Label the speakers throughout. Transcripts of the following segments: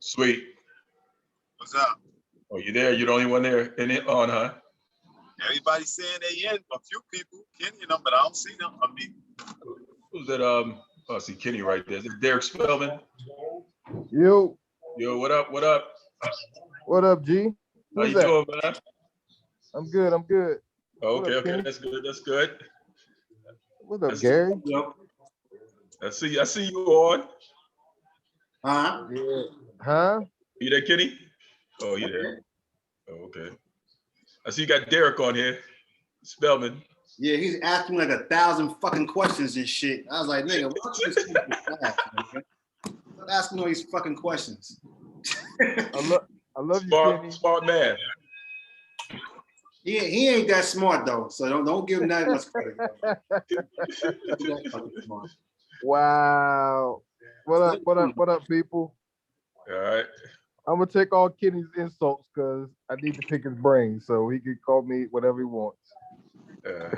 Speaker 1: Sweet.
Speaker 2: What's up?
Speaker 1: Oh, you there? You're the only one there in it on, huh?
Speaker 2: Everybody's saying they in. A few people, Kenny and them, but I don't see them. I mean,
Speaker 1: Who's that? Oh, I see Kenny right there. Is it Derek Spellman?
Speaker 3: Yo.
Speaker 1: Yo, what up? What up?
Speaker 3: What up, G?
Speaker 1: How you doing, man?
Speaker 3: I'm good. I'm good.
Speaker 1: Oh, okay, okay, Kenny? That's good. That's good.
Speaker 3: What's up, Gary?
Speaker 1: Yep. I see you on.
Speaker 4: Huh?
Speaker 3: Yeah. Huh?
Speaker 1: You there, Kenny? Oh, you there? Oh, okay. I see you got Derek on here. Spellman.
Speaker 4: Yeah, he's asking like 1,000 fucking questions and shit. I was like, nigga, why don't you just take the class, nigga? Stop asking all these fucking questions.
Speaker 3: I love you, Kenny.
Speaker 1: Smart man.
Speaker 4: He ain't that smart though, so don't give him that much credit.
Speaker 3: Wow. What up? What up? What up, people?
Speaker 1: All right.
Speaker 3: I'm gonna take all Kenny's insults because I need to pick his brain, so he can call me whatever he wants.
Speaker 4: I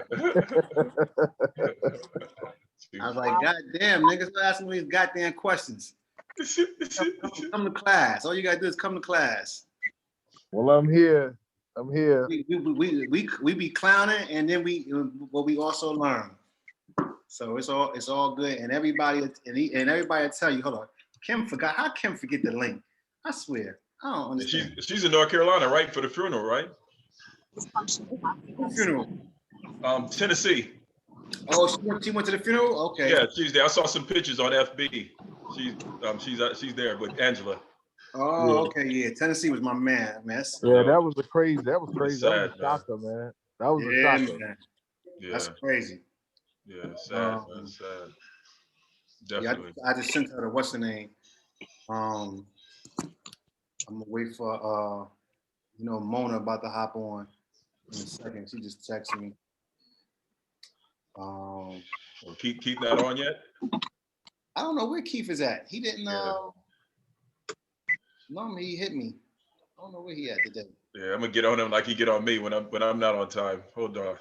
Speaker 4: was like, God damn, niggas, stop asking me these goddamn questions. Come to class. All you gotta do is come to class.
Speaker 3: Well, I'm here. I'm here.
Speaker 4: We be clowning, and then we also learn. So it's all good, and everybody will tell you. Hold on, Kim forgot. How Kim forget the link? I swear, I don't understand.
Speaker 1: She's in North Carolina, right, for the funeral, right?
Speaker 4: Funeral.
Speaker 1: Tennessee.
Speaker 4: Oh, she went to the funeral. Okay.
Speaker 1: Yeah, she's there. I saw some pictures on FB. She's there with Angela.
Speaker 4: Oh,
Speaker 3: yeah.
Speaker 4: Okay, yeah. Tennessee was my man.
Speaker 3: Yeah, that was crazy. That was crazy.
Speaker 1: Sad,
Speaker 3: that was a shocker, man. That was a shocker.
Speaker 4: Man.
Speaker 1: Yeah.
Speaker 4: That's crazy.
Speaker 1: Yeah, sad, man, sad. Definitely.
Speaker 4: Yeah, I just sent her the what's the name. I'm gonna wait for Mona about to hop on in a second. She just texted me.
Speaker 1: Well, keep that on yet?
Speaker 4: I don't know where Keith is at. He didn't normally he hit me. I don't know where he at today.
Speaker 1: Yeah, I'm gonna get on him like he get on me when I'm not on time. Hold on.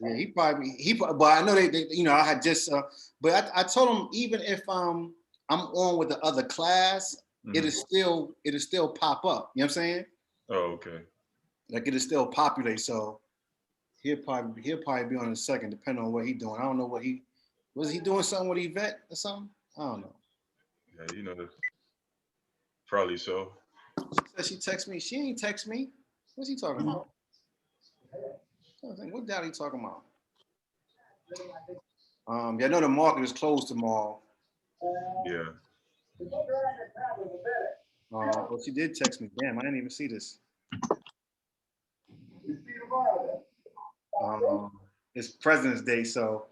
Speaker 4: Yeah, he probably but I know they I had just but I told him even if I'm on with the other class, it'll still pop up. You know what I'm saying?
Speaker 1: Oh, okay.
Speaker 4: Like it'll still populate. So he'll probably be on in a second, depending on what he's doing. I don't know what was he doing something with Yvette or something? I don't know.
Speaker 1: Yeah, probably so.
Speaker 4: She texted me. She ain't text me. What's he talking about? What doubt he talking about? I know the market is closed tomorrow.
Speaker 1: Yeah.
Speaker 4: Well, she did text me. Damn, I didn't even see this. It's President's Day, so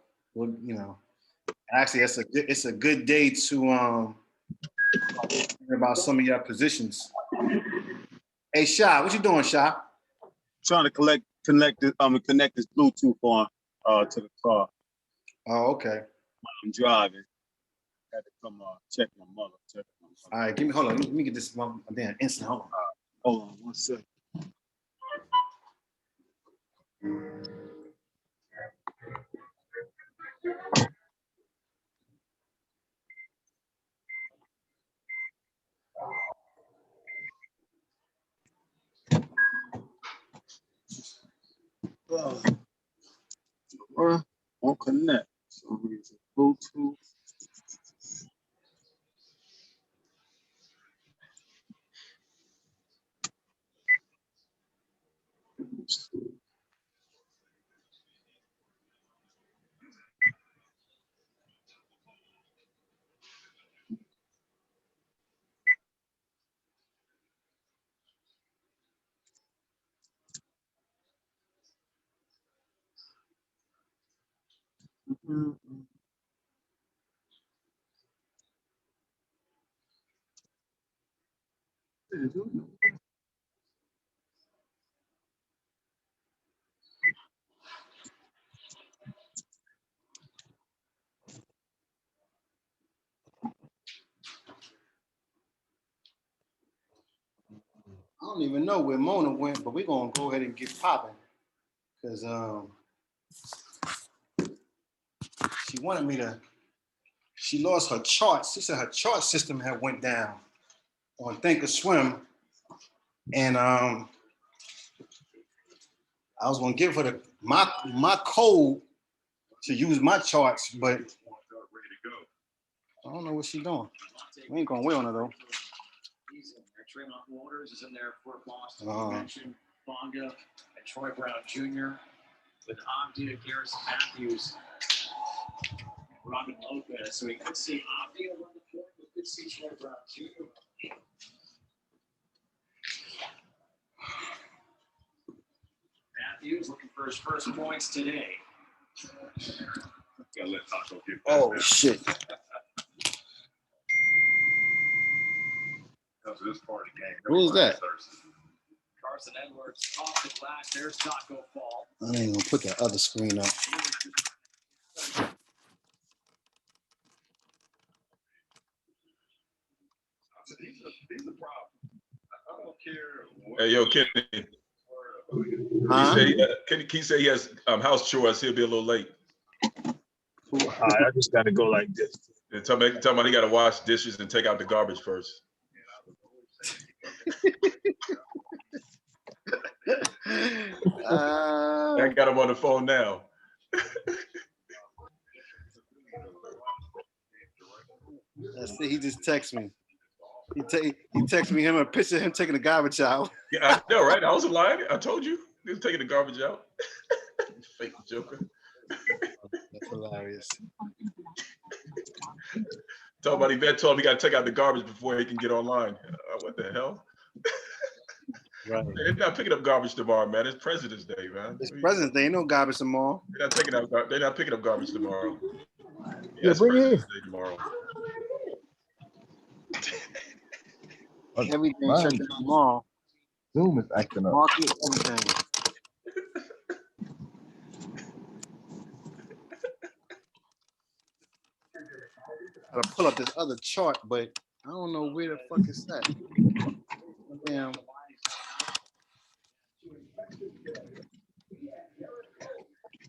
Speaker 4: actually it's a good day to hear about some of your positions. Hey, Sha, what you doing, Sha?
Speaker 2: Trying to connect this Bluetooth on to the car.
Speaker 4: Oh, okay.
Speaker 2: I'm driving. Had to come check my mother.
Speaker 4: All right, hold on. Let me get this one damn instant. Hold on.
Speaker 2: Hold on 1 second. Won't connect. So it's Bluetooth.
Speaker 4: don't even know where Mona went, but we're gonna go ahead and get popping. Cause she wanted me to, she lost her charts. She said her chart system had went down on Thinkorswim. And I was gonna give her my code to use my charts, but I don't know what she's doing. We ain't gonna wait on her though.
Speaker 5: Tremont Waters is in there for Boston. You mentioned Bonga and Troy Brown Jr. with Abdia, Garrison Matthews, and Robin Lopez. So we could see Abdia run the floor. We could see Troy Brown Jr. Matthews looking for his first points today.
Speaker 1: Gotta let Taco get that.
Speaker 4: Oh shit.
Speaker 1: Comes to this part of the game.
Speaker 4: Who's that?
Speaker 5: Carson Edwards off the glass. There's Taco Fall.
Speaker 4: I ain't gonna put that other screen up.
Speaker 1: These are problems. I don't care. Hey, yo, Kenny. He say he has house chores. He'll be a little late.
Speaker 2: I just gotta go like this.
Speaker 1: And tell me he got to wash dishes and take out the garbage first. I got him on the phone now.
Speaker 4: He just texted me. He texted me him a picture of him taking the garbage out.
Speaker 1: Yeah, I know, right? I was lying. I told you he was taking the garbage out. Fake joker.
Speaker 4: That's hilarious.
Speaker 1: Talk about Yvette told him he got to take out the garbage before he can get online. What the hell?
Speaker 4: Right.
Speaker 1: They're not picking up garbage tomorrow, man. It's President's Day, man.
Speaker 4: It's President's Day. Ain't no garbage tomorrow.
Speaker 1: They're not picking up garbage tomorrow.
Speaker 3: Yeah, bring it in.
Speaker 1: Day tomorrow.
Speaker 4: Everything shut down tomorrow.
Speaker 3: Zoom is acting up.
Speaker 4: Market, everything. Gotta pull up this other chart, but I don't know where the fuck is that. Damn.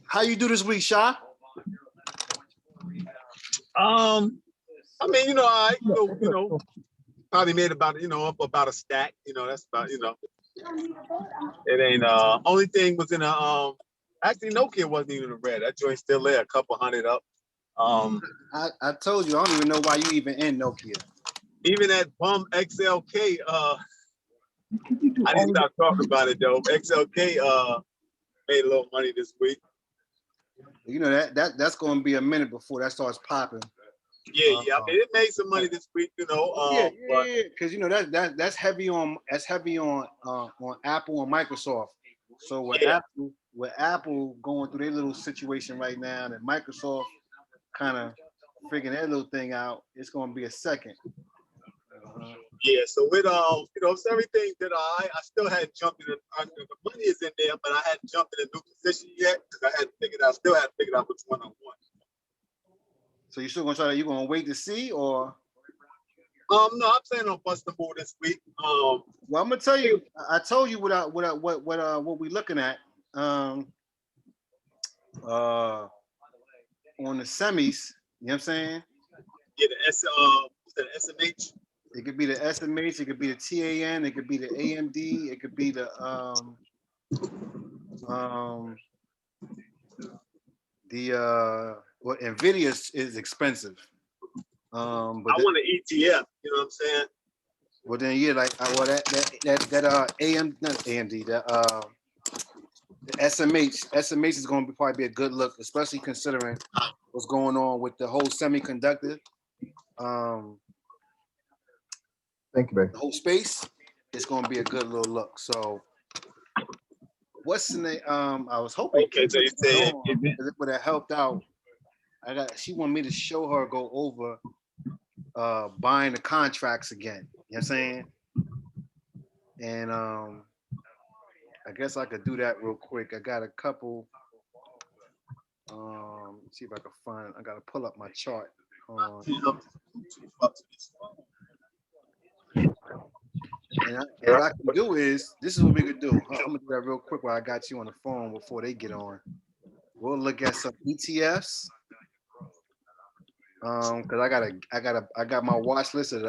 Speaker 4: How you do this week, Sha?
Speaker 2: I mean, probably made about, up about a stack. That's about, it ain't, only thing was in a, actually Nokia wasn't even a red. That joint still there, a couple hundred up.
Speaker 4: I told you, I don't even know why you even in Nokia.
Speaker 2: Even that bum XLK, I didn't stop talking about it though. XLK made a little money this week.
Speaker 4: That's going to be a minute before that starts popping.
Speaker 2: Yeah. I mean, it made some money this week,
Speaker 4: Yeah, because that's heavy on Apple and Microsoft. So with Apple going through their little situation right now, and Microsoft kind of figuring their little thing out, it's going to be a second.
Speaker 2: Yeah, so with it's everything that I still hadn't jumped in. The money is in there, but I hadn't jumped in a new position yet because I still hadn't figured out which one I want.
Speaker 4: So you still gonna you gonna wait to see, or?
Speaker 2: No, I'm planning on busting more this week.
Speaker 4: Well, I'm gonna tell you. I told you what we looking at. On the semis, you know what I'm saying?
Speaker 2: Yeah, the SMH.
Speaker 4: It could be the SMH, it could be the TAN, it could be the AMD, it could be the NVIDIA is expensive. But I
Speaker 2: want an ETF, you know what I'm saying?
Speaker 4: Well then that AMD, the SMH is going to probably be a good look, especially considering what's going on with the whole semiconductor.
Speaker 3: Thank you, babe.
Speaker 4: The whole space. It's going to be a good little look. So, what's the name? I was hoping.
Speaker 2: Okay, so you said
Speaker 4: it would have helped out. She wanted me to show her go over buying the contracts again. You know what I'm saying? And I guess I could do that real quick. I got a couple. Let's see if I can find. I got to pull up my chart. what I can do is, this is what we could do. I'm gonna do that real quick while I got you on the phone before they get on. We'll look at some ETFs. Because I got my watch list of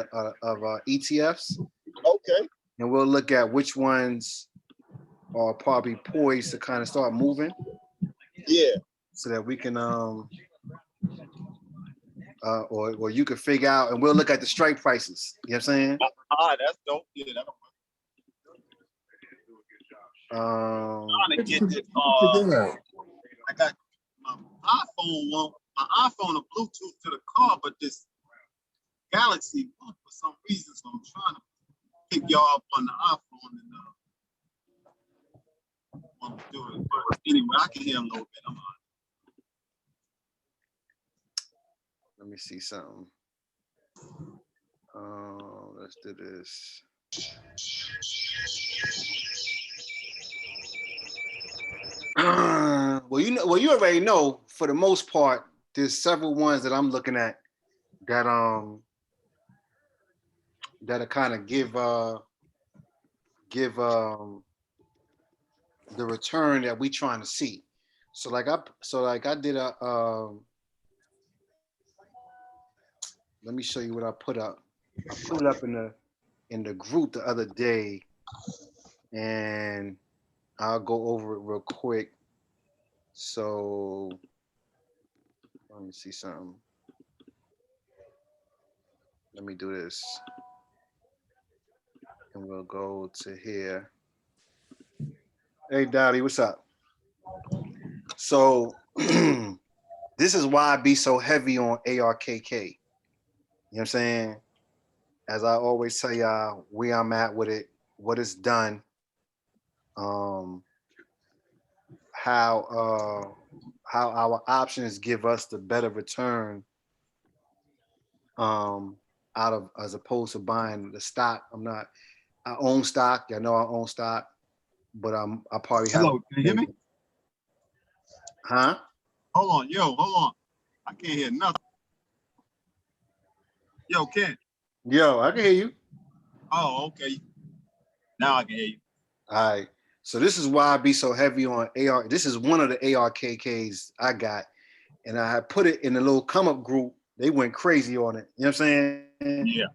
Speaker 4: ETFs,
Speaker 2: Okay.
Speaker 4: and we'll look at which ones are probably poised to kind of start moving.
Speaker 2: Yeah.
Speaker 4: So that we can or you can figure out, and we'll look at the strike prices. You know what I'm saying?
Speaker 2: That's dope. Yeah, that'll work. Trying to get this. I got my iPhone my iPhone a Bluetooth to the car, but this Galaxy won't for some reason. So I'm trying to pick y'all up on the iPhone and want to do it. But anyway, I can hear a little bit. I'm on.
Speaker 4: Let me see something. Let's do this. Well, you already know. For the most part, there's several ones that I'm looking at that that'll kind of give the return that we trying to see. So like I did a let me show you what I put up. I put it up in the group the other day, and I'll go over it real quick. So let me see something. Let me do this. And we'll go to here. Hey, Dottie, what's up? So this is why I be so heavy on ARKK. You know what I'm saying? As I always tell y'all, where I'm at with it, what it's done, how our options give us the better return out of, as opposed to buying the stock. I own stock. Y'all know I own stock, but I probably have.
Speaker 2: Hello, can you hear me?
Speaker 4: Huh?
Speaker 2: Hold on. I can't hear nothing. Yo, Ken.
Speaker 4: Yo, I can hear you.
Speaker 2: Oh, okay. Now I can hear you.
Speaker 4: All right. So this is why I be so heavy on AR. This is one of the ARKKs I got, and I put it in the little come up group. They went crazy on it. You know what I'm saying?
Speaker 2: Yeah.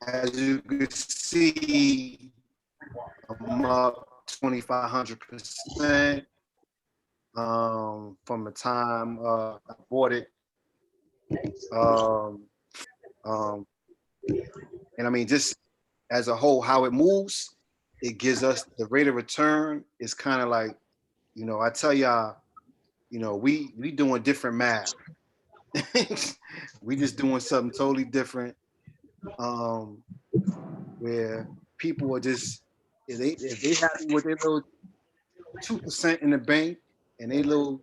Speaker 4: As you can see, I'm up 2,500% from the time I bought it. And I mean, just as a whole, how it moves, it gives us the rate of return. It's kind of like, I tell y'all, we doing different math. We just doing something totally different. Where people are just, if they happy with their little 2% in the bank and they little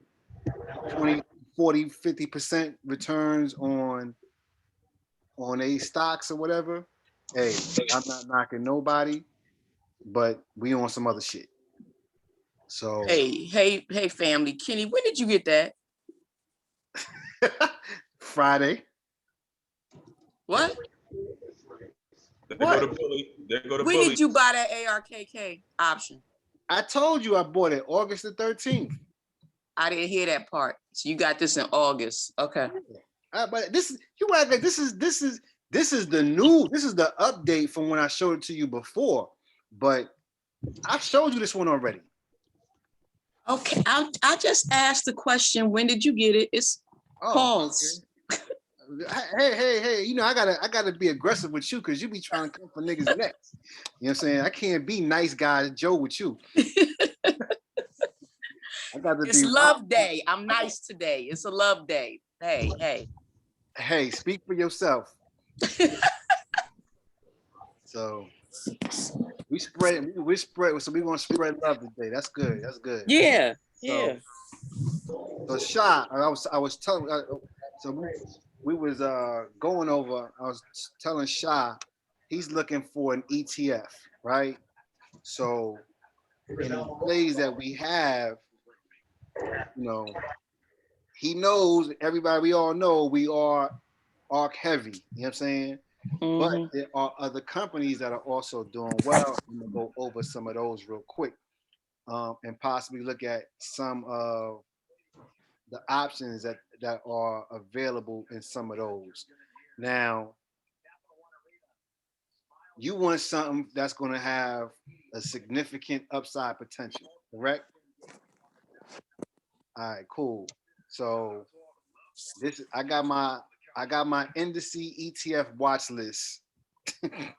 Speaker 4: 20, 40, 50% returns on a stocks or whatever, hey, I'm not knocking nobody, but we on some other shit. So
Speaker 6: hey family, Kenny, when did you get that?
Speaker 4: Friday.
Speaker 6: What?
Speaker 1: There go the bully.
Speaker 6: When did you buy that ARKK option?
Speaker 4: I told you I bought it August the 13th.
Speaker 6: I didn't hear that part. So you got this in August. Okay.
Speaker 4: But this is the new, this is the update from when I showed it to you before. But I showed you this one already.
Speaker 6: Okay. I just asked the question, when did you get it? It's pause.
Speaker 4: Okay. Hey, I gotta be aggressive with you because you be trying to come for niggas next. You know what I'm saying? I can't be nice guy Joe with you.
Speaker 6: It's love day. I'm nice today. It's a love day. Hey.
Speaker 4: Hey, speak for yourself. So we spread, so we're gonna spread love today. That's good.
Speaker 6: Yeah.
Speaker 4: So Sha, I was telling, we was going over, I was telling Sha, he's looking for an ETF, right? So in the plays that we have, he knows, everybody, we all know we are ARK heavy, you know what I'm saying? But there are other companies that are also doing well. I'm gonna go over some of those real quick, and possibly look at some of the options that are available in some of those. Now, you want something that's going to have a significant upside potential, correct? All right, cool. So this I got my indice ETF watch list. And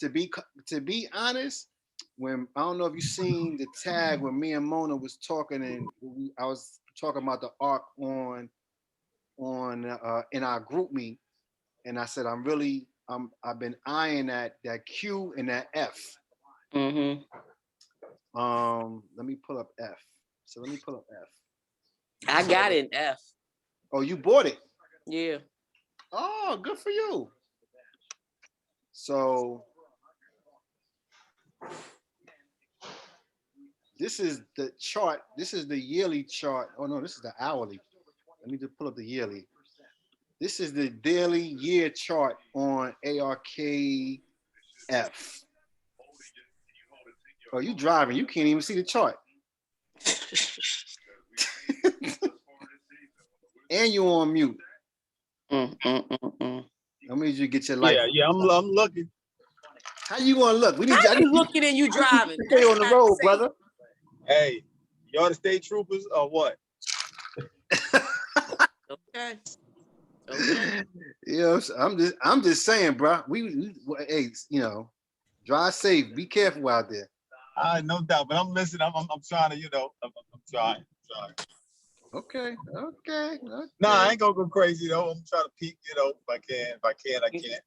Speaker 4: to be honest, when I don't know if you seen the tag when me and Mona was talking, and I was talking about the ARC on in our group meet, and I said I've been eyeing that Q and that F.
Speaker 6: Mm-hmm.
Speaker 4: Let me pull up F. So let me pull up F.
Speaker 6: I got it in F.
Speaker 4: Oh, you bought it?
Speaker 6: Yeah.
Speaker 4: Oh, good for you. So this is the chart. This is the yearly chart. Oh no, this is the hourly. Let me just pull up the yearly. This is the daily year chart on ARKF. Oh, you driving? You can't even see the chart. And you on mute. I need you to get your life.
Speaker 2: Yeah, I'm looking.
Speaker 4: How you gonna look? We need
Speaker 6: How
Speaker 4: to
Speaker 6: you looking and you driving?
Speaker 4: stay on the road, brother.
Speaker 2: Hey, y'all the state troopers or what?
Speaker 6: Okay. Okay.
Speaker 4: Yeah, I'm just saying, bro. We hey, drive safe. Be careful out there.
Speaker 2: No doubt, but I'm listening. I'm trying to, I'm trying.
Speaker 4: Okay.
Speaker 2: Nah, I ain't gonna go crazy though. I'm trying to peek, if I can. If I can, I can.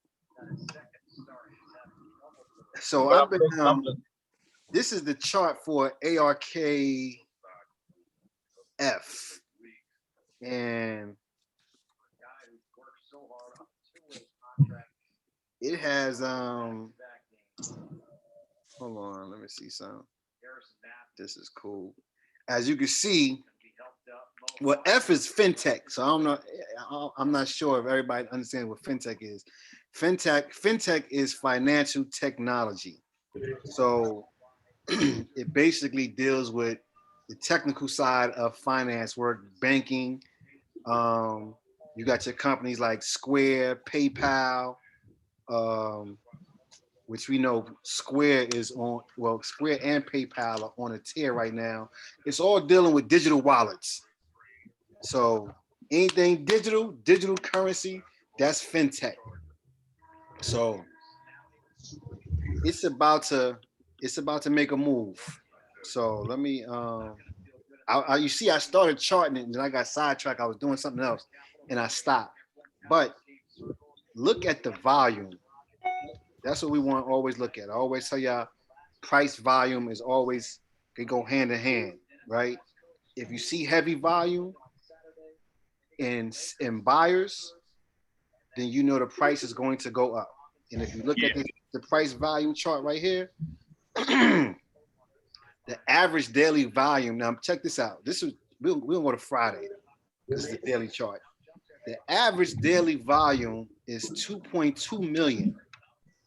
Speaker 4: So
Speaker 2: But
Speaker 4: I've been this is the chart for ARKF. And it has hold on, let me see some. This is cool. As you can see, well, F is fintech. So I'm not sure if everybody understands what fintech is. Fintech is financial technology. So it basically deals with the technical side of finance work, banking. You got your companies like Square, PayPal, which we know Square is on. Well, Square and PayPal are on a tear right now. It's all dealing with digital wallets. So anything digital currency, that's fintech. So it's about to make a move. So let me you see I started charting it and then I got sidetracked. I was doing something else and I stopped. But look at the volume. That's what we want to always look at. I always tell y'all price volume is always, they go hand in hand, right? If you see heavy volume in buyers, then you know the price is going to go up. And if you look at the price volume chart right here, the average daily volume. Now check this out. We'll go to Friday. This is the daily chart. The average daily volume is 2.2 million.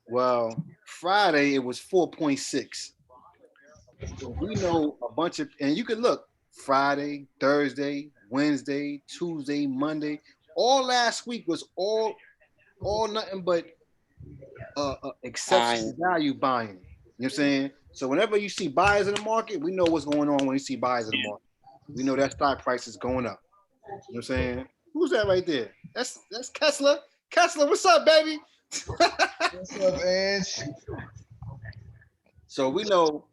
Speaker 4: Well, Friday it was 4.6. So we know a bunch of, and you can look Friday, Thursday, Wednesday, Tuesday, Monday. All last week was all nothing but exceptional value buying. You know what I'm saying? So whenever you see buyers in the market, we know what's going on when you see buyers in the market. We know that stock price is going up. You know what I'm saying? Who's that right there? That's Kessler. Kessler, what's up, baby?
Speaker 3: What's up, Edge?
Speaker 4: So we know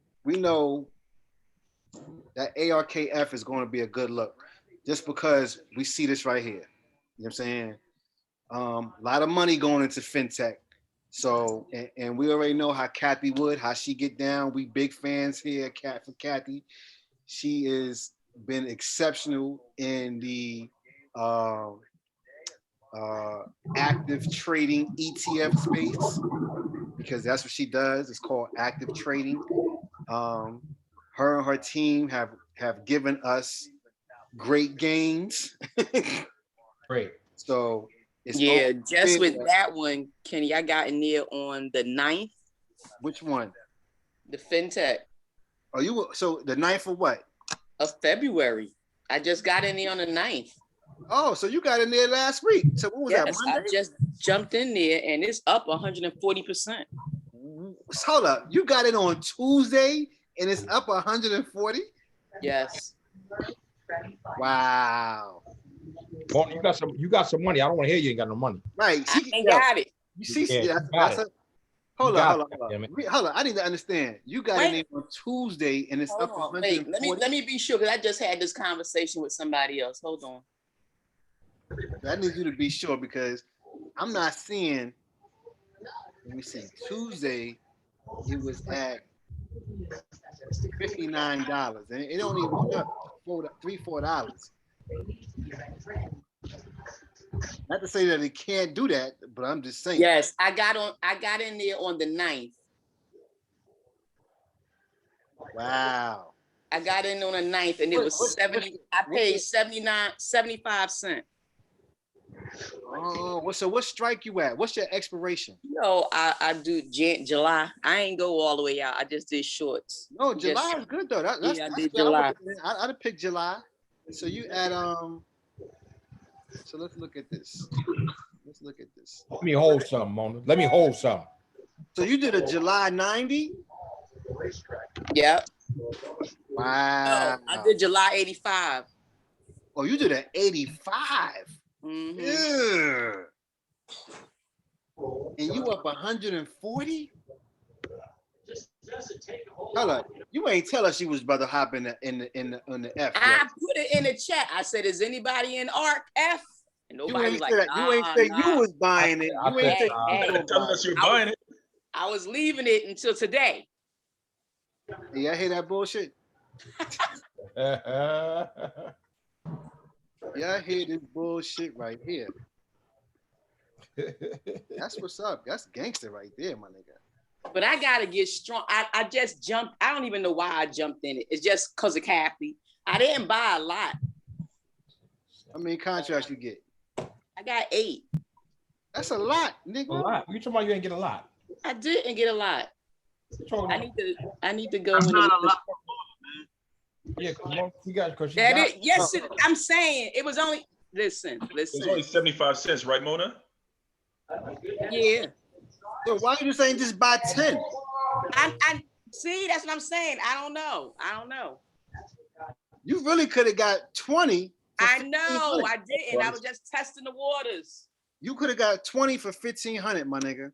Speaker 4: that ARKF is going to be a good look just because we see this right here. You know what I'm saying? A lot of money going into fintech. So, and we already know how Kathy Wood, how she get down. We big fans here for Kathy. She has been exceptional in the active trading ETF space because that's what she does. It's called active trading. Her and her team have given us great gains.
Speaker 7: Great.
Speaker 4: So
Speaker 6: Yeah, just with
Speaker 4: yeah.
Speaker 6: that one, Kenny, I got in there on the 9th,
Speaker 4: Which one?
Speaker 6: the FinTech
Speaker 4: Oh, so the 9th of what?
Speaker 6: of February. I just got in there on the 9th.
Speaker 4: Oh, so you got in there last week. So what was that,
Speaker 6: Yes,
Speaker 4: Monday?
Speaker 6: I just jumped in there and it's up 140%.
Speaker 4: Hold up. You got it on Tuesday and it's up 140?
Speaker 6: Yes.
Speaker 4: Wow.
Speaker 7: Well, you got some money. I don't want to hear you ain't got no money.
Speaker 4: Right.
Speaker 6: I ain't got it.
Speaker 4: You see,
Speaker 7: Yeah,
Speaker 4: hold on.
Speaker 7: Damn it.
Speaker 4: Hold on. I need to understand. You got
Speaker 6: Wait.
Speaker 4: in there on Tuesday and it's
Speaker 6: Hold
Speaker 4: up
Speaker 6: on.
Speaker 4: 140.
Speaker 6: Wait, let me be sure because I just had this conversation with somebody else. Hold on.
Speaker 4: I need you to be sure because I'm not seeing. Let me see. Tuesday, it was at $59, and it only went up $4. Not to say that it can't do that, but I'm just saying.
Speaker 6: Yes, I got in there on the 9th.
Speaker 4: Wow.
Speaker 6: I got in on the 9th and it was 70. I paid 75 cents.
Speaker 4: Oh, so what strike you at? What's your expiration?
Speaker 6: No, I do July. I ain't go all the way out. I just did shorts.
Speaker 4: No, July is good though.
Speaker 6: I did
Speaker 4: That's
Speaker 6: July.
Speaker 4: I'd have picked July. So you add So let's look at this.
Speaker 7: Let me hold something, Mona. Let me hold something.
Speaker 4: So you did a July 90?
Speaker 6: Yep.
Speaker 4: Wow.
Speaker 6: No, I did July 85.
Speaker 4: Oh, you did an 85.
Speaker 6: Mm-hmm.
Speaker 4: Yeah. And you up 140? Hold on. You ain't tell us you was about to hop in the F.
Speaker 6: I put it in the chat. I said, "Is anybody in ARC F?" And nobody was like,
Speaker 4: you ain't say you was buying it. You ain't say you was
Speaker 1: telling us you're buying it.
Speaker 6: I was leaving it until today.
Speaker 4: Yeah, I hear that bullshit. Yeah, I hear this bullshit right here. That's what's up. That's gangster right there, my nigga.
Speaker 6: But I gotta get strong. I just jumped. I don't even know why I jumped in it. It's just because of Kathy. I didn't buy a lot.
Speaker 4: How many contracts you get?
Speaker 6: I got 8.
Speaker 4: That's a lot, nigga.
Speaker 7: A lot. You talking about you ain't get a lot?
Speaker 6: I didn't get a lot. I need to go.
Speaker 2: That's not a lot.
Speaker 7: Yeah, you got because
Speaker 6: yes, I'm saying it was only. Listen.
Speaker 1: It was only 75 cents, right, Mona?
Speaker 6: Yeah.
Speaker 4: So why you saying just buy 10?
Speaker 6: I see. That's what I'm saying. I don't know.
Speaker 4: You really could have got 20.
Speaker 6: I know. I didn't. I was just testing the waters.
Speaker 4: You could have got 20 for 1,500, my nigga.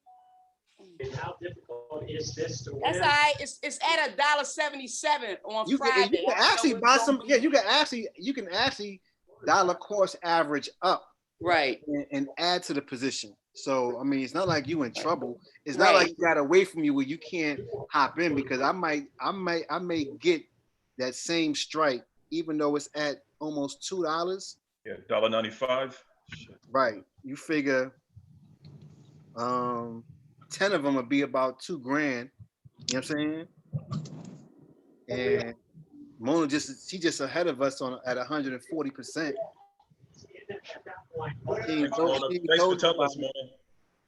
Speaker 5: How difficult is this to win?
Speaker 6: That's all right. It's at $1.77 on Friday.
Speaker 4: You can actually buy some. Yeah, you can actually dollar cost average up,
Speaker 6: right,
Speaker 4: and add to the position. So I mean, it's not like you in trouble. It's not like you got away from you where you can't hop in because I may get that same strike even though it's at almost $2.
Speaker 1: Yeah, $1.95.
Speaker 4: Right. You figure 10 of them would be about $2,000. You know what I'm saying? And Mona she just ahead of us at 140%.
Speaker 1: Thanks for telling us, Mona.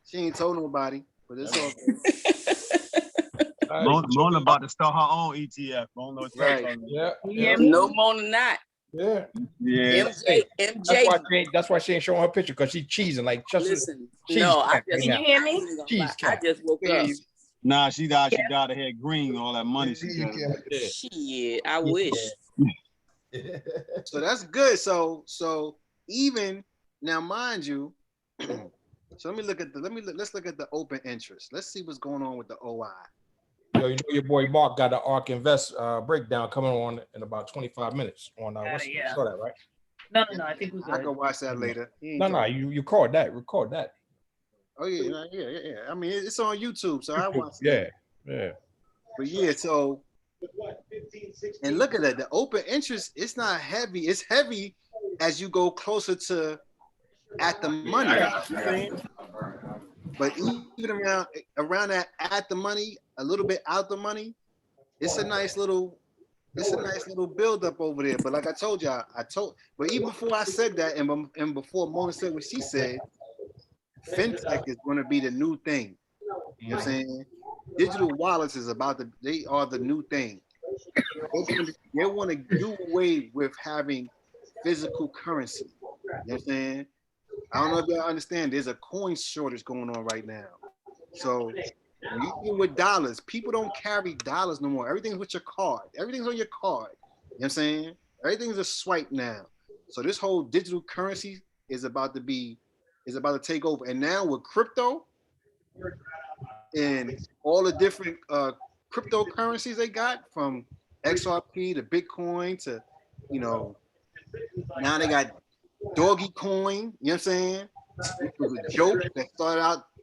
Speaker 4: She ain't told nobody, but it's all good.
Speaker 2: Mona about to start her own ETF. Mona knows
Speaker 4: Right.
Speaker 7: Yeah.
Speaker 6: No, Mona not.
Speaker 7: Yeah.
Speaker 6: MJ.
Speaker 7: That's why she ain't showing her picture because she's cheesing like just.
Speaker 6: Listen, no, I just
Speaker 7: can
Speaker 6: you hear me? I just woke up.
Speaker 2: Nah, she died of head green, all that money she got.
Speaker 6: Shit, I wish.
Speaker 4: So that's good. So even now, mind you. So let's look at the open interest. Let's see what's going on with the OI.
Speaker 7: Yo, you know your boy Mark got the ARK Invest breakdown coming on in about 25 minutes on you saw that, right?
Speaker 8: No, I think we
Speaker 4: I can watch that later.
Speaker 7: No, you record that.
Speaker 4: Oh yeah. I mean, it's on YouTube, so I watch it.
Speaker 7: Yeah.
Speaker 4: But yeah, so and look at that. The open interest, it's not heavy. It's heavy as you go closer to at the money. But even around that at the money, a little bit out the money, it's a nice little build up over there. But like I told y'all, but even before I said that, and before Mona said what she said, fintech is going to be the new thing. You know what I'm saying? Digital wallets is they are the new thing. They want to do away with having physical currency. You know what I'm saying? I don't know if y'all understand. There's a coin shortage going on right now. So when you deal with dollars, people don't carry dollars no more. Everything's with your card. Everything's on your card. You know what I'm saying? Everything's a swipe now. So this whole digital currency is about to take over. And now with crypto and all the different cryptocurrencies they got, from XRP to Bitcoin to, now they got doggy coin, you know what I'm saying? It was a joke that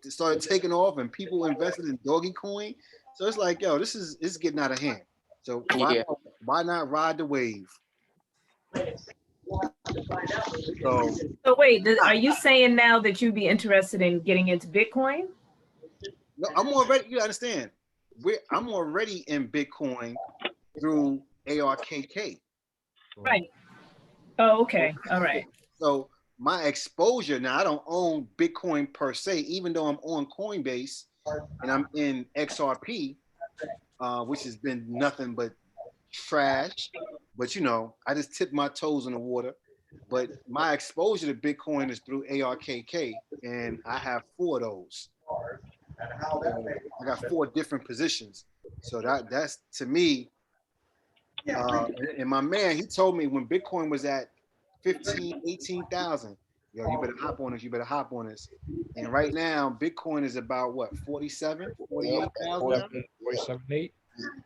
Speaker 4: started taking off and people invested in doggy coin. So it's like, yo, this is getting out of hand. So why not ride the wave?
Speaker 8: So wait, are you saying now that you'd be interested in getting into Bitcoin?
Speaker 4: No, I'm already, you understand, I'm already in Bitcoin through ARKK.
Speaker 8: Right. Oh, okay. All right.
Speaker 4: So my exposure now, I don't own Bitcoin per se, even though I'm on Coinbase and I'm in XRP, which has been nothing but trash. But I just tip my toes in the water. But my exposure to Bitcoin is through ARKK, and I have 4 of those. I got 4 different positions. So that's to me. And my man, he told me when Bitcoin was at 15, 18,000, yo, you better hop on us. And right now, Bitcoin is about what, 47, 48,000?
Speaker 7: 47, 8.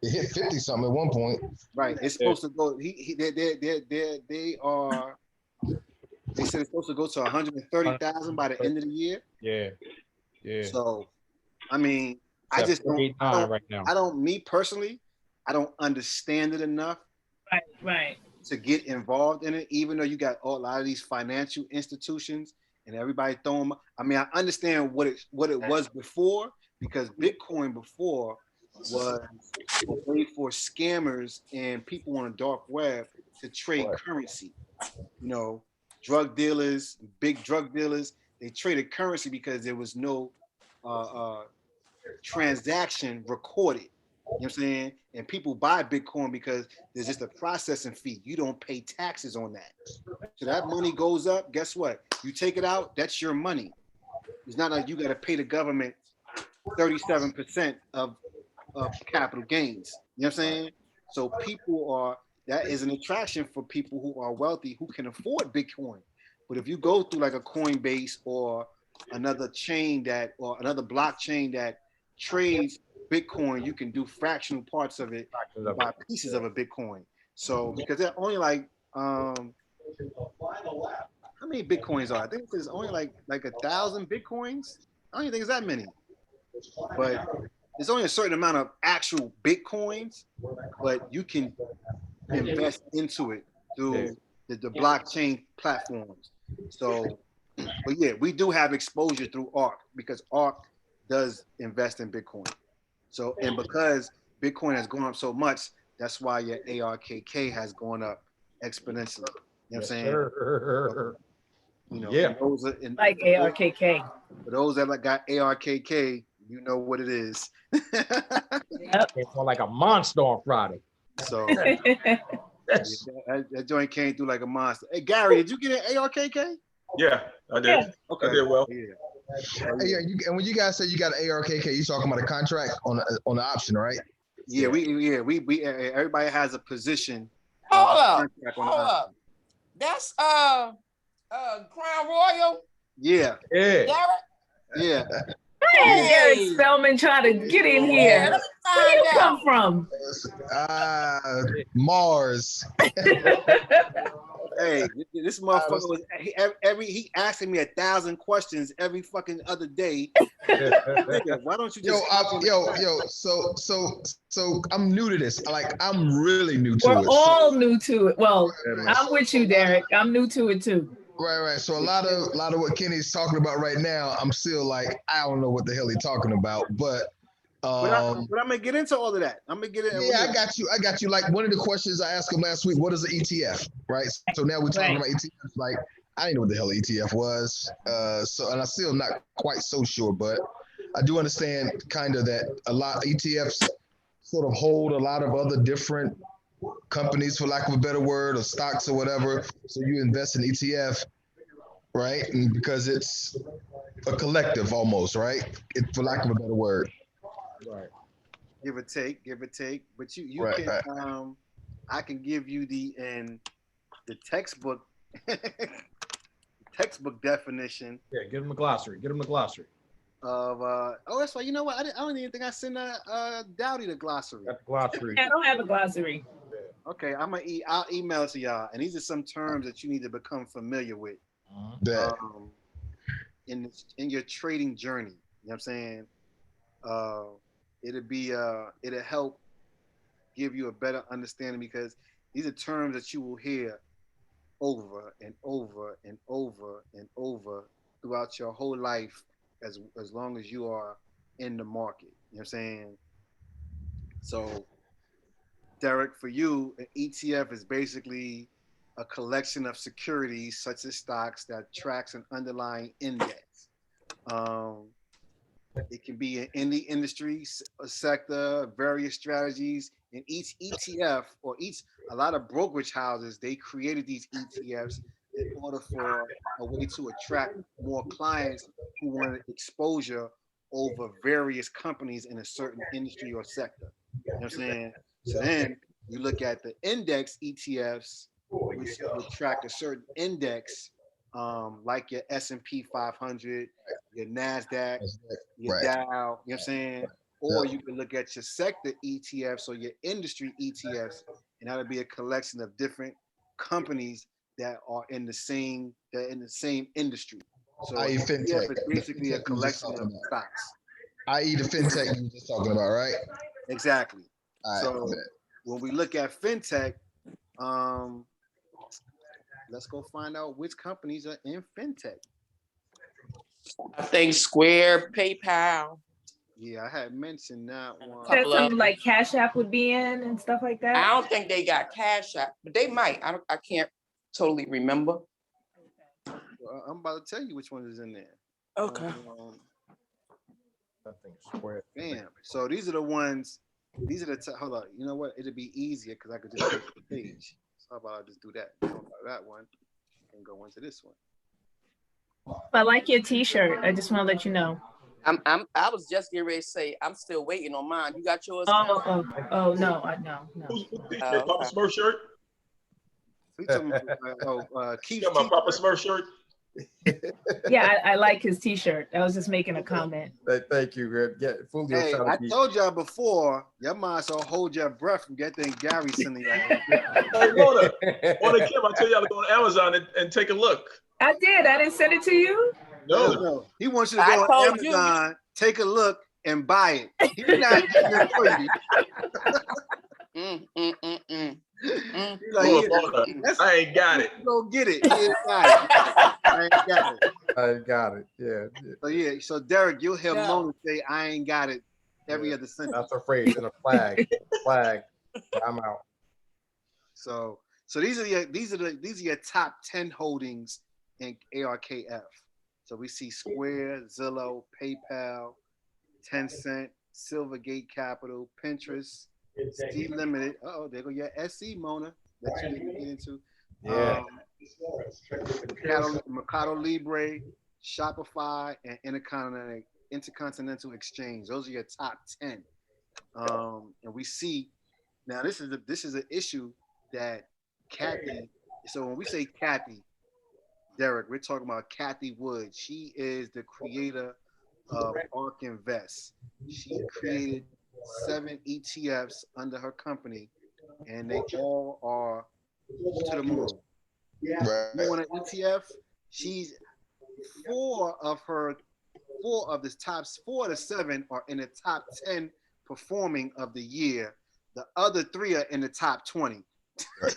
Speaker 9: It hit 50 something at one point.
Speaker 4: Right. It's supposed to go. They said it's supposed to go to 130,000 by the end of the year.
Speaker 7: Yeah.
Speaker 4: So, I mean, I just don't.
Speaker 7: Right now.
Speaker 4: Me personally, I don't understand it enough.
Speaker 8: Right.
Speaker 4: To get involved in it, even though you got a lot of these financial institutions and everybody throwing. I mean, I understand what it was before, because Bitcoin before was a way for scammers and people on the dark web to trade currency. Drug dealers, big drug dealers, they traded currency because there was no transaction recorded. You know what I'm saying? And people buy Bitcoin because there's just a processing fee. You don't pay taxes on that. So that money goes up. Guess what? You take it out, that's your money. It's not like you got to pay the government 37% of capital gains. You know what I'm saying? So that is an attraction for people who are wealthy, who can afford Bitcoin. But if you go through like a Coinbase or another chain or another blockchain that trades Bitcoin, you can do fractional parts of it, buy pieces of a Bitcoin. So because they're only like, how many Bitcoins are? I think there's only like 1,000 Bitcoins. I don't even think it's that many. But there's only a certain amount of actual Bitcoins, but you can invest into it through the blockchain platforms. So, but yeah, we do have exposure through ARK, because ARK does invest in Bitcoin. So, and because Bitcoin has gone up so much, that's why your ARKK has gone up exponentially. You know what I'm saying?
Speaker 7: Sure.
Speaker 8: Like ARKK.
Speaker 4: For those that got ARKK, you know what it is.
Speaker 7: It's more like a monster on Friday.
Speaker 4: So that joint came through like a monster. Hey, Gary, did you get an ARKK?
Speaker 1: Yeah, I did.
Speaker 8: Yeah.
Speaker 4: Okay.
Speaker 1: I did well.
Speaker 9: Hey, and when you guys say you got an ARKK, you talking about a contract on the option, right?
Speaker 4: Yeah, we everybody has a position.
Speaker 6: Hold up. That's Crown Royal.
Speaker 4: Yeah.
Speaker 6: Derek?
Speaker 4: Yeah.
Speaker 8: Hey, Derek Spellman trying to get in here.
Speaker 6: Let me
Speaker 8: Where do you
Speaker 6: find
Speaker 8: come from?
Speaker 9: Mars.
Speaker 4: Hey, this motherfucker was he asking me 1,000 questions every fucking other day. Nigga, why don't you just
Speaker 9: So I'm new to this. Like, I'm really new to it.
Speaker 8: We're all new to it. Well, I'm with you, Derek. I'm new to it too.
Speaker 9: Right. So a lot of what Kenny's talking about right now, I'm still like, I don't know what the hell he's talking about, but
Speaker 4: I'm gonna get into all of that. I'm gonna get in.
Speaker 9: Yeah, I got you. Like, one of the questions I asked him last week, what is an ETF? Right. So now we're talking about ETFs. Like, I didn't know what the hell ETF was. And I'm still not quite so sure, but I do understand kind of that a lot ETFs sort of hold a lot of other different companies, for lack of a better word, or stocks or whatever. So you invest in ETF, right? And because it's a collective almost, right? For lack of a better word.
Speaker 7: Right.
Speaker 4: Give or take, give or take. But you
Speaker 9: Right,
Speaker 4: can
Speaker 9: right.
Speaker 4: I can give you the textbook textbook definition
Speaker 7: Yeah, give them a glossary. Get them the glossary.
Speaker 4: of that's why, you know what, I don't even think I sent Dowdy the glossary.
Speaker 7: Got the glossary.
Speaker 8: I don't have a glossary.
Speaker 4: Okay, I'll email it to y'all, and these are some terms that you need to become familiar with
Speaker 9: That
Speaker 4: in your trading journey. You know what I'm saying? It'll help give you a better understanding, because these are terms that you will hear over and over and over and over throughout your whole life, as long as you are in the market. You know what I'm saying? So, Derek, for you, an ETF is basically a collection of securities such as stocks that tracks an underlying index. It can be in any industry, sector, various strategies. And each ETF a lot of brokerage houses, they created these ETFs in order for a way to attract more clients who wanted exposure over various companies in a certain industry or sector. You know what I'm saying? So then you look at the index ETFs, which would track a certain index, like your S&P 500, your NASDAQ, your
Speaker 9: right.
Speaker 4: Dow, you know what I'm saying? Or you can look at your sector ETFs or your industry ETFs, and that would be a collection of different companies that are in the same industry. So
Speaker 9: I.e. fintech.
Speaker 4: ETF is basically a
Speaker 9: Fintech you were just
Speaker 4: collection
Speaker 9: talking
Speaker 4: of
Speaker 9: about.
Speaker 4: stocks.
Speaker 9: I.e. the fintech you were just talking about, right?
Speaker 4: Exactly.
Speaker 9: All right.
Speaker 4: So when we look at fintech, let's go find out which companies are in fintech.
Speaker 6: I think Square, PayPal.
Speaker 4: Yeah, I had mentioned that one.
Speaker 8: That's something like Cash App would be in and stuff like that.
Speaker 6: I don't think they got Cash App, but they might. I can't totally remember.
Speaker 4: Well, I'm about to tell you which one is in there.
Speaker 6: Okay.
Speaker 7: I think Square.
Speaker 4: Bam. So these are the ones. These are the. Hold on. You know what? It'd be easier because I could just go to the page. So how about I just do that? That one and go into this one.
Speaker 8: I like your T-shirt. I just want to let you know.
Speaker 6: I was just getting ready to say I'm still waiting on mine. You got yours?
Speaker 8: Oh no, no.
Speaker 1: Who's Papa Smurf shirt?
Speaker 4: We talking about,
Speaker 1: Keith. Got my Papa Smurf shirt.
Speaker 8: Yeah, I like his T-shirt. I was just making a comment.
Speaker 7: Thank you, Greg.
Speaker 4: Hey, I told y'all before, y'all might so hold your breath from getting Gary sending y'all.
Speaker 1: Hey, Mona, Kim, I tell y'all to go on Amazon and take a look.
Speaker 8: I did. I didn't send it to you.
Speaker 4: No. He wants you to go on Amazon, take a look, and buy it. He's not giving it for you.
Speaker 1: I ain't got it.
Speaker 4: Go get it. He ain't got it. I ain't got it.
Speaker 7: I ain't got it. Yeah.
Speaker 4: So Derek, you'll hear Mona say, "I ain't got it" every other sentence.
Speaker 7: That's a phrase and a flag. I'm out.
Speaker 4: So these are your top 10 holdings in ARKF. So we see Square, Zillow, PayPal, Tencent, Silvergate Capital, Pinterest, Steve Limited. There go your SC, Mona. That you didn't get into.
Speaker 7: Yeah.
Speaker 4: Mercado Libre, Shopify, and Intercontinental Exchange. Those are your top 10. And we see now this is an issue that Kathy. So when we say Kathy, Derek, we're talking about Kathy Wood. She is the creator of ARK Invest. She created 7 ETFs under her company, and they all are to the moon.
Speaker 9: Right.
Speaker 4: You want an ETF? She's 4 of the 7 are in the top 10 performing of the year. The other 3 are in the top 20. Right.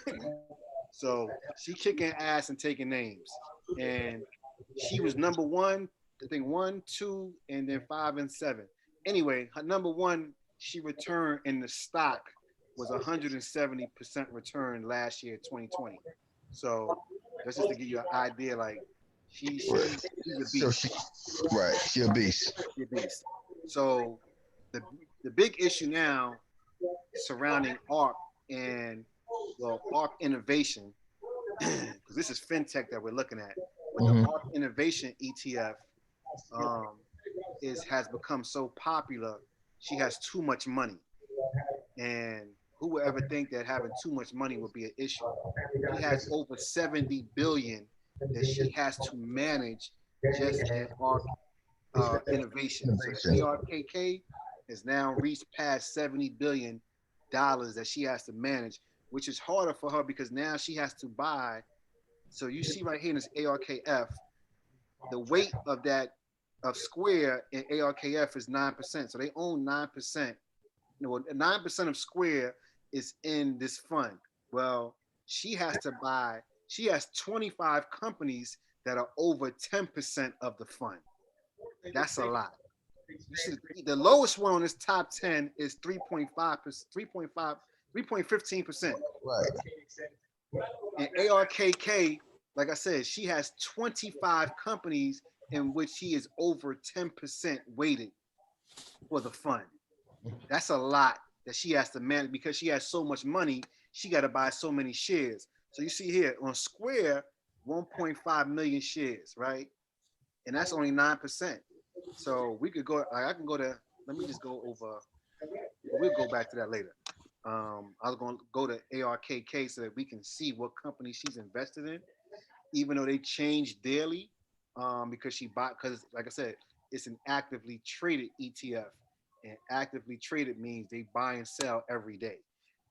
Speaker 4: So she kicking ass and taking names. And she was number 1, I think 1, 2, and then 5 and 7. Anyway, her number 1, she returned in the stock was 170% return last year, 2020. So that's just to give you an idea. Like she's a beast.
Speaker 9: So she a beast.
Speaker 4: She's a beast. So the big issue now surrounding ARC and ARC innovation, because this is fintech that we're looking at. But the ARC innovation ETF has become so popular. She has too much money, and who would ever think that having too much money would be an issue? She has over 70 billion that she has to manage just in ARC innovation. So the ARKK has now reached past $70 billion that she has to manage, which is harder for her because now she has to buy. So you see right here in this ARKF, the weight of Square and ARKF is 9%. So they own 9%. 9% of Square is in this fund. Well, she has 25 companies that are over 10% of the fund. That's a lot. The lowest one on this top 10 is 3.15%.
Speaker 9: Right.
Speaker 4: And ARKK, like I said, she has 25 companies in which she is over 10% weighted for the fund. That's a lot that she has to manage because she has so much money. She got to buy so many shares. So you see here on Square, 1.5 million shares, right? And that's only 9%. So we could go. I can go to. Let me just go over. We'll go back to that later. I was going to go to ARKK so that we can see what company she's invested in, even though they change daily, because she bought. Because like I said, it's an actively traded ETF, and actively traded means they buy and sell every day.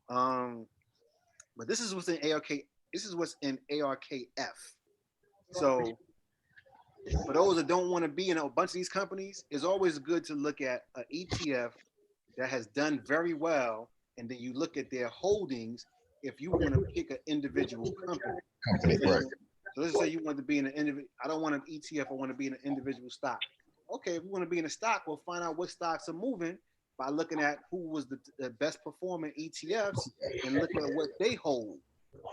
Speaker 4: But this is what's in ARK. This is what's in ARKF. So for those that don't want to be in a bunch of these companies, it's always good to look at an ETF that has done very well, and then you look at their holdings if you want to pick an individual company.
Speaker 9: Right.
Speaker 4: So let's say you want to be in an individual. I don't want an ETF. I want to be in an individual stock. Okay, if we want to be in a stock, we'll find out what stocks are moving by looking at who was the best performing ETFs and looking at what they hold.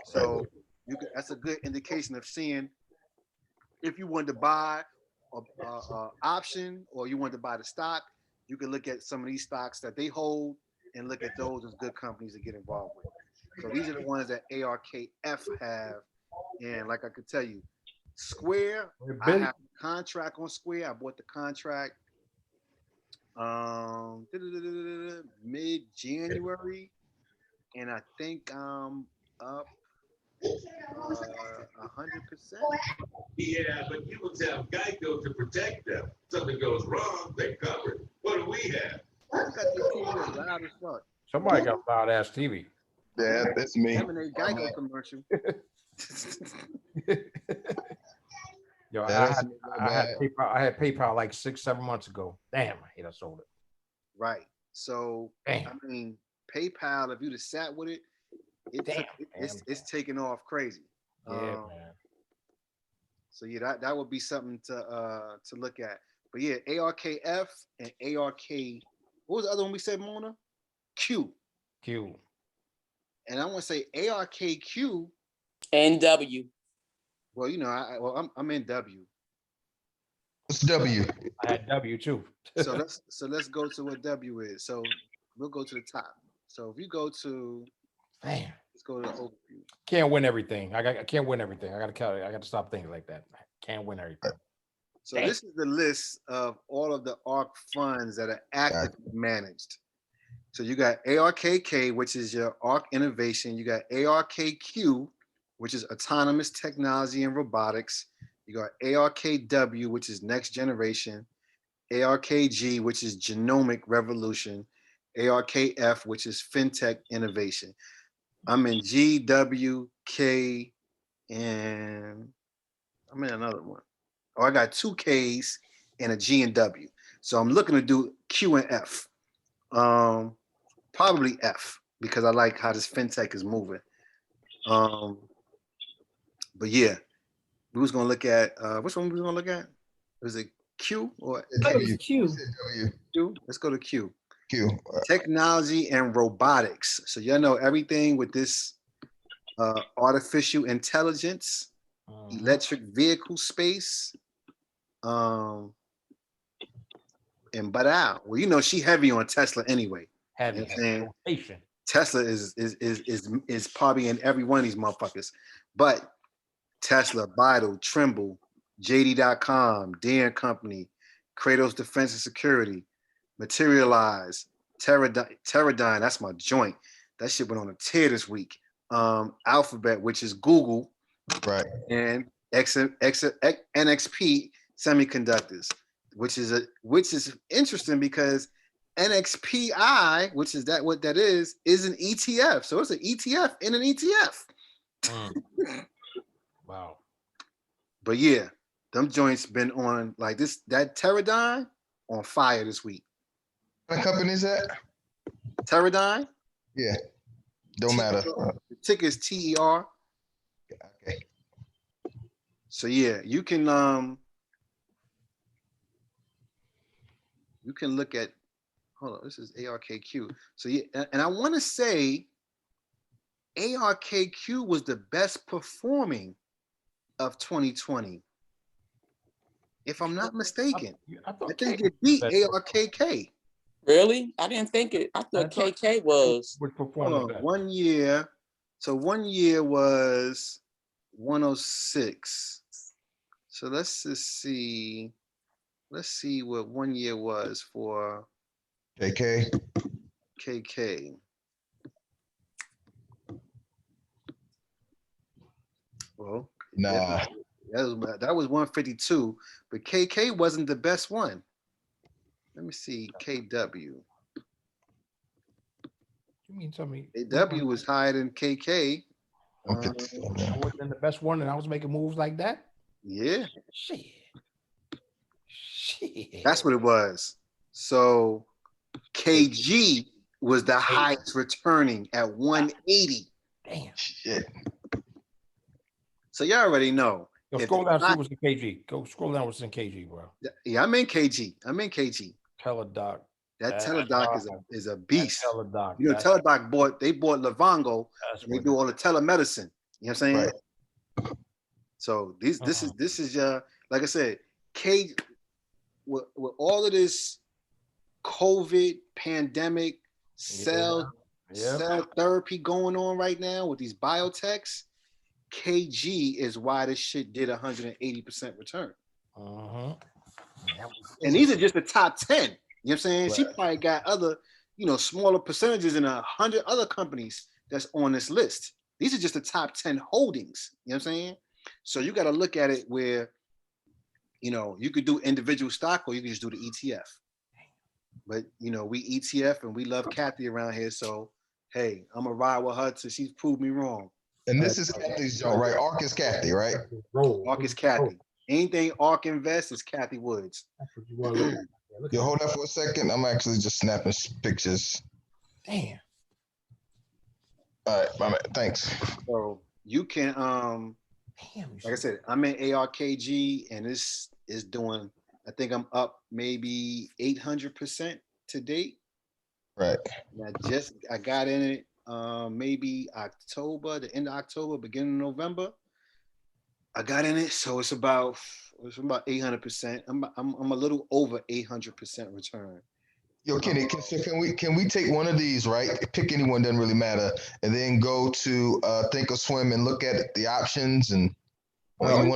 Speaker 4: So that's a good indication of seeing if you want to buy an option or you want to buy the stock. You can look at some of these stocks that they hold and look at those as good companies to get involved with. So these are the ones that ARKF have. And like I could tell you, Square, I have a contract on Square. I bought the contract mid-January, and I think I'm up 100%.
Speaker 10: Yeah, but you will tell Geico to protect them. Something goes wrong, they cover it. What do we have?
Speaker 4: I got the TV loud as fuck.
Speaker 7: Somebody got loud ass TV.
Speaker 9: Yeah, that's me.
Speaker 4: Lemonade Geico commercial.
Speaker 7: Yo, I had PayPal like 6-7 months ago. Damn, I hate I sold it.
Speaker 4: Right. So
Speaker 7: damn.
Speaker 4: I mean, PayPal, if you'd have sat with it, it's taking off crazy.
Speaker 7: Yeah, man.
Speaker 4: So yeah, that would be something to look at. But yeah, ARKF and ARK. What was the other one we said, Mona? Q. And I want to say ARKQ.
Speaker 6: NW.
Speaker 4: Well, you know, I'm in W.
Speaker 9: What's W?
Speaker 7: I had W too.
Speaker 4: so let's go to what W is. So we'll go to the top. So if you go to, let's go to the overview.
Speaker 7: Can't win everything. I can't win everything. I got to stop thinking like that. Can't win everything.
Speaker 4: So this is the list of all of the ARK funds that are actively managed. So you got ARKK, which is your ARK Innovation. You got ARKQ, which is Autonomous Technology and Robotics. You got ARKW, which is Next Generation. ARKG, which is Genomic Revolution. ARKF, which is FinTech Innovation. I'm in G, W, K, and I'm in another one. Oh, I got 2 Ks and a G and W. So I'm looking to do Q and F. Probably F, because I like how this FinTech is moving. But yeah, we was gonna look at which one we was gonna look at? Was it Q or
Speaker 8: W? Q.
Speaker 4: Q. Let's go to Q.
Speaker 9: Q.
Speaker 4: Technology and robotics. So y'all know everything with this artificial intelligence, electric vehicle space, and Badal. Well, you know she heavy on Tesla anyway.
Speaker 7: Heavy,
Speaker 4: You know what I'm saying?
Speaker 7: rotation.
Speaker 4: Tesla is probably in every one of these motherfuckers, but Tesla, Vital, Trimble, JD.com, Deere Company, Kratos Defense and Security, Materialize, Teradyne, that's my joint. That shit went on a tear this week. Alphabet, which is Google,
Speaker 9: right,
Speaker 4: and NXP Semiconductors, which is interesting because NXPI, which is what that is an ETF. So it's an ETF in an ETF.
Speaker 7: Wow.
Speaker 4: But yeah, them joints been on like this. That Teradyne on fire this week.
Speaker 9: What company is that?
Speaker 4: Teradyne.
Speaker 9: Yeah, don't matter.
Speaker 4: The ticker is TER.
Speaker 9: Okay.
Speaker 4: So yeah, you can look at. Hold on, this is ARKQ. So yeah, and I want to say ARKQ was the best performing of 2020. If I'm not mistaken, I think it beat ARKK.
Speaker 6: Really? I didn't think it. I thought KK was.
Speaker 4: Hold on, 1 year. So 1 year was 106. So let's just see. Let's see what 1 year was for
Speaker 9: KK.
Speaker 4: Well,
Speaker 9: nah,
Speaker 4: that was 152, but KK wasn't the best one. Let me see KW.
Speaker 7: You mean tell me
Speaker 4: KW was higher than KK.
Speaker 7: I wasn't the best one, and I was making moves like that.
Speaker 4: Yeah.
Speaker 7: Shit.
Speaker 4: That's what it was. So KG was the highest returning at 180.
Speaker 7: Damn.
Speaker 9: Shit.
Speaker 4: So y'all already know.
Speaker 7: Yo, scroll down, see what's in KG. Go scroll down what's in KG, bro.
Speaker 4: Yeah, I'm in KG.
Speaker 7: Teledoc.
Speaker 4: That Teledoc is a beast.
Speaker 7: Teledoc.
Speaker 4: You know, Teledoc bought Livongo. They do all the telemedicine. You know what I'm saying? Right. So this is like I said, with all of this COVID pandemic cell therapy going on right now with these biotechs, KG is why this shit did 180% return. And these are just the top 10. You know what I'm saying? Right. She probably got other, smaller percentages in 100 other companies that's on this list. These are just the top 10 holdings. You know what I'm saying? So you got to look at it where, you could do individual stock or you can just do the ETF. But, we ETF and we love Kathy around here. So, hey, I'm going to ride with her till she's proved me wrong.
Speaker 9: And this is Kathy's joint, right? ARK is Kathy, right?
Speaker 4: ARK is Kathy. Anything ARK Invest is Kathy Woods.
Speaker 9: You hold that for a second. I'm actually just snapping pictures.
Speaker 7: Damn.
Speaker 9: All right, my man. Thanks.
Speaker 4: So you can, like I said, I'm in ARKG, and this is doing. I think I'm up maybe 800% to date.
Speaker 9: Right.
Speaker 4: And I got in it maybe October, the end of October, beginning of November. I got in it, so it's about 800%. I'm a little over 800% return.
Speaker 9: Yo, Kenny, can we take one of these, right? Pick anyone, doesn't really matter, and then go to Thinkorswim and look at the options and.
Speaker 4: I'm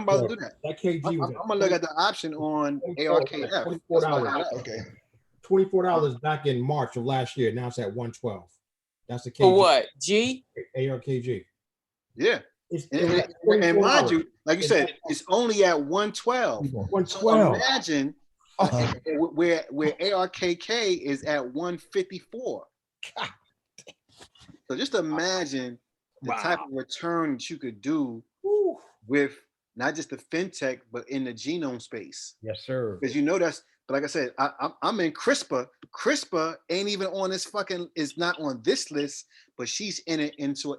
Speaker 4: about to do that.
Speaker 7: That KG
Speaker 4: I'm gonna look at the option on ARKF.
Speaker 7: $24.
Speaker 9: Okay.
Speaker 7: $24 back in March of last year. Now it's at 112. That's the KG.
Speaker 6: For what? G?
Speaker 7: ARKG.
Speaker 4: Yeah. And mind you, like you said, it's only at 112.
Speaker 7: 112.
Speaker 4: So imagine where ARKK is at 154. God. So just imagine the type of return that you could do with not just the fintech, but in the genome space.
Speaker 7: Yes, sir.
Speaker 4: Because but like I said, I'm in CRISPR. CRISPR ain't even on this is not on this list, but she's in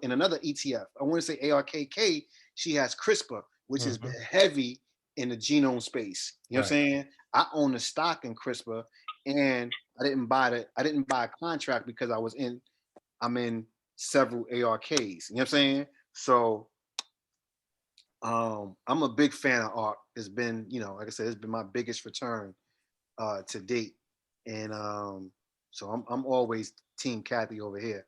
Speaker 4: another ETF. I want to say ARKK, she has CRISPR, which is heavy in the genome space. You know what I'm saying? I own the stock in CRISPR, and I didn't buy a contract because I'm in several ARKs. You know what I'm saying? So I'm a big fan of ARK. It's been, like I said, it's been my biggest return to date. And so I'm always team Kathy over here.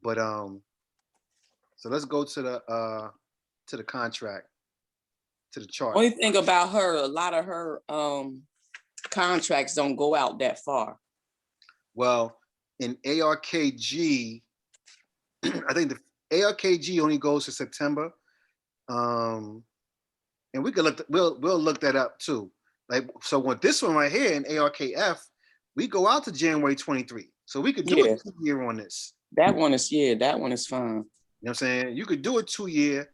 Speaker 4: But so let's go to the contract, to the chart.
Speaker 6: Only thing about her, a lot of her contracts don't go out that far.
Speaker 4: Well, in ARKG, I think the ARKG only goes to September. And we could we'll look that up too. Like, so with this one right here in ARKF, we go out to January 23. So we could do a 2 year on this.
Speaker 6: That one is fine.
Speaker 4: You know what I'm saying? You could do a 2 year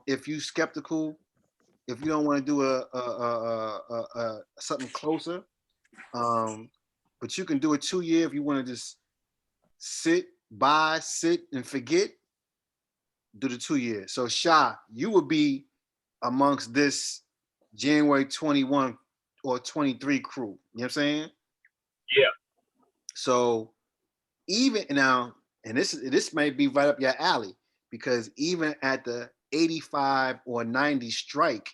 Speaker 4: if you skeptical, if you don't want to do a something closer. But you can do a 2 year if you want to just sit and forget. Do the 2 years. So Sha, you would be amongst this January 21 or 23 crew. You know what I'm saying?
Speaker 2: Yeah.
Speaker 4: So even now, and this might be right up your alley, because even at the 85 or 90 strike,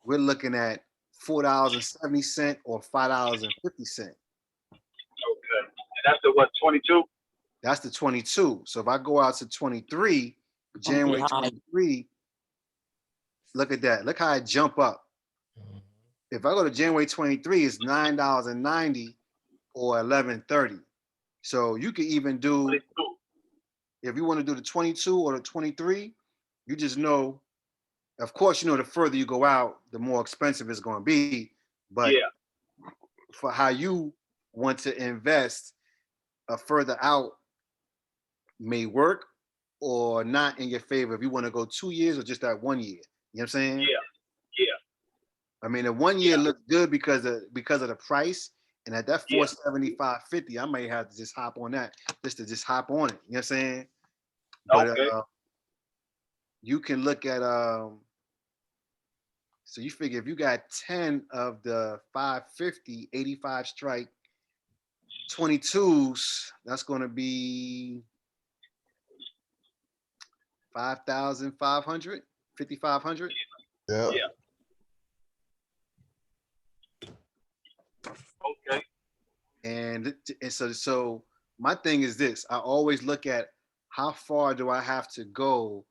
Speaker 4: we're looking at $4.70 or $5.50.
Speaker 2: Okay. And that's the what, 22?
Speaker 4: That's the 22. So if I go out to 23, January 23, look at that. Look how I jump up. If I go to January 23, it's $9.90 or $11.30. So you could even do, 22. If you want to do the 22 or the 23, you just know, of course, the further you go out, the more expensive it's going to be. But for how you want to invest, a further out may work or not in your favor if you want to go 2 years or just that 1 year. You know what I'm saying?
Speaker 2: Yeah.
Speaker 4: I mean, the 1 year looks good because of the price. And at that $475.50, I may have to just hop on that just hop on it. You know what I'm saying? But
Speaker 2: okay.
Speaker 4: You can look at so you figure if you got 10 of the 550, 85 strike 22s, that's going to be 5,500, 5,500.
Speaker 9: Yeah.
Speaker 2: Okay.
Speaker 4: And so my thing is this: I always look at how far do I have to go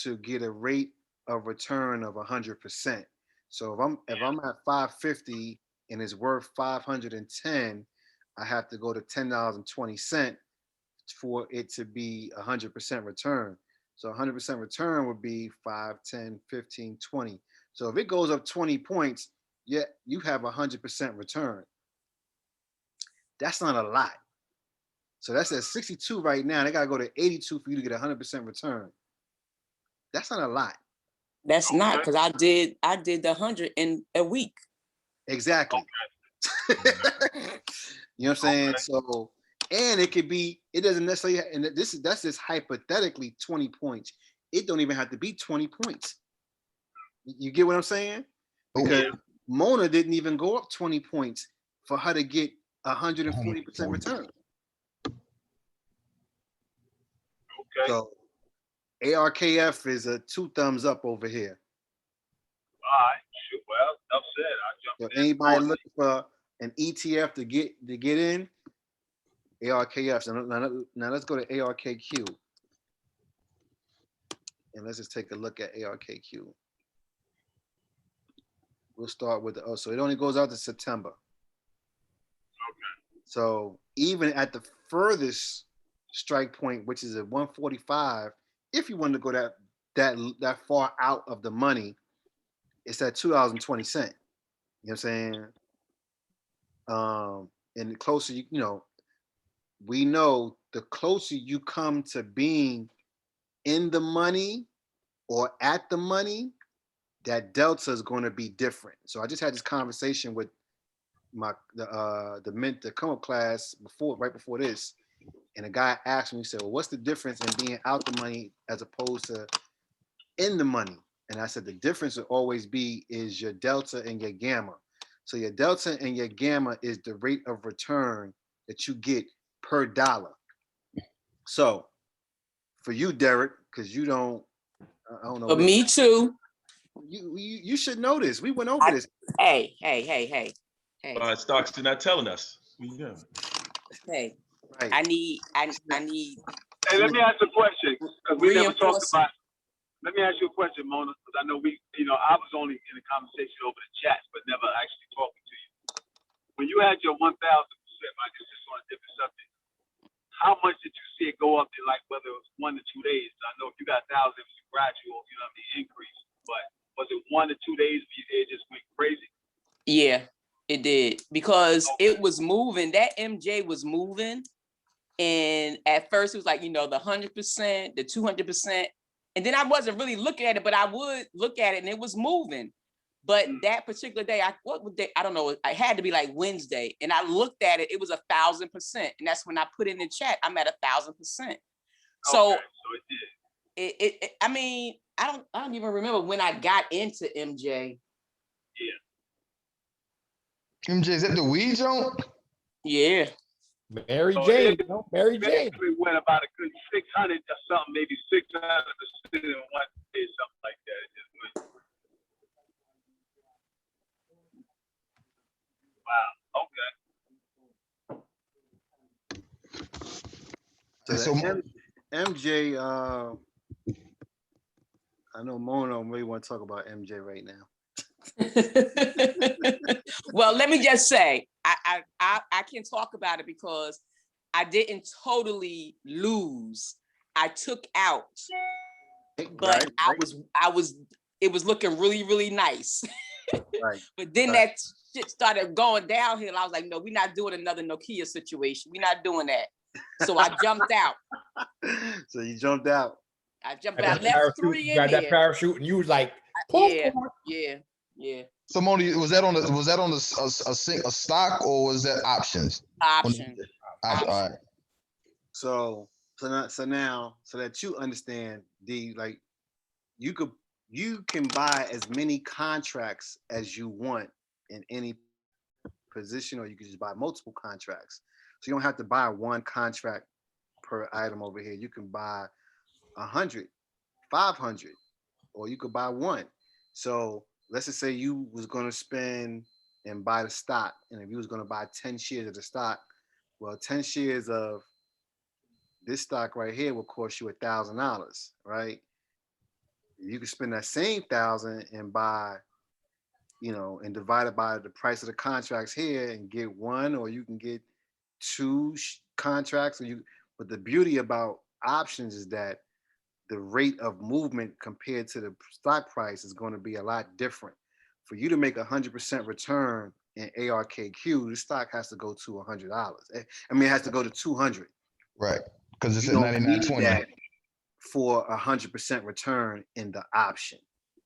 Speaker 4: to get a rate of return of 100%. So if I'm at 550 and it's worth 510, I have to go to $10.20 for it to be 100% return. So 100% return would be 5, 10, 15, 20. So if it goes up 20 points, you have 100% return. That's not a lot. So that's at 62 right now. They got to go to 82 for you to get 100% return. That's not a lot.
Speaker 6: That's not, because I did the 100 in a week.
Speaker 4: Exactly. You know what I'm saying? So, and it could be, it doesn't necessarily, and that's just hypothetically 20 points. It don't even have to be 20 points. You get what I'm saying? Because Mona didn't even go up 20 points for her to get 140% return.
Speaker 2: Okay.
Speaker 4: So ARKF is a 2 thumbs up over here.
Speaker 2: All right. Well, enough said. I jumped
Speaker 4: So anybody looking for an ETF to get in, ARKF. So now let's go to ARKQ. And let's just take a look at ARKQ. We'll start with so it only goes out to September. Okay. So even at the furthest strike point, which is at 145, if you want to go that far out of the money, it's at $2.20. You know what I'm saying? And the closer we know the closer you come to being in the money or at the money, that delta is going to be different. So I just had this conversation with the come up class right before this, and a guy asked me, he said, well, what's the difference in being out the money as opposed to in the money? And I said, the difference will always be is your delta and your gamma. So your delta and your gamma is the rate of return that you get per dollar. So for you, Derek, because you don't. I don't know.
Speaker 6: But me too.
Speaker 4: You should know this. We went over this.
Speaker 6: Hey.
Speaker 1: Stocks, you're not telling us. Yeah.
Speaker 6: Hey,
Speaker 4: Right.
Speaker 6: I need.
Speaker 2: Hey, let me ask you a question because we never talked about. Let me ask you a question, Mona, because I know I was only in a conversation over the chat, but never actually talking to you. When you had your 1,000%, I guess just on a different subject, how much did you see it go up in, like, whether it was 1 to 2 days? I know if you got 1,000, it was gradual, increase, but was it 1 to 2 days it just went crazy?
Speaker 6: Yeah, it did, because it was moving. That MJ was moving, and at first it was like, the 100%, the 200%, and then I wasn't really looking at it, but I would look at it, and it was moving. But that particular day, I don't know, it had to be like Wednesday, and I looked at it, it was 1,000%, and that's when I put in the chat, I'm at 1,000%. So
Speaker 2: it did.
Speaker 6: It I mean, I don't even remember when I got into MJ.
Speaker 2: Yeah.
Speaker 9: MJ, is that the weed joint?
Speaker 6: Yeah.
Speaker 7: Mary Jane, Mary Jane.
Speaker 2: We went about a good 600 or something, maybe 600% in one day, something like that. It just went. Wow. Okay.
Speaker 4: So MJ, I know Mona don't really want to talk about MJ right now.
Speaker 6: Well, let me just say, I can talk about it because I didn't totally lose. I took out, but it was looking really, really nice.
Speaker 4: Right.
Speaker 6: But then that shit started going downhill. I was like, no, we're not doing another Nokia situation. We're not doing that. So I jumped out.
Speaker 4: So you jumped out.
Speaker 6: I jumped out. I left 3 in there.
Speaker 7: Got that parachute, and you was like,
Speaker 6: yeah.
Speaker 9: So Moni, was that on a stock, or was that options?
Speaker 6: Option.
Speaker 9: All right.
Speaker 4: So that you understand, like you can buy as many contracts as you want in any position, or you can just buy multiple contracts. So you don't have to buy one contract per item over here. You can buy 100, 500, or you could buy one. So let's just say you was going to spend and buy the stock, and if you was going to buy 10 shares of the stock, well, 10 shares of this stock right here will cost you $1,000, right? You can spend that same 1,000 and buy, and divide it by the price of the contracts here and get one, or you can get 2 contracts. But the beauty about options is that the rate of movement compared to the stock price is going to be a lot different. For you to make 100% return in ARKQ, the stock has to go to $100. I mean, it has to go to 200.
Speaker 9: Right, because it's at 99.20.
Speaker 4: For 100% return in the option.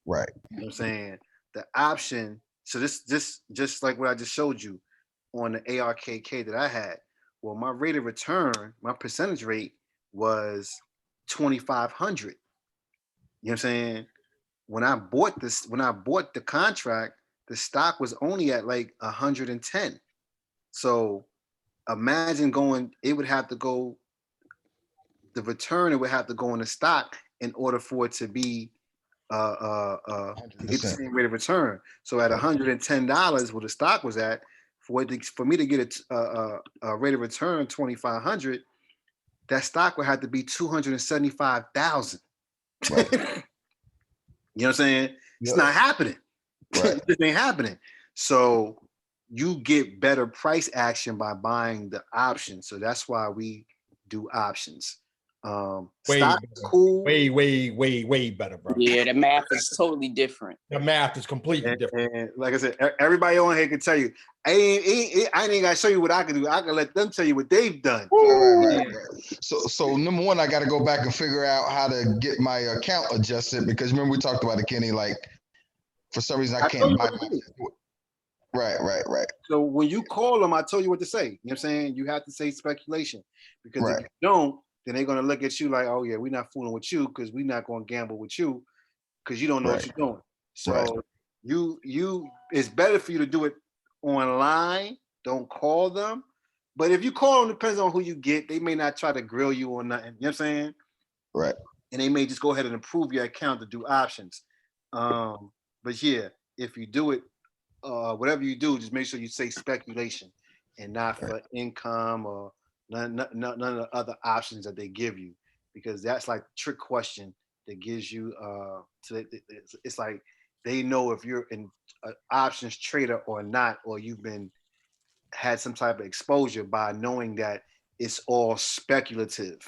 Speaker 9: Right.
Speaker 4: You know what I'm saying? The option, so this just like what I just showed you on the ARKK that I had. Well, my rate of return, my percentage rate was 2,500. You know what I'm saying? When I bought the contract, the stock was only at like 110. So imagine it would have to go, the return, it would have to go in the stock in order for it to be to get the same rate of return. So at $110 where the stock was at, for me to get a rate of return 2,500, that stock would have to be 275,000. Right. You know what I'm saying? Yep. It's not happening. Right. It ain't happening. So you get better price action by buying the option. So that's why we do options.
Speaker 7: Way better, bro.
Speaker 6: Yeah, the math is totally different.
Speaker 7: The math is completely different.
Speaker 4: And like I said, everybody on here can tell you. I ain't gotta show you what I can do. I can let them tell you what they've done.
Speaker 9: Right. So number one, I got to go back and figure out how to get my account adjusted, because remember we talked about it, Kenny. Like for some reason I can't buy. Right.
Speaker 4: So when you call them, I told you what to say. You know what I'm saying? You have to say speculation, because if you don't, then they're gonna look at you like, oh yeah, we're not fooling with you, because we're not gonna gamble with you, because you don't know what you're doing. So you it's better for you to do it online. Don't call them. But if you call them, depends on who you get. They may not try to grill you or nothing. You know what I'm saying?
Speaker 9: Right.
Speaker 4: And they may just go ahead and approve your account to do options. But yeah, if you do it, whatever you do, just make sure you say speculation and not for income or none of the other options that they give you, because that's like the trick question that gives you it's like they know if you're an options trader or not, or you've been had some type of exposure by knowing that it's all speculative.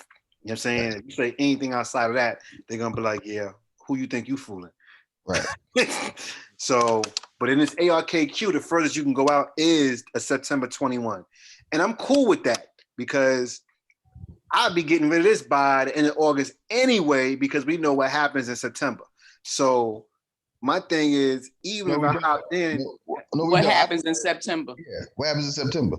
Speaker 4: You know what I'm saying? If you say anything outside of that, they're gonna be like, yeah, who you think you fooling?
Speaker 9: Right.
Speaker 4: So, but in this ARKQ, the furthest you can go out is a September 21. And I'm cool with that because I'll be getting rid of this by the end of August anyway, because we know what happens in September. So my thing is, even if I hop in,
Speaker 6: what happens in September?
Speaker 9: Yeah, what happens in September?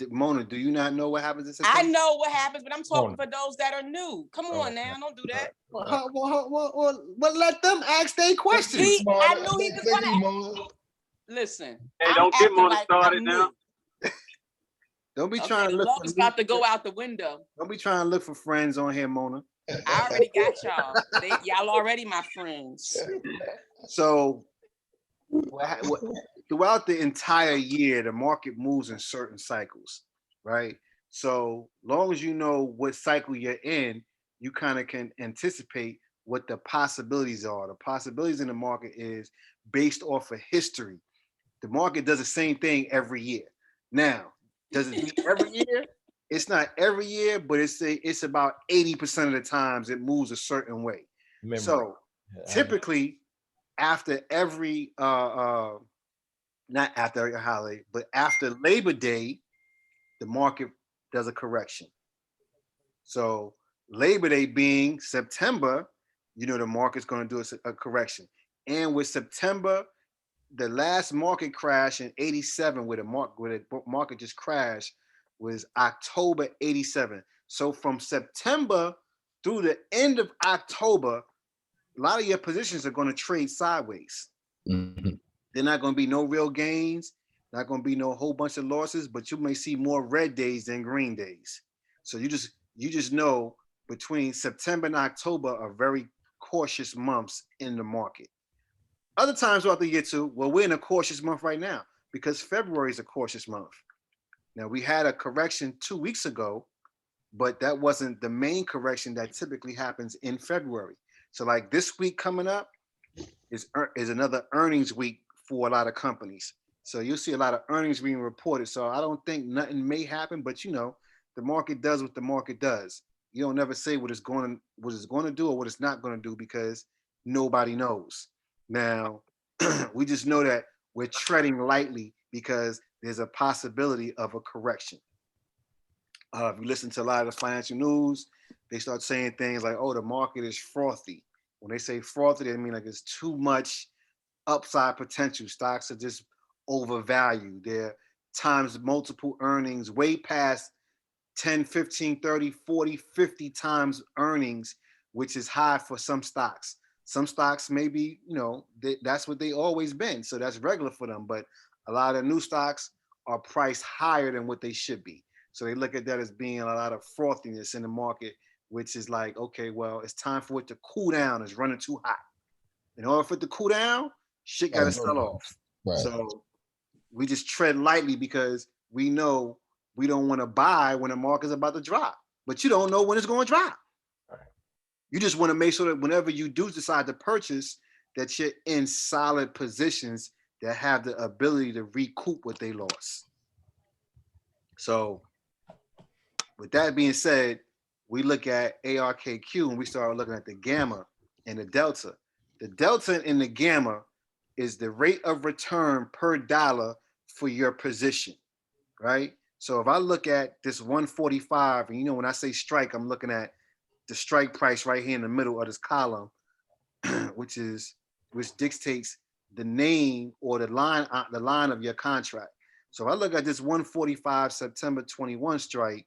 Speaker 4: Mona, do you not know what happens in September?
Speaker 6: I know what happens, but I'm talking for those that are new. Come on now, don't do that.
Speaker 4: Well, let them ask their questions.
Speaker 6: I knew he was gonna. Listen,
Speaker 2: hey, don't get Mona started now.
Speaker 4: Don't be trying to look.
Speaker 6: Love is about to go out the window.
Speaker 4: Don't be trying to look for friends on here, Mona.
Speaker 6: I already got y'all. Y'all already my friends.
Speaker 4: So throughout the entire year, the market moves in certain cycles, right? So long as you know what cycle you're in, you kind of can anticipate what the possibilities are. The possibilities in the market is based off of history. The market does the same thing every year. Now, does it do it every year? It's not every year, but it's about 80% of the times it moves a certain way. So typically after every not after every holiday, but after Labor Day, the market does a correction. So Labor Day being September, the market's going to do a correction. And with September, the last market crash in 87, where the market just crashed, was October 87. So from September through the end of October, a lot of your positions are going to trade sideways.
Speaker 9: Mm-hmm.
Speaker 4: They're not going to be no real gains, not going to be no whole bunch of losses, but you may see more red days than green days. So you just know between September and October are very cautious months in the market. Other times throughout the year too, well, we're in a cautious month right now because February is a cautious month. Now, we had a correction 2 weeks ago, but that wasn't the main correction that typically happens in February. So like this week coming up is another earnings week for a lot of companies. So you'll see a lot of earnings being reported. So I don't think nothing may happen, but the market does what the market does. You don't never say what it's going to do or what it's not going to do because nobody knows. Now, we just know that we're treading lightly because there's a possibility of a correction. If you listen to a lot of the financial news, they start saying things like, oh, the market is frothy. When they say frothy, they mean like it's too much upside potential. Stocks are just overvalued. They're times multiple earnings way past 10, 15, 30, 40, 50 times earnings, which is high for some stocks. Some stocks maybe, that's what they always been. So that's regular for them. But a lot of new stocks are priced higher than what they should be. So they look at that as being a lot of frothiness in the market, which is like, okay, well, it's time for it to cool down. It's running too hot. In order for it to cool down, shit got to sell off. Right. So we just tread lightly because we know we don't want to buy when the market's about to drop. But you don't know when it's going to drop. You just want to make sure that whenever you do decide to purchase, that you're in solid positions that have the ability to recoup what they lost. So with that being said, we look at ARKQ and we start looking at the gamma and the delta. The delta in the gamma is the rate of return per dollar for your position, right? So if I look at this 145, and when I say strike, I'm looking at the strike price right here in the middle of this column, which dictates the name or the line of your contract. So if I look at this 145 September 21 strike,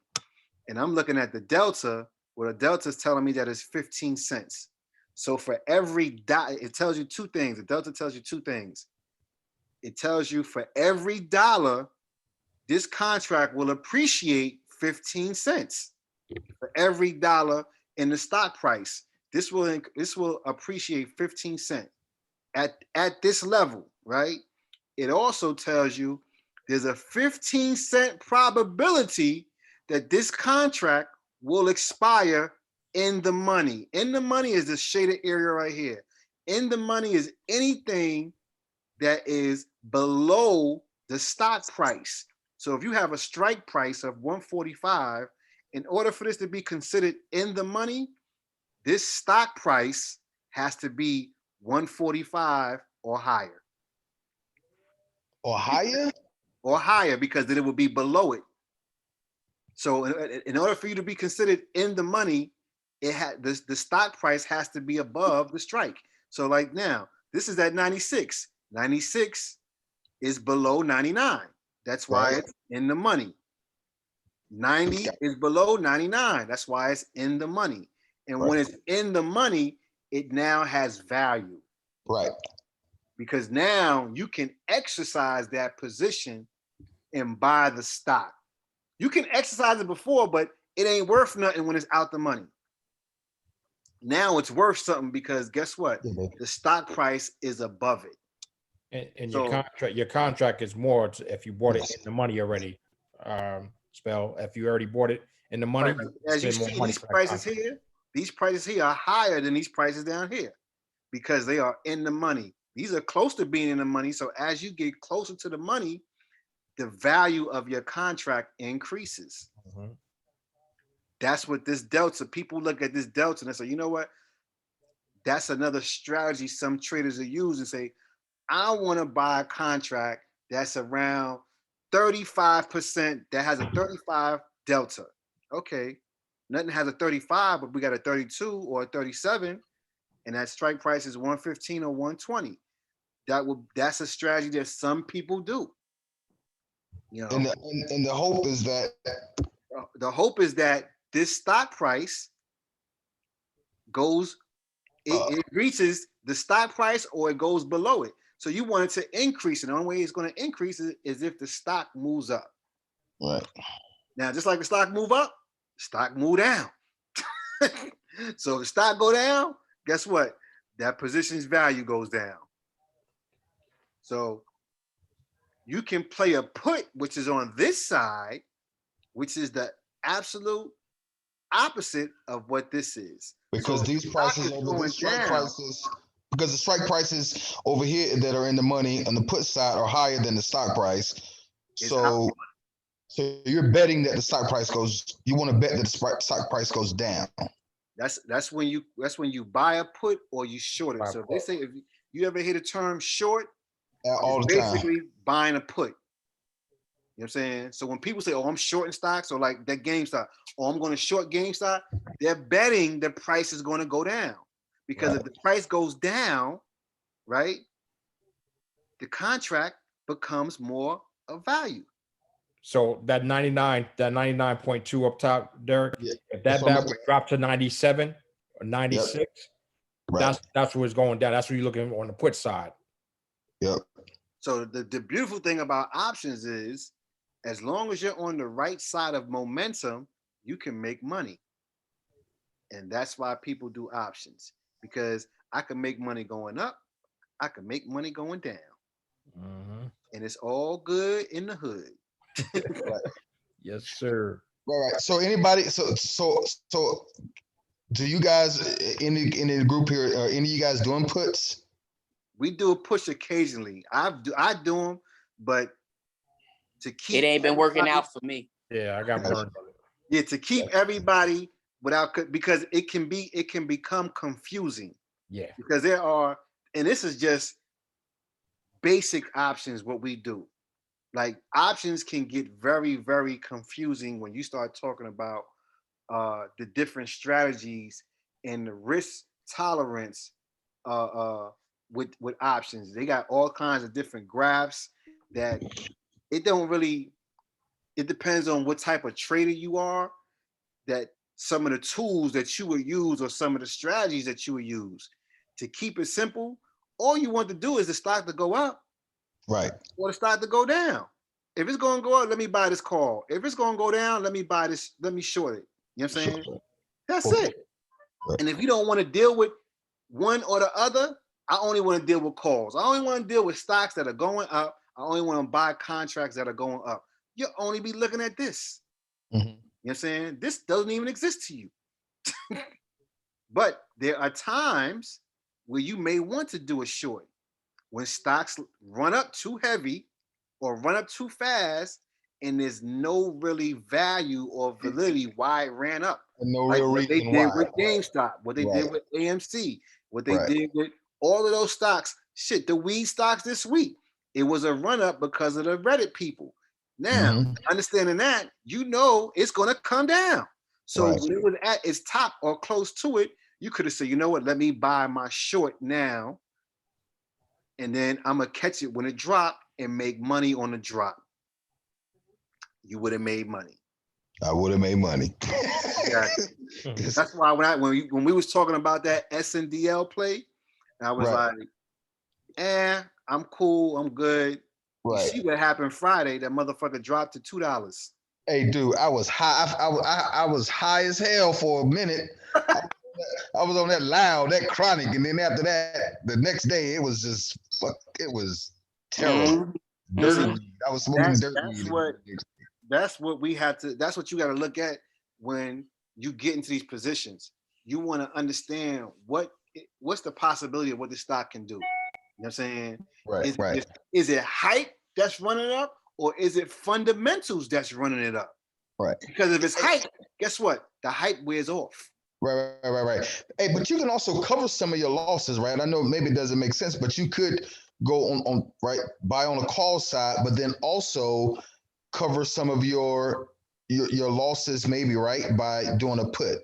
Speaker 4: and I'm looking at the delta, where the delta is telling me that it's 15 cents. So for every dollar, it tells you two things. The delta tells you two things. It tells you for every dollar, this contract will appreciate 15 cents. For every dollar in the stock price. This will appreciate 15 cents at this level, right? It also tells you there's a 15-cent probability that this contract will expire in the money. In the money is this shaded area right here. In the money is anything that is below the stock price. So if you have a strike price of 145, in order for this to be considered in the money, this stock price has to be 145 or higher.
Speaker 9: Or higher?
Speaker 4: Or higher, because then it would be below it. So in order for you to be considered in the money, it had the stock price has to be above the strike. So like now, this is at 96. 96 is below 99. That's why it's in the money. 90 is below 99. That's why it's in the money. And when it's in the money, it now has value.
Speaker 9: Right.
Speaker 4: Because now you can exercise that position and buy the stock. You can exercise it before, but it ain't worth nothing when it's out the money. Now it's worth something because guess what? The stock price is above it.
Speaker 7: And
Speaker 4: So,
Speaker 7: your contract is more if you bought it in the money already. Spell if you already bought it in the money.
Speaker 4: Right. As you see, these prices here are higher than these prices down here because they are in the money. These are close to being in the money. So as you get closer to the money, the value of your contract increases.
Speaker 7: Mm-hmm.
Speaker 4: That's what this delta, people look at this delta and they say, you know what? That's another strategy some traders are using. Say, I want to buy a contract that's around 35%, that has a 35 delta. Okay, nothing has a 35, but we got a 32 or a 37, and that strike price is 115 or 120. That's a strategy that some people do. You know,
Speaker 9: and the hope is that
Speaker 4: this stock price goes, it reaches the stock price or it goes below it. So you want it to increase, and the only way it's going to increase is if the stock moves up.
Speaker 9: Right.
Speaker 4: Now, just like the stock move up, stock move down. So if the stock go down, guess what? That position's value goes down. So you can play a put, which is on this side, which is the absolute opposite of what this is.
Speaker 9: Because these prices over the strike prices, because the strike prices over here that are in the money on the put side are higher than the stock price. So you're betting that the stock price goes. You want to bet that the stock price goes down.
Speaker 4: That's when you buy a put or you short it. So if they say, if you ever hear the term short,
Speaker 9: all the
Speaker 4: basically
Speaker 9: time
Speaker 4: buying a put. You know what I'm saying? So when people say, oh, I'm shorting stocks, or like that GameStop, oh, I'm going to short GameStop, they're betting the price is going to go down. Because if the price goes down, right, the contract becomes more of value.
Speaker 7: So that 99.2 up top, Derek, if that bad would drop to 97 or 96, that's where it's going down. That's where you're looking on the put side.
Speaker 9: Yep.
Speaker 4: So the beautiful thing about options is, as long as you're on the right side of momentum, you can make money. And that's why people do options, because I can make money going up, I can make money going down.
Speaker 7: Mm-hmm.
Speaker 4: And it's all good in the hood.
Speaker 7: Yes, sir.
Speaker 9: Right. So anybody, so do you guys in the group here, are any of you guys doing puts?
Speaker 4: We do a push occasionally. I do them, but to keep
Speaker 6: it ain't been working out for me.
Speaker 7: Yeah, I got burned.
Speaker 4: Yeah, to keep everybody without, because it can become confusing.
Speaker 7: Yeah.
Speaker 4: Because there are, and this is just basic options, what we do. Like options can get very, very confusing when you start talking about the different strategies and the risk tolerance with options. They got all kinds of different graphs that it depends on what type of trader you are, that some of the tools that you would use or some of the strategies that you would use. To keep it simple, all you want to do is the stock to go up.
Speaker 9: Right.
Speaker 4: Or the stock to go down. If it's going to go up, let me buy this call. If it's going to go down, let me buy this, let me short it. You know what I'm saying? That's it. And if you don't want to deal with one or the other, I only want to deal with calls. I only want to deal with stocks that are going up. I only want to buy contracts that are going up. You'll only be looking at this. You know what I'm saying? This doesn't even exist to you. But there are times where you may want to do a short. When stocks run up too heavy or run up too fast, and there's no really value or validity why it ran up.
Speaker 9: No
Speaker 4: like
Speaker 9: real
Speaker 4: what
Speaker 9: reason
Speaker 4: they did
Speaker 9: why.
Speaker 4: with GameStop, what they did with AMC, what they did with all of those stocks. Shit, the weed stocks this week. It was a run up because of the Reddit people. Now, understanding that, you know it's gonna come down. So when it was at its top or close to it, you could have said, you know what, let me buy my short now. And then I'm gonna catch it when it dropped and make money on the drop. You would have made money.
Speaker 9: I would have made money.
Speaker 4: Exactly. That's why when we was talking about that SNDL play, I was like, I'm cool, I'm good. You see what happened Friday? That motherfucker dropped to $2.
Speaker 9: Hey, dude, I was high. I was high as hell for a minute. I was on that loud, that chronic, and then after that, the next day, it was just it was terrible. Dirt weed. I was smoking dirt weed.
Speaker 4: That's what we have to. That's what you got to look at when you get into these positions. You want to understand what's the possibility of what the stock can do. You know what I'm saying? Is it hype that's running up, or is it fundamentals that's running it up?
Speaker 9: Right.
Speaker 4: Because if it's hype, guess what? The hype wears off.
Speaker 9: Right. Hey, but you can also cover some of your losses, right? I know maybe it doesn't make sense, but you could go on buy on the call side, but then also cover some of your losses, maybe, right, by doing a put,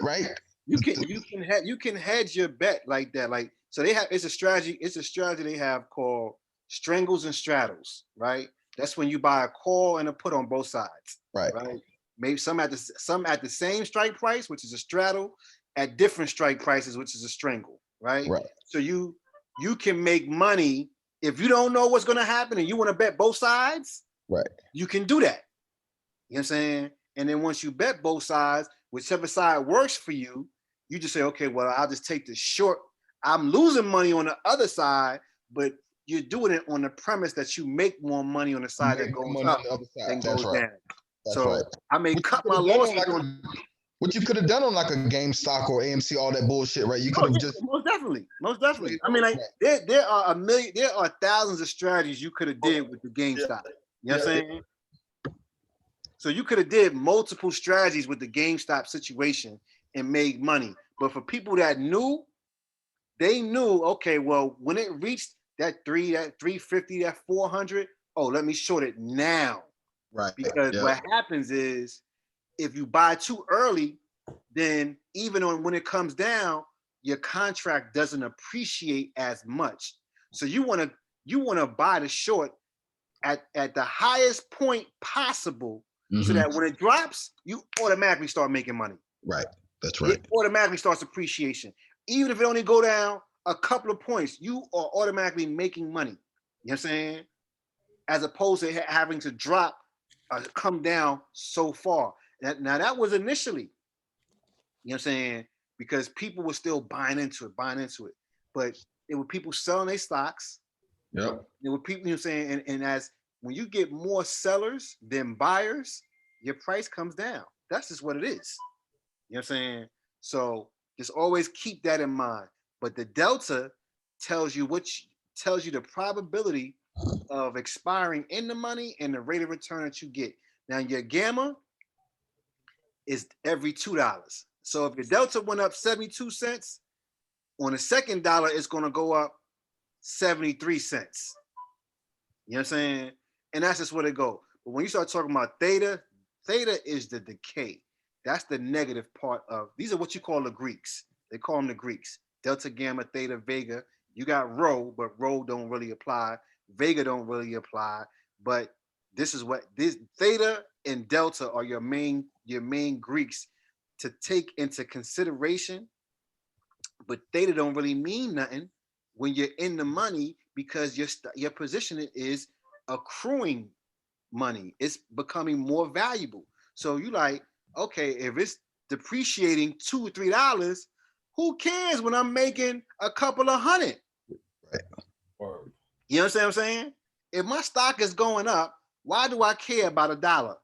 Speaker 9: right?
Speaker 4: You can hedge your bet like that, like so. It's a strategy. It's a strategy they have called strangles and straddles, right? That's when you buy a call and a put on both sides, right? Maybe some at the same strike price, which is a straddle, at different strike prices, which is a strangle, right? So you can make money if you don't know what's going to happen and you want to bet both sides. You can do that. You know what I'm saying? And then once you bet both sides, whichever side works for you, you just say, okay, well, I'll just take the short. I'm losing money on the other side, but you're doing it on the premise that you make more money on the side that goes up than goes down. So I may cut my losses on.
Speaker 9: What you could have done on like a GameStop or AMC, all that bullshit, right? You could have just
Speaker 4: most definitely. I mean, like there are thousands of strategies you could have did with the GameStop. You know what I'm saying? So you could have did multiple strategies with the GameStop situation and made money. But for people that knew, they knew, okay, well, when it reached that 350, that 400, oh, let me short it now.
Speaker 9: Right.
Speaker 4: Because what happens is if you buy too early, then even when it comes down, your contract doesn't appreciate as much. So you want to buy the short at the highest point possible, so that when it drops, you automatically start making money.
Speaker 9: Right. That's right.
Speaker 4: It automatically starts appreciation. Even if it only go down a couple of points, you are automatically making money. You know what I'm saying? As opposed to having to drop, come down so far. Now that was initially, you know what I'm saying? Because people were still buying into it. But there were people selling their stocks.
Speaker 9: Yep.
Speaker 4: There were people, you know what I'm saying? And as when you get more sellers than buyers, your price comes down. That's just what it is. You know what I'm saying? So just always keep that in mind. But the delta tells you the probability of expiring in the money and the rate of return that you get. Now your gamma is every $2. So if your delta went up 72 cents, on the second dollar, it's going to go up 73 cents. You know what I'm saying? And that's just where they go. But when you start talking about theta is the decay. That's the negative part of, these are what you call the Greeks. They call them the Greeks. Delta, gamma, theta, vega. You got rho, but rho don't really apply. Vega don't really apply. But this theta and delta are your main Greeks to take into consideration. But theta don't really mean nothing when you're in the money, because your position is accruing money. It's becoming more valuable. So you like, okay, if it's depreciating $2 or $3, who cares when I'm making a couple of hundred?
Speaker 7: Word.
Speaker 4: You understand what I'm saying? If my stock is going up, why do I care about $1?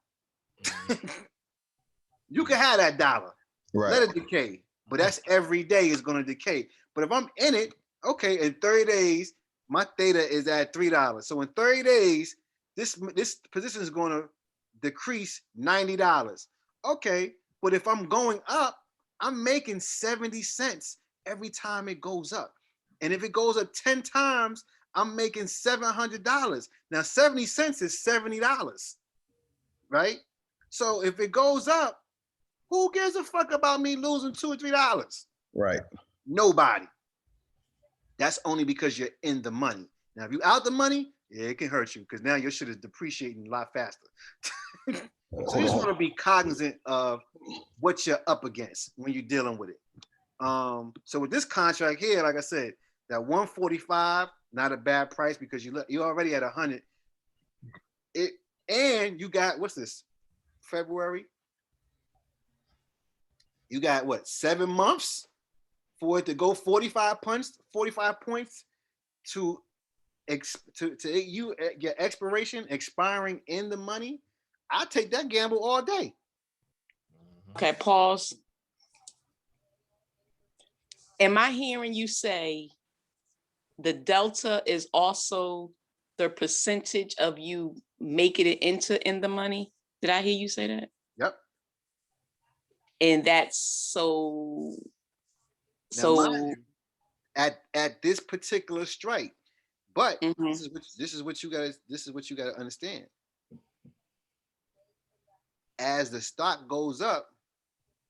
Speaker 4: You can have that dollar.
Speaker 9: Right.
Speaker 4: Let it decay. But that's every day is going to decay. But if I'm in it, okay, in 30 days, my theta is at $3. So in 30 days, this position is going to decrease $90. Okay, but if I'm going up, I'm making 70 cents every time it goes up. And if it goes up 10 times, I'm making $700. Now 70 cents is $70, right? So if it goes up, who gives a fuck about me losing $2 or $3?
Speaker 9: Right.
Speaker 4: Nobody. That's only because you're in the money. Now, if you're out the money, yeah, it can hurt you because now your shit is depreciating a lot faster. So you just want to be cognizant of what you're up against when you're dealing with it. So with this contract here, like I said, that 145, not a bad price because you already at 100. And you got, what's this? February. You got what, 7 months for it to go 45 points to your expiration expiring in the money. I take that gamble all day.
Speaker 6: Okay, pause. Am I hearing you say the delta is also the percentage of you making it in the money? Did I hear you say that?
Speaker 4: Yep.
Speaker 6: And that's so
Speaker 4: at this particular strike, but
Speaker 6: Mhm.
Speaker 4: this is what you gotta understand. As the stock goes up,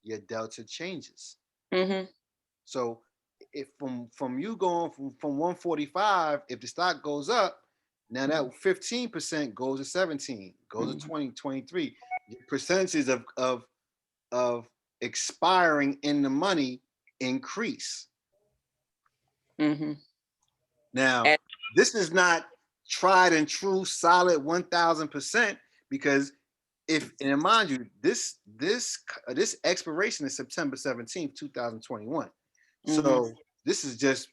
Speaker 4: your delta changes.
Speaker 6: Mhm.
Speaker 4: So if from you going from 145, if the stock goes up, now that 15% goes to 17, goes to 20, 23. Your percentages of expiring in the money increase.
Speaker 6: Mhm.
Speaker 4: Now, this is not tried and true, solid 1000%, because and mind you, this expiration is September 17th, 2021. So this is just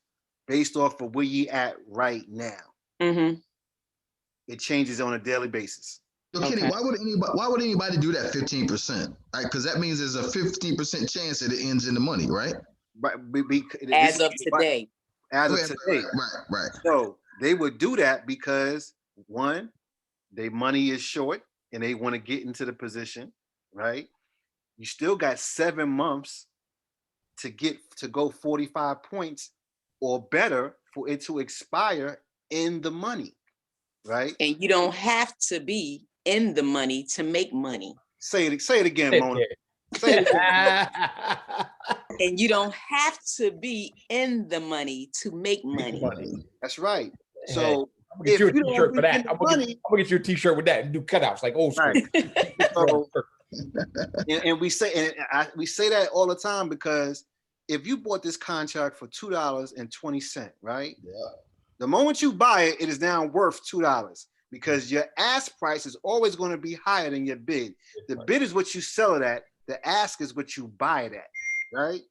Speaker 4: based off of where you at right now. It changes on a daily basis.
Speaker 9: So Kenny, why would anybody do that 15%? Right? Because that means there's a 15% chance that it ends in the money, right?
Speaker 4: Right.
Speaker 6: As of today.
Speaker 4: As of today.
Speaker 9: Right.
Speaker 4: So they would do that because one, their money is short and they want to get into the position, right? You still got 7 months to go 45 points or better for it to expire in the money, right?
Speaker 6: And you don't have to be in the money to make money.
Speaker 4: Say it again, Mona. Say it again.
Speaker 6: And you don't have to be in the money to make money.
Speaker 4: That's right. So
Speaker 7: I'm gonna get you a t-shirt for that. I'm gonna get you a t-shirt with that and do cutouts like old school.
Speaker 4: Right. So, and we say that all the time because if you bought this contract for $2.20, right?
Speaker 9: Yeah.
Speaker 4: The moment you buy it, it is now worth $2 because your ask price is always going to be higher than your bid. The bid is what you sell it at. The ask is what you buy it at, right?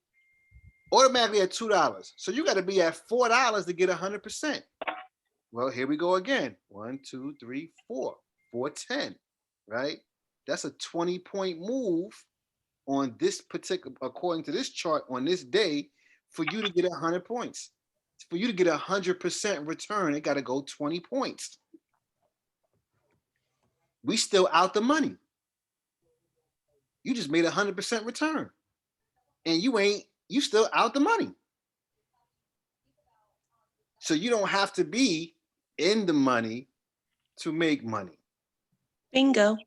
Speaker 4: Automatically at $2. So you got to be at $4 to get 100%. Well, here we go again. 1, 2, 3, 4. 410, right? That's a 20-point move on this particular, according to this chart on this day, for you to get 100 points. For you to get 100% return, it got to go 20 points. We still out the money. You just made 100% return. And you still out the money. So you don't have to be in the money to make money.
Speaker 6: Bingo.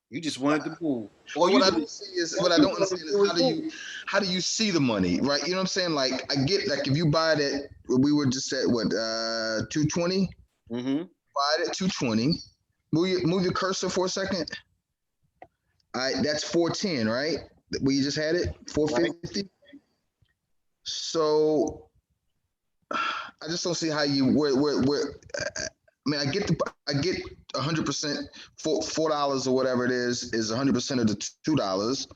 Speaker 4: You just wanted to move.
Speaker 9: What I don't understand is how do you see the money, right? You know what I'm saying? Like I get like if you buy it at, we were just at what 220. Buy it at 220. Move your cursor for a second. All right, that's 410, right? We just had it 450. Right. So I just don't see how you where mean, I get 100%, $4 or whatever it is 100% of the $2.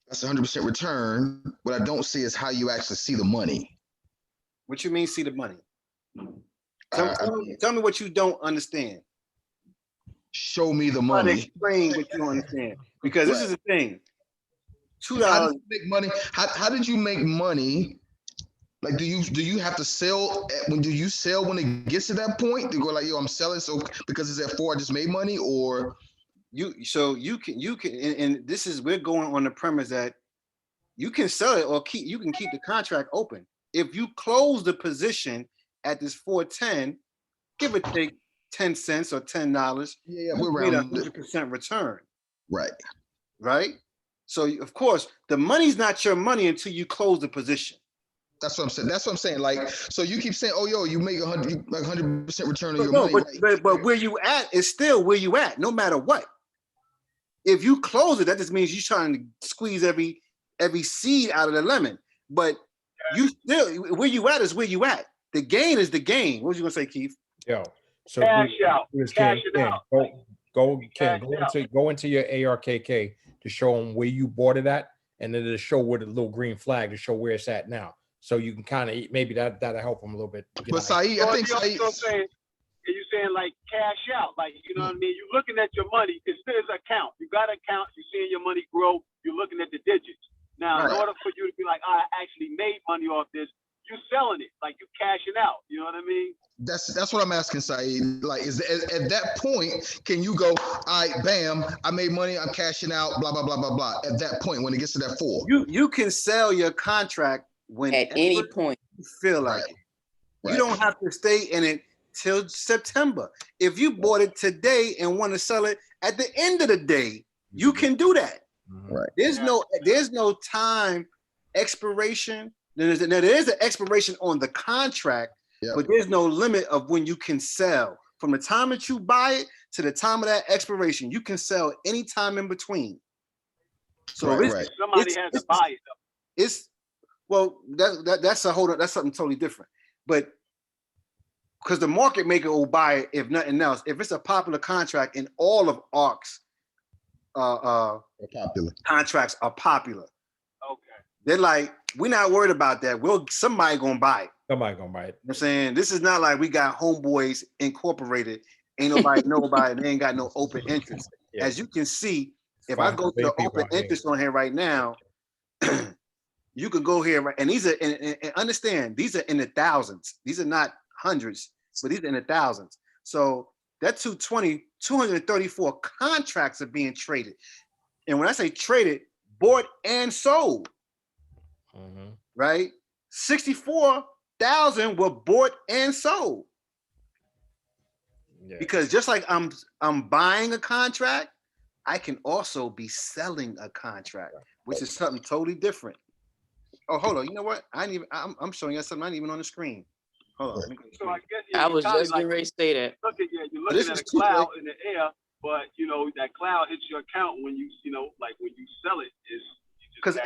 Speaker 9: That's 100% return. What I don't see is how you actually see the money.
Speaker 4: What you mean, see the money? Tell me what you don't understand.
Speaker 9: Show me the money.
Speaker 4: Explain what you don't understand. Because this is the thing. $2.
Speaker 9: How did you make money? How did you make money? Like, do you have to sell when it gets to that point to go like, yo, I'm selling so because it's at 4, I just made money, or
Speaker 4: you can and this is, we're going on the premise that you can sell it or you can keep the contract open. If you close the position at this 410, give or take 10 cents or $10,
Speaker 9: we're around
Speaker 4: 100% return.
Speaker 9: Right.
Speaker 4: So of course the money's not your money until you close the position.
Speaker 9: That's what I'm saying. Like, so you keep saying, oh, yo, you make 100% return on your money.
Speaker 4: But where you at is still where you at, no matter what. If you close it, that just means you're trying to squeeze every seed out of the lemon. But you still, where you at is where you at. The gain is the gain. What was you gonna say, Keith?
Speaker 7: Yo, so
Speaker 2: Cash out. Cash it out.
Speaker 7: Go into your ARKK to show them where you bought it at, and then to show where the little green flag to show where it's at now. So you can kind of maybe that'll help them a little bit.
Speaker 9: But Saeed, I think Saeed.
Speaker 2: You're saying like cash out, like, you know what I mean? You're looking at your money. It's still an account. You got an account. You're seeing your money grow. You're looking at the digits. Now, in order for you to be like, I actually made money off this, you're selling it, like you're cashing out. You know what I mean?
Speaker 9: That's what I'm asking, Saeed. Like, is at that point, can you go, all right, bam, I made money, I'm cashing out, blah, blah, blah, blah, blah. At that point, when it gets to that 4.
Speaker 4: You can sell your contract when
Speaker 6: at any point
Speaker 4: you feel like it. You don't have to stay in it till September. If you bought it today and want to sell it at the end of the day, you can do that.
Speaker 9: Right.
Speaker 4: There's no time expiration. There is an expiration on the contract, but there's no limit of when you can sell. From the time that you buy it to the time of that expiration, you can sell anytime in between. So somebody
Speaker 2: has to buy it though.
Speaker 4: That's something totally different. But because the market maker will buy it, if nothing else, if it's a popular contract and all of ARC's contracts are popular. Okay. They're like, we're not worried about that. Somebody gonna buy it.
Speaker 7: Somebody gonna buy it.
Speaker 4: You know what I'm saying? This is not like we got Homeboys Incorporated. Ain't nobody they ain't got no open interest. Yeah. As you can see, if I go to the open interest on here right now, you could go here, and these are, and understand, these are in the thousands. These are not hundreds, but these are in the thousands. So that 234 contracts are being traded. And when I say traded, bought and sold, right? 64,000 were bought and sold. Yeah. Because just like I'm buying a contract, I can also be selling a contract, which is something totally different. Oh, hold on. You know what? I'm showing you something not even on the screen. Hold on.
Speaker 2: So I guess
Speaker 6: I was just getting ready to say that.
Speaker 2: You're looking at a cloud in the air, but you know that cloud hits your account when you like when you sell it.
Speaker 4: Because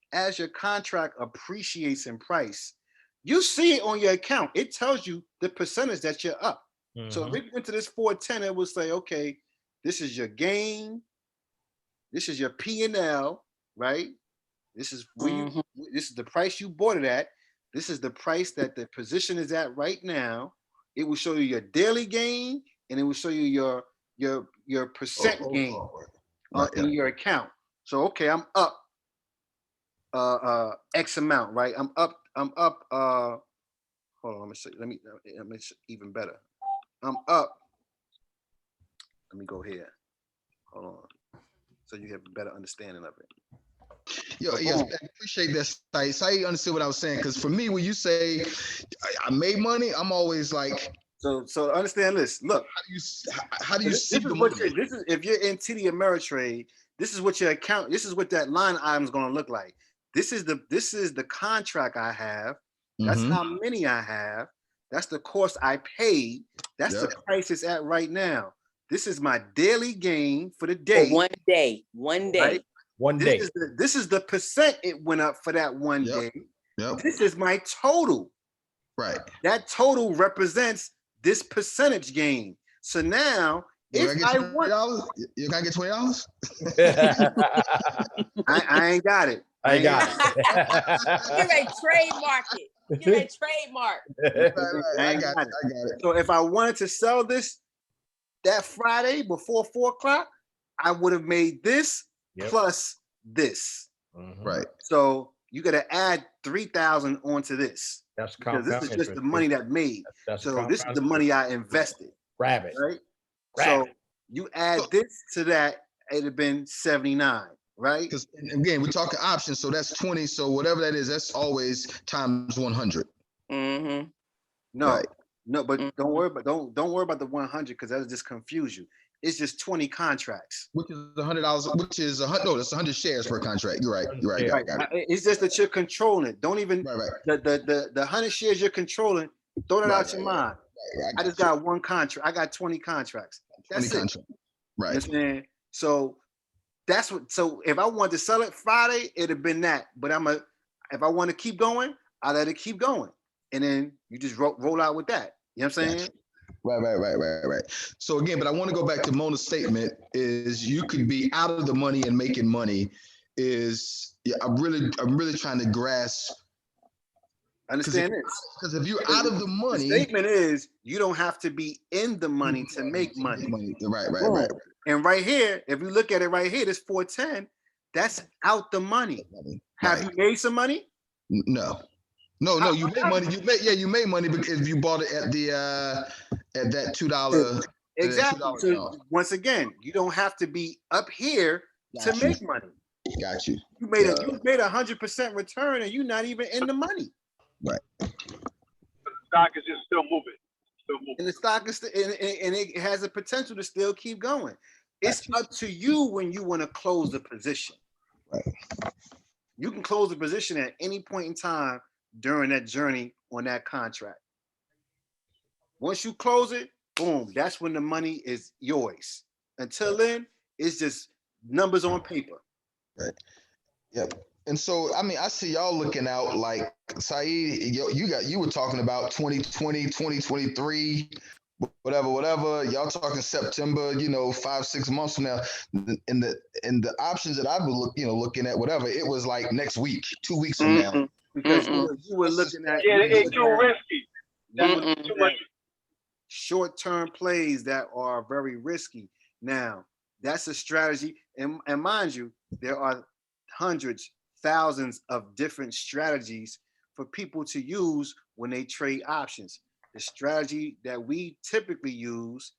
Speaker 4: as your contract appreciates in price, you see it on your account. It tells you the percentage that you're up. So if we went to this 410, it will say, okay, this is your gain, this is your P&L, right? This is where this is the price you bought it at. This is the price that the position is at right now. It will show you your daily gain, and it will show you your percent gain in your account. So okay, I'm up X amount, right? I'm up hold on, let me even better. I'm up. Let me go here. Hold on. So you have a better understanding of it.
Speaker 9: Yo, yes, I appreciate that. So I understood what I was saying, because for me, when you say I made money, I'm always like.
Speaker 4: So understand this. Look,
Speaker 9: how do you see the
Speaker 4: money? This is if you're in TD Ameritrade. This is what your account. This is what that line item is going to look like. This is the contract I have. That's how many I have. That's the cost I paid. That's the price it's at right now. This is my daily gain for the day.
Speaker 6: For one day.
Speaker 4: Right?
Speaker 7: One day.
Speaker 4: This is the percent it went up for that one day. This is my total.
Speaker 9: Right.
Speaker 4: That total represents this percentage gain. So now, if I want,
Speaker 9: you gotta get $20.
Speaker 4: I ain't got it.
Speaker 7: I got it.
Speaker 6: You're a trademark it. You're a trademark.
Speaker 4: I got it. So if I wanted to sell this that Friday before 4 o'clock, I would have made this plus this.
Speaker 9: Right.
Speaker 4: So you got to add 3,000 onto this.
Speaker 7: That's
Speaker 4: because this is just the money that made. So this is the money I invested.
Speaker 7: Grab it.
Speaker 4: Right. So you add this to that, it'd have been 79. Right.
Speaker 9: Because again, we're talking options, so that's 20. So whatever that is, that's always times 100.
Speaker 6: Mm-hmm.
Speaker 4: No,
Speaker 9: right.
Speaker 4: No, but don't worry about the 100 because that'll just confuse you. It's just 20 contracts.
Speaker 9: Which is $100, which is that's 100 shares per contract. You're right. You're right.
Speaker 4: Right.
Speaker 9: Got it.
Speaker 4: It's just that you're controlling it. Don't even the 100 shares you're controlling, throw that out your mind. I just got one contract. I got 20 contracts. That's
Speaker 9: 20
Speaker 4: it.
Speaker 9: contracts. Right.
Speaker 4: Yes, man. So that's what. So if I wanted to sell it Friday, it'd have been that. But if I want to keep going, I let it keep going, and then you just roll out with that. You know what I'm saying?
Speaker 9: Right. So again, but I want to go back to Mona's statement: is you could be out of the money and making money. I'm really trying to grasp.
Speaker 4: Understand this?
Speaker 9: Because if you're out of the money,
Speaker 4: the statement is you don't have to be in the money to make money.
Speaker 9: Right.
Speaker 4: And right here, if you look at it right here, this 410, that's out the money. Have you made some money?
Speaker 9: No. You made money. You made money because you bought it at the at that $2.
Speaker 4: Exactly.
Speaker 9: $2
Speaker 4: so once again, you don't have to be up here to make money.
Speaker 9: Got you.
Speaker 4: You made a 100% return, and you're not even in the money.
Speaker 9: Right.
Speaker 11: The stock is just still moving.
Speaker 4: And the stock is and it has the potential to still keep going. It's up to you when you want to close the position.
Speaker 9: Right.
Speaker 4: You can close the position at any point in time during that journey on that contract. Once you close it, boom, that's when the money is yours. Until then, it's just numbers on paper.
Speaker 9: Right. Yep. And so, I mean, I see y'all looking out like Saeed, you were talking about 2020, 2023, whatever. Y'all talking September, 5-6 months from now. And the options that I've been looking at, whatever, it was like next week, 2 weeks from now.
Speaker 4: Because you were looking at
Speaker 11: it's too risky.
Speaker 4: Too much short-term plays that are very risky. Now, that's a strategy, and mind you, there are hundreds, thousands of different strategies for people to use when they trade options. The strategy that we typically use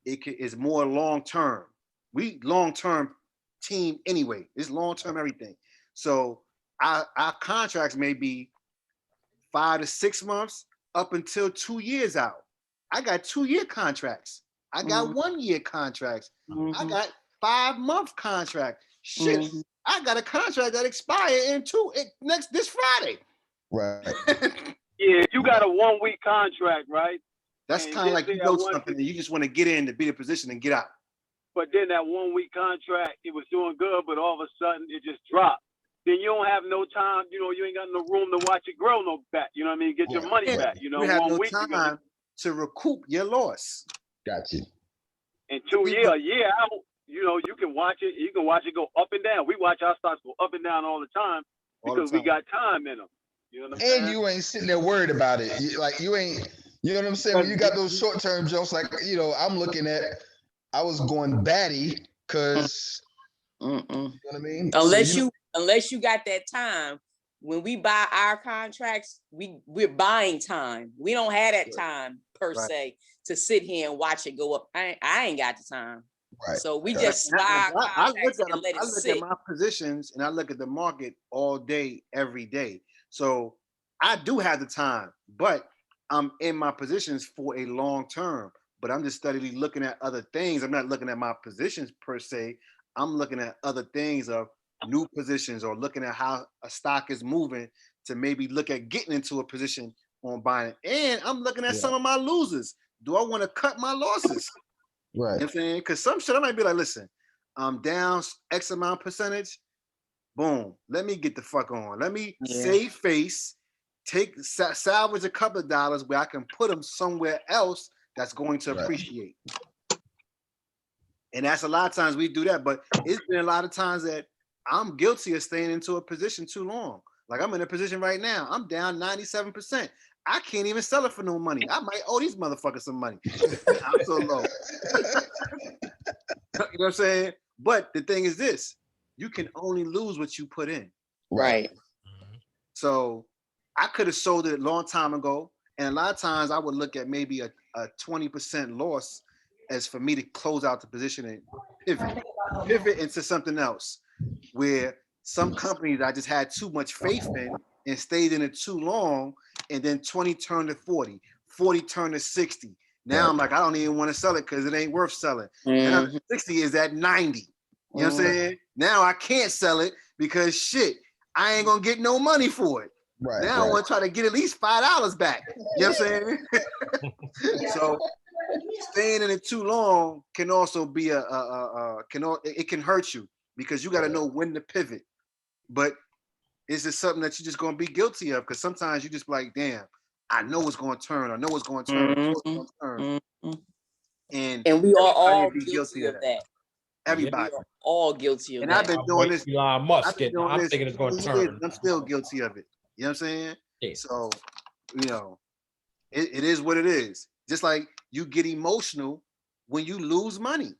Speaker 4: is more long-term. We long-term team anyway. It's long-term everything. So our contracts may be 5 to 6 months up until 2 years out. I got 2-year contracts. I got 1-year contracts. I got 5-month contract. Shit, I got a contract that expires this Friday.
Speaker 9: Right.
Speaker 11: Yeah, you got a 1-week contract, right?
Speaker 4: That's kind of like you know something and you just want to get in to be in a position and get out.
Speaker 11: But then that 1-week contract, it was doing good, but all of a sudden it just dropped. Then you don't have no time, you ain't got no room to watch it grow no back. You know what I mean? Get your money back.
Speaker 4: You have no time to recoup your loss.
Speaker 9: Got you.
Speaker 11: And a year out, you can watch it. You can watch it go up and down. We watch our stocks go up and down all the time because we got time in them. You know what I'm saying?
Speaker 9: And you ain't sitting there worried about it. You ain't, you know what I'm saying? When you got those short-term jumps, like, I'm looking at, I was going batty because, you know what I mean?
Speaker 6: Unless you got that time. When we buy our contracts, we're buying time. We don't have that time per se to sit here and watch it go up. I ain't got the time.
Speaker 9: Right.
Speaker 6: So we just buy contracts and let it sit.
Speaker 4: I look at my positions and I look at the market all day, every day. So I do have the time, but I'm in my positions for a long term. But I'm just steadily looking at other things. I'm not looking at my positions per se. I'm looking at other things of new positions or looking at how a stock is moving to maybe look at getting into a position on buying it. And I'm looking at some of my losers. Do I want to cut my losses?
Speaker 9: Right.
Speaker 4: You know what I'm saying? Because some shit I might be like, listen, I'm down X amount percentage. Boom. Let me get the fuck on. Let me save face salvage a couple of dollars where I can put them somewhere else that's going to appreciate. And that's a lot of times we do that, but it's been a lot of times that I'm guilty of staying into a position too long. Like I'm in a position right now, I'm down 97%. I can't even sell it for no money. I might owe these motherfuckers some money. I'm so low. You know what I'm saying? But the thing is this, you can only lose what you put in.
Speaker 6: Right.
Speaker 4: So I could have sold it a long time ago. And a lot of times I would look at maybe a 20% loss as for me to close out the position and pivot into something else, where some companies I just had too much faith in and stayed in it too long, and then 20 turned to 40, 40 turned to 60. Now I'm like, I don't even want to sell it because it ain't worth selling. Now 60 is at 90. You know what I'm saying? Now I can't sell it because shit, I ain't gonna get no money for it. Now I want to try to get at least $5 back. You know what I'm saying? So staying in it too long can also be it can hurt you because you got to know when to pivot. But is it something that you're just going to be guilty of? Because sometimes you just like, damn, I know it's going to turn. I know it's going to turn. I know it's going to turn. And
Speaker 6: we are all
Speaker 4: guilty of that. Everybody.
Speaker 6: We are all guilty of
Speaker 4: and
Speaker 6: that.
Speaker 4: I've been doing this.
Speaker 7: Elon Musk. I'm thinking it's going to turn.
Speaker 4: I'm still guilty of it. You know what I'm saying?
Speaker 7: Yeah.
Speaker 4: So, you know, it is what it is. Just like you get emotional when you lose money.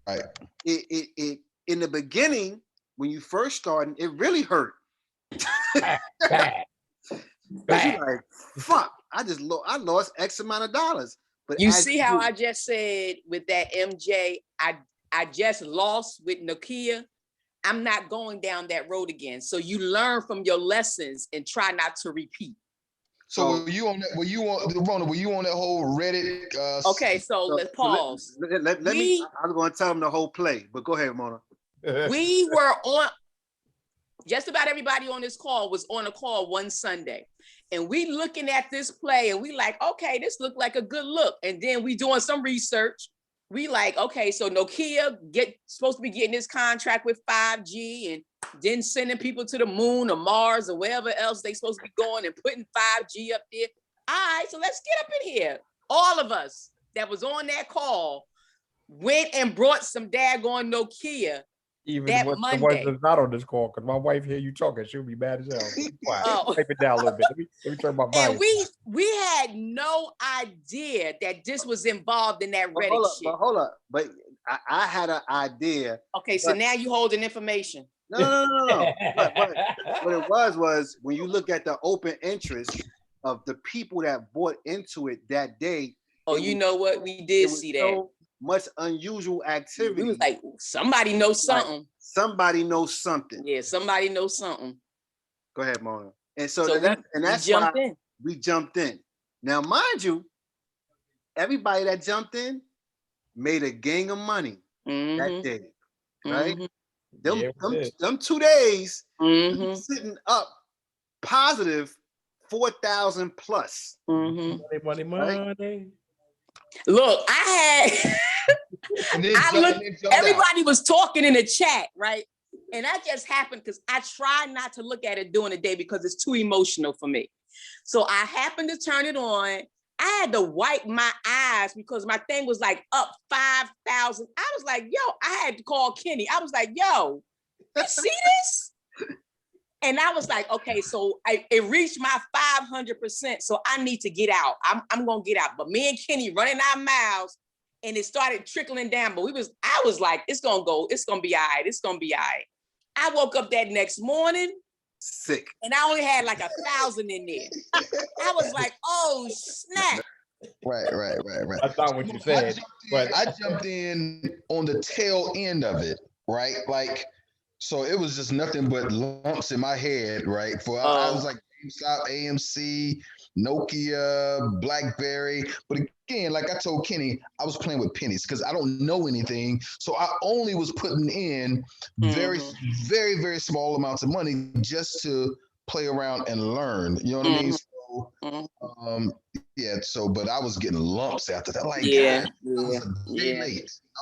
Speaker 9: Right.
Speaker 4: It in the beginning, when you first started, it really hurt.
Speaker 7: Bad.
Speaker 4: You're like, fuck, I lost X amount of dollars. But
Speaker 6: you see how I just said with that MJ, I just lost with Nokia. I'm not going down that road again. So you learn from your lessons and try not to repeat.
Speaker 9: So were you on that? Were you on that whole Reddit?
Speaker 6: Okay, so let's pause.
Speaker 4: Let me. I was going to tell them the whole play, but go ahead, Mona.
Speaker 6: We were on. Just about everybody on this call was on a call one Sunday, and we looking at this play, and we like, okay, this looked like a good look. And then we doing some research. We like, okay, so Nokia supposed to be getting this contract with 5G and then sending people to the moon or Mars or wherever else they supposed to be going and putting 5G up there. All right, so let's get up in here. All of us that was on that call went and brought some daggone Nokia.
Speaker 7: Even
Speaker 6: that
Speaker 7: the
Speaker 6: Monday.
Speaker 7: ones that's not on this call, because my wife hear you talking, she'll be mad as hell. Quiet. Type it down a little bit. Let me turn my volume.
Speaker 6: And we had no idea that this was involved in that Reddit shit.
Speaker 4: But hold up. But I had an idea.
Speaker 6: Okay, so now you holding information.
Speaker 4: No. But what it was when you look at the open interest of the people that bought into it that day.
Speaker 6: Oh, you know what? We did see that.
Speaker 4: So much unusual activity.
Speaker 6: We was like, somebody knows something.
Speaker 4: Like, somebody knows something.
Speaker 6: Yeah, somebody knows something.
Speaker 4: Go ahead, Mona. And so that's why we jumped in. Now, mind you, everybody that jumped in made a gang of money that day, right? Them 2 days, sitting up positive 4,000 plus.
Speaker 7: Money.
Speaker 4: Right?
Speaker 6: Look, everybody was talking in the chat, right? And that just happened because I try not to look at it during the day because it's too emotional for me. So I happened to turn it on. I had to wipe my eyes because my thing was like up 5,000. I was like, yo, I had to call Kenny. I was like, yo, you see this? And I was like, okay, so it reached my 500%. So I need to get out. I'm going to get out. But me and Kenny running our mouths and it started trickling down. But I was like, it's going to be all right. It's going to be all right. I woke up that next morning.
Speaker 4: Sick.
Speaker 6: And I only had like 1,000 in there. I was like, oh, snap.
Speaker 9: Right.
Speaker 7: That's not what you said. But
Speaker 9: I jumped in on the tail end of it, right? Like, so it was just nothing but lumps in my head, right? I was like GameStop, AMC, Nokia, BlackBerry. But again, like I told Kenny, I was playing with pennies because I don't know anything. So I only was putting in very, very, very small amounts of money just to play around and learn. You know what I mean? So, but I was getting lumps after that. Like, God, I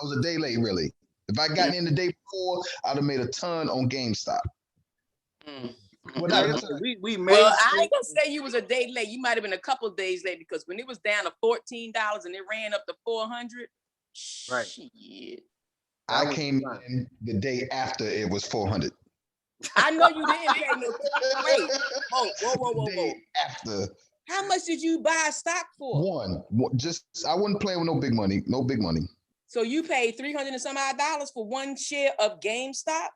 Speaker 9: was a day late, really. If I gotten in the day before, I'd have made a ton on GameStop. Well,
Speaker 4: Like I
Speaker 9: not,
Speaker 4: said, we made.
Speaker 6: Well, I ain't gonna say you was a day late. You might have been a couple of days late because when it was down to $14 and it ran up to 400,
Speaker 4: Right.
Speaker 6: shit.
Speaker 9: I came in the day after it was 400.
Speaker 6: I know you didn't pay no. Wait, whoa.
Speaker 9: Day after.
Speaker 6: How much did you buy stock for?
Speaker 9: Just I wasn't playing with no big money. No big money.
Speaker 6: So you paid $300 and some odd for one share of GameStop?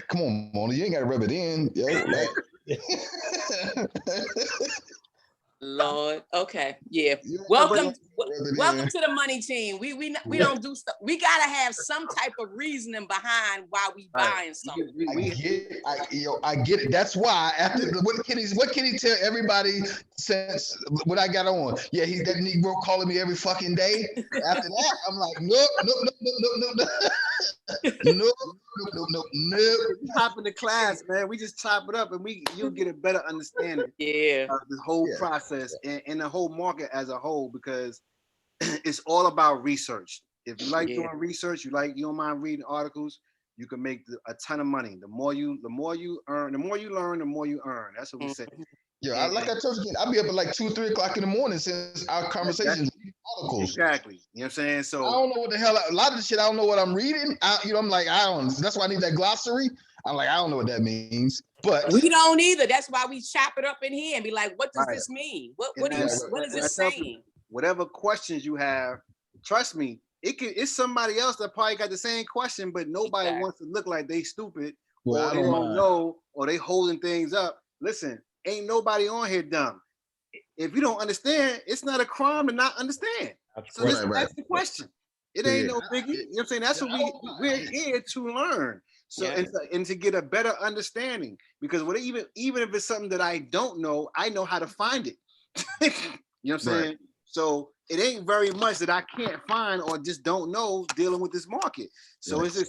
Speaker 9: Come on, Mona, you ain't gotta rub it in, yo. Like,
Speaker 6: Lord, okay, yeah. Welcome to the money team. We don't do stuff. We gotta have some type of reasoning behind why we buying something.
Speaker 9: I get it. That's why after what can he tell everybody since what I got on? Yeah, he's that Negro calling me every fucking day. After that, I'm like, nope.
Speaker 4: Hop into class, man. We just chop it up and you'll get a better understanding of the whole process and the whole market as a whole, because it's all about research. If you like doing research, you don't mind reading articles, you can make a ton of money. The more you earn, the more you learn, the more you earn. That's what we say.
Speaker 9: Yeah, like I told you, I'll be up at like 2 or 3 o'clock in the morning since our conversations. Articles.
Speaker 4: Exactly. You know what I'm saying? So
Speaker 9: I don't know what the hell. A lot of the shit I don't know what I'm reading. I'm like, I don't. That's why I need that glossary. I'm like, I don't know what that means. But
Speaker 6: we don't either. That's why we chop it up in here and be like, what does this mean? What is it saying?
Speaker 4: Whatever questions you have, trust me, it's somebody else that probably got the same question, but nobody wants to look like they stupid or they don't know or they holding things up. Listen, ain't nobody on here dumb. If you don't understand, it's not a crime to not understand. So that's the question. It ain't no biggie. You know what I'm saying? That's what we're here to learn. So and to get a better understanding, because even if it's something that I don't know, I know how to find it. You know what I'm saying? So it ain't very much that I can't find or just don't know dealing with this market. So it's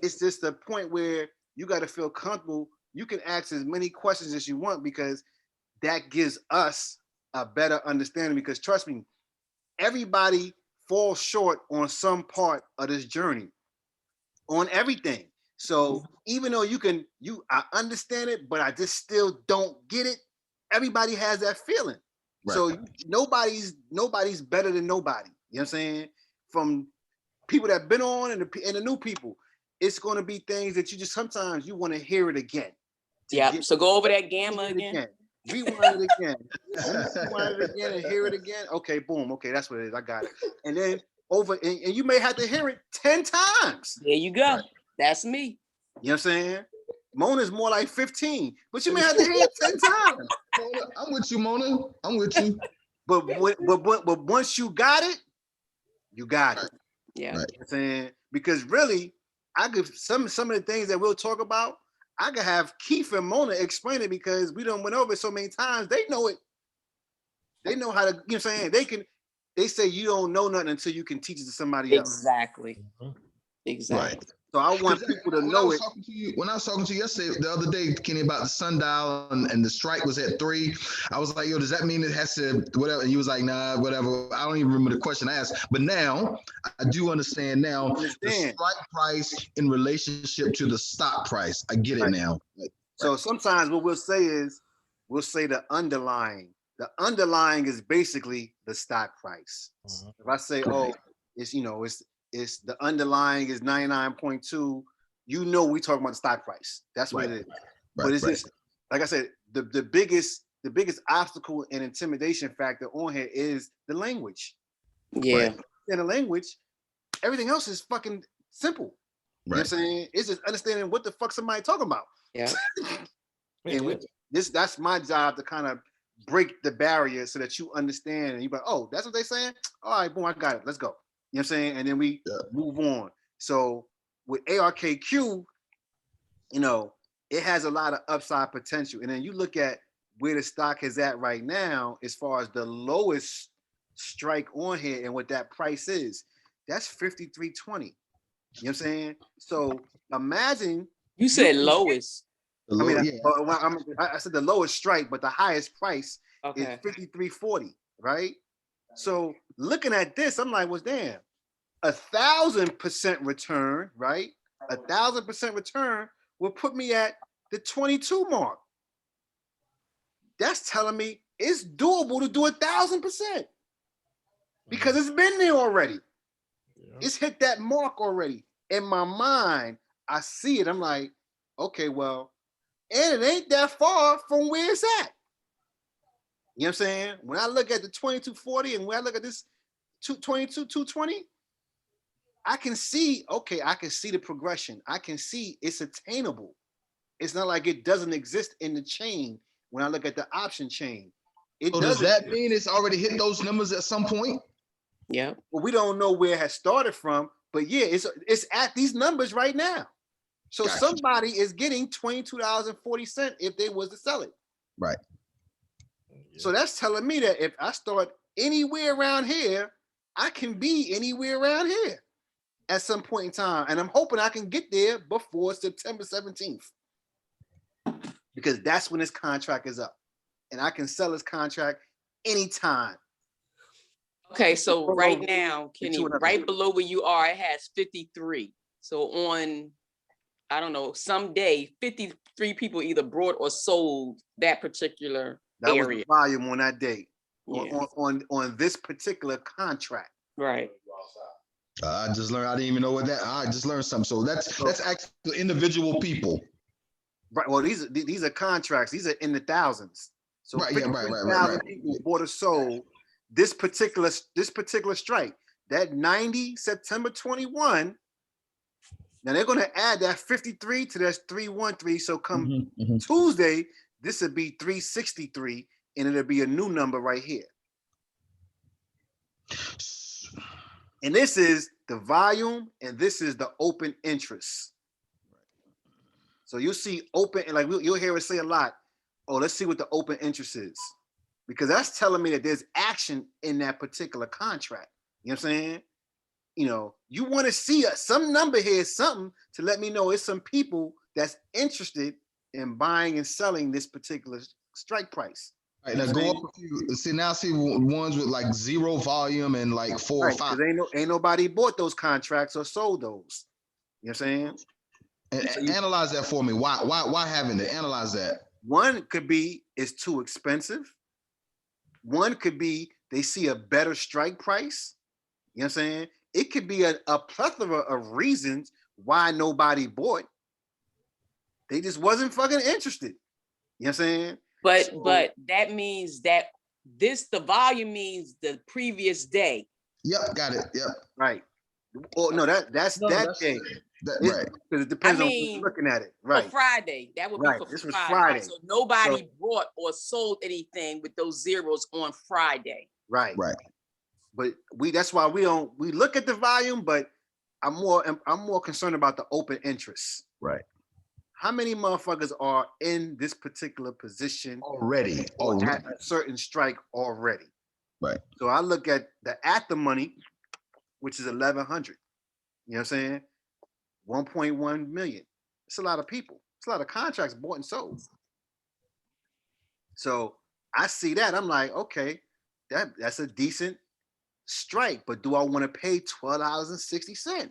Speaker 4: just the point where you got to feel comfortable. You can ask as many questions as you want, because that gives us a better understanding. Because trust me, everybody falls short on some part of this journey, on everything. So even though I understand it, but I just still don't get it. Everybody has that feeling. Right. So nobody's better than nobody. You know what I'm saying? From people that have been on and the new people, it's going to be things that you just sometimes you want to hear it again.
Speaker 6: Yeah. So go over that gamma again.
Speaker 4: Rewind it again. Rewind it again and hear it again. Okay, boom. Okay, that's what it is. I got it. And then and you may have to hear it 10 times.
Speaker 6: There you go. Right. That's me.
Speaker 4: You know what I'm saying? Mona's more like 15, but you may have to hear it 10 times.
Speaker 9: I'm with you, Mona. I'm with you.
Speaker 4: But once you got it, you got it.
Speaker 6: Yeah.
Speaker 4: Right. You know what I'm saying? Because really, I give some of the things that we'll talk about, I could have Keith and Mona explain it, because we done went over it so many times. They know it. They know how to, you know what I'm saying? They say you don't know nothing until you can teach it to somebody else.
Speaker 6: Exactly. Exactly.
Speaker 9: Right.
Speaker 4: So I want people to know it.
Speaker 9: When I was talking to you yesterday, the other day, Kenny, about the sundial and the strike was at 3, I was like, yo, does that mean it has to whatever? And you was like, nah, whatever. I don't even remember the question I asked. But now I do understand now the strike price in relationship to the stock price. I get it now.
Speaker 4: So sometimes what we'll say is, we'll say the underlying. The underlying is basically the stock price. If I say, it's the underlying is 99.2, we talking about the stock price. That's what it is. But it's just, like I said, the biggest obstacle and intimidation factor on here is the language.
Speaker 6: Yeah.
Speaker 4: In the language, everything else is fucking simple. You know what I'm saying? It's just understanding what the fuck somebody talking about.
Speaker 6: Yeah.
Speaker 4: And that's my job, to kind of break the barrier so that you understand and you're like, oh, that's what they're saying? All right, boom, I got it. Let's go. You know what I'm saying? And then we move on. So with ARKQ, it has a lot of upside potential. And then you look at where the stock is at right now, as far as the lowest strike on here and what that price is, that's 53.20. You know what I'm saying? So imagine.
Speaker 6: You said lowest.
Speaker 4: I said the lowest strike, but the highest price is 53.40, right? So looking at this, I'm like, well, damn, 1,000% return, right? 1,000% return will put me at the 22 mark. That's telling me it's doable to do 1,000% because it's been there already. Yeah. It's hit that mark already. In my mind, I see it. I'm like, okay, well, and it ain't that far from where it's at. You know what I'm saying? When I look at the 2240 and when I look at this 220, I can see, okay, I can see the progression. I can see it's attainable. It's not like it doesn't exist in the chain when I look at the option chain.
Speaker 9: So does that mean it's already hit those numbers at some point?
Speaker 6: Yeah.
Speaker 4: Well, we don't know where it has started from, but yeah, it's at these numbers right now. So gotcha. Somebody is getting $22.40 if they was to sell it.
Speaker 9: Right.
Speaker 4: So that's telling me that if I start anywhere around here, I can be anywhere around here at some point in time. And I'm hoping I can get there before September 17th. Because that's when this contract is up. And I can sell this contract anytime.
Speaker 6: Okay, so right now, Kenny, right below where you are, it has 53. So on, I don't know, someday 53 people either brought or sold that particular area.
Speaker 4: That was the volume on that date, yeah. on this particular contract.
Speaker 6: Right.
Speaker 9: I just learned. I didn't even know what that. I just learned something. So that's actually individual people.
Speaker 4: Right. Well, these are contracts. These are in the thousands. So
Speaker 9: right. Yeah. Right.
Speaker 4: People bought or sold this particular strike. That 90 September 21. Now they're going to add that 53 to that 313. So come Tuesday, this would be 363, and it'll be a new number right here. And this is the volume, and this is the open interest. So you'll see open, and like you'll hear us say a lot, oh, let's see what the open interest is. Because that's telling me that there's action in that particular contract. You know what I'm saying? You know, you want to see some number here, something to let me know it's some people that's interested in buying and selling this particular strike price.
Speaker 9: All right, now go up a few. See ones with like 0 volume and like 4 or 5.
Speaker 4: Ain't nobody bought those contracts or sold those. You know what I'm saying?
Speaker 9: And analyze that for me. Why haven't they? Analyze that.
Speaker 4: One could be it's too expensive. One could be they see a better strike price. You know what I'm saying? It could be a plethora of reasons why nobody bought. They just wasn't fucking interested. You know what I'm saying?
Speaker 6: But that means that the volume means the previous day.
Speaker 9: Yep, got it. Yep.
Speaker 4: Right. Oh no, that's that day.
Speaker 9: Right.
Speaker 4: Because it depends on who's looking at it. Right.
Speaker 6: For Friday. That would be for
Speaker 4: this
Speaker 6: Friday.
Speaker 4: Was Friday.
Speaker 6: So nobody bought or sold anything with those zeros on Friday.
Speaker 4: Right. But that's why we look at the volume, but I'm more concerned about the open interest.
Speaker 9: Right.
Speaker 4: How many motherfuckers are in this particular position
Speaker 9: already
Speaker 4: at a certain strike already?
Speaker 9: Right.
Speaker 4: So I look at the money, which is 1,100. You know what I'm saying? 1.1 million. It's a lot of people. It's a lot of contracts bought and sold. So I see that. I'm like, okay, that's a decent strike, but do I want to pay $12.60?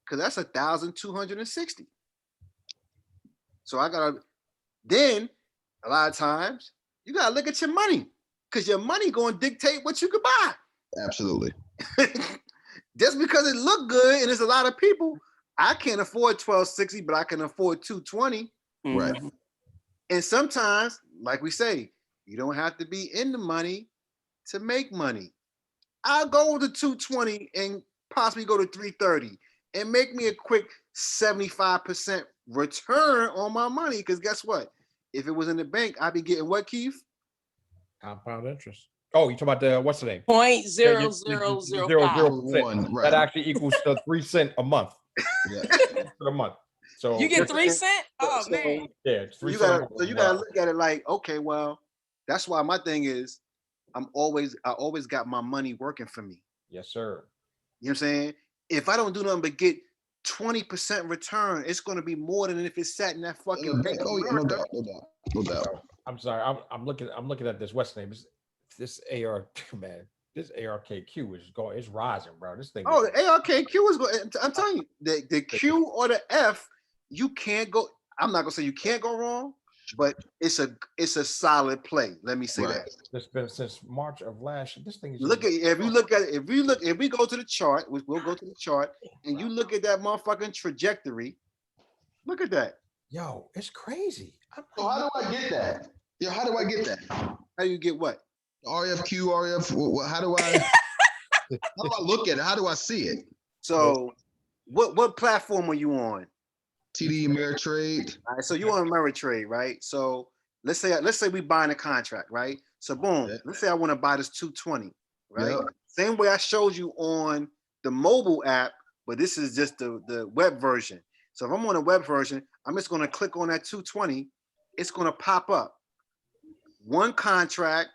Speaker 4: Because that's 1,260. So then a lot of times you gotta look at your money because your money gonna dictate what you could buy.
Speaker 9: Absolutely.
Speaker 4: Just because it look good and there's a lot of people, I can't afford $12.60, but I can afford $2.20.
Speaker 9: Right.
Speaker 4: And sometimes, like we say, you don't have to be in the money to make money. I'll go to $2.20 and possibly go to $3.30 and make me a quick 75% return on my money. Because guess what? If it was in the bank, I'd be getting what, Keith?
Speaker 7: Compound interest. Oh, you talking about the what's the name?
Speaker 6: 0.0005.
Speaker 7: Right. That actually equals to 3 cents a month.
Speaker 9: Yeah.
Speaker 7: A month. So
Speaker 6: you get 3 cents? Oh man.
Speaker 7: Yeah, it's 3
Speaker 4: cents. So you gotta look at it like, okay, well, that's why my thing is I always got my money working for me.
Speaker 7: Yes, sir.
Speaker 4: You know what I'm saying? If I don't do nothing but get 20% return, it's going to be more than if it's sat in that fucking bank.
Speaker 9: Oh yeah, no doubt.
Speaker 7: I'm sorry. I'm looking at this. What's the name? This ARK, man. This ARKQ is rising, bro. This thing.
Speaker 4: Oh, the ARKQ is going. I'm telling you, the Q or the F, you can't go. I'm not gonna say you can't go wrong, but it's a solid play. Let me say that.
Speaker 7: It's been since March of last year. This thing is
Speaker 4: if we go to the chart, we'll go to the chart, and you look at that motherfucking trajectory. Look at that.
Speaker 7: Yo, it's crazy.
Speaker 9: So how do I get that? Yeah, how do I get that?
Speaker 4: How do you get what?
Speaker 9: RFQ, RF. How do I? How do I look at it? How do I see it?
Speaker 4: So, what platform are you on?
Speaker 9: TD Ameritrade.
Speaker 4: All right, so you on Ameritrade, right? So let's say we buying a contract, right? So boom, let's say I want to buy this 220, right? Yep. Same way I showed you on the mobile app, but this is just the web version. So if I'm on a web version, I'm just going to click on that 220. It's going to pop up. One contract,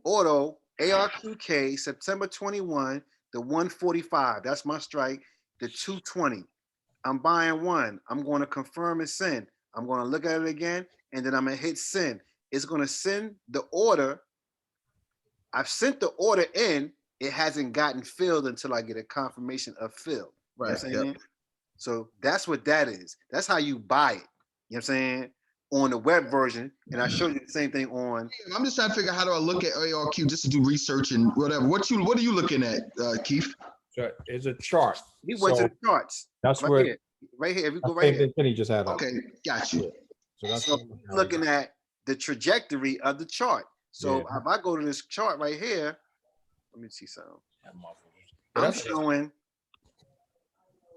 Speaker 4: auto, ARQK, September 21, the 145. That's my strike, the 220. I'm buying one. I'm going to confirm and send. I'm going to look at it again, and then I'm going to hit send. It's going to send the order. I've sent the order in. It hasn't gotten filled until I get a confirmation of fill. Right. You know what I'm saying? Yep. So that's what that is. That's how you buy it. You know what I'm saying? On the web version. And I showed you the same thing on.
Speaker 9: I'm just trying to figure out how do I look at ARQ just to do research and whatever. What are you looking at, Keith?
Speaker 7: It's a chart.
Speaker 4: He went to the charts.
Speaker 7: That's
Speaker 4: right
Speaker 7: where
Speaker 4: here. Right here. If you go right here.
Speaker 7: Kenny just had.
Speaker 9: Okay, got you.
Speaker 4: So looking at the trajectory of the chart. So if I go to this chart right here, let me see something. I'm showing.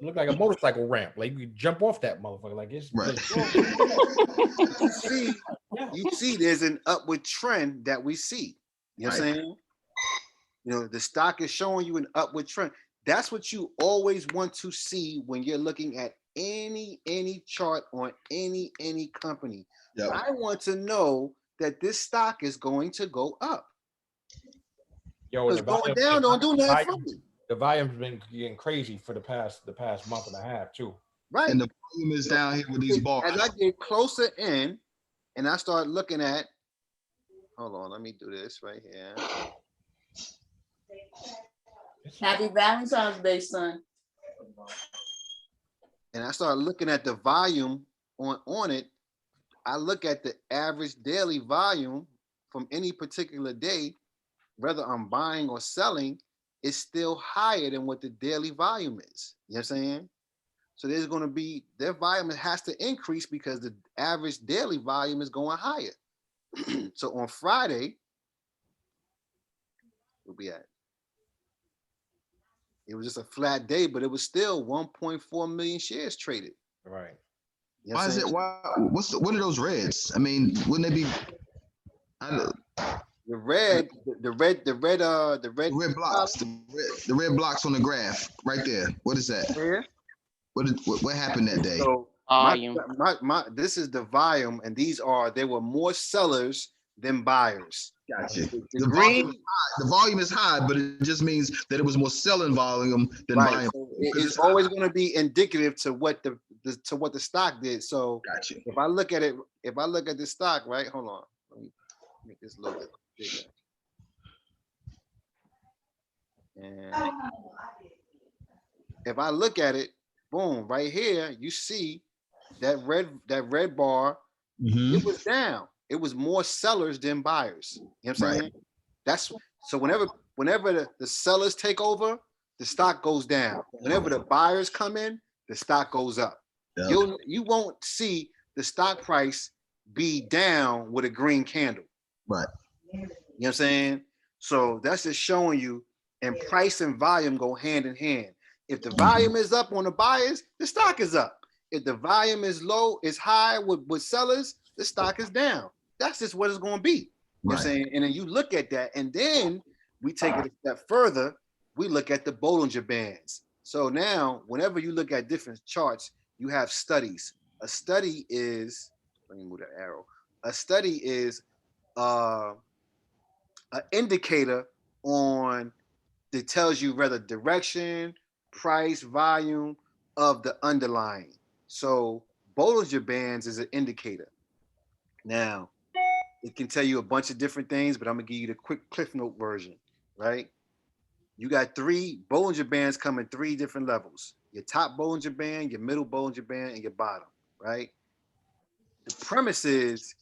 Speaker 7: Look like a motorcycle ramp. Like you jump off that motherfucker. Like it's
Speaker 9: right.
Speaker 4: You see, there's an upward trend that we see. You know what I'm saying? You know, the stock is showing you an upward trend. That's what you always want to see when you're looking at any chart on any company. Yep. I want to know that this stock is going to go up.
Speaker 7: Yo,
Speaker 4: it's going down, don't do nothing for me.
Speaker 7: The volume's been getting crazy for the past month and a half too.
Speaker 4: Right.
Speaker 9: And the volume is down here with these bars.
Speaker 4: As I get closer in and I start looking at, hold on, let me do this right here.
Speaker 6: Happy Valentine's Day, son.
Speaker 4: And I start looking at the volume on it. I look at the average daily volume from any particular day, whether I'm buying or selling, it's still higher than what the daily volume is. You know what I'm saying? So there's going to be, their volume has to increase because the average daily volume is going higher. So on Friday, where we at? It was just a flat day, but it was still 1.4 million shares traded.
Speaker 7: Right.
Speaker 4: You know
Speaker 9: why is it? Why? What are those reds? I mean, wouldn't they be?
Speaker 4: The red
Speaker 9: blocks, the red blocks on the graph right there. What is that?
Speaker 4: Where?
Speaker 9: What happened that day?
Speaker 4: So this is the volume, and there were more sellers than buyers.
Speaker 9: Gotcha. The volume is high, but it just means that it was more selling volume than buying.
Speaker 4: So it's always going to be indicative to what the stock did. So
Speaker 9: gotcha.
Speaker 4: If I look at the stock, right? Hold on. Let me make this a little bit bigger. And if I look at it, boom, right here, you see that red bar, it was down. It was more sellers than buyers. You know what I'm saying? That's so whenever the sellers take over, the stock goes down. Whenever the buyers come in, the stock goes up. Yep. You won't see the stock price be down with a green candle.
Speaker 9: Right.
Speaker 4: You know what I'm saying? So that's just showing you, and price and volume go hand in hand. If the volume is up on the buyers, the stock is up. If the volume is low, is high with sellers, the stock is down. That's just what it's going to be. You know what I'm saying? And then you look at that, and then we take it a step further. We look at the Bollinger Bands. So now, whenever you look at different charts, you have studies. A study is, let me move that arrow. A study is an indicator that tells you whether direction, price, volume of the underlying. So Bollinger Bands is an indicator. Now, it can tell you a bunch of different things, but I'm gonna give you the quick Cliff Note version, right? You got 3 Bollinger Bands come in 3 different levels. Your top Bollinger Band, your middle Bollinger Band, and your bottom. right? The premise is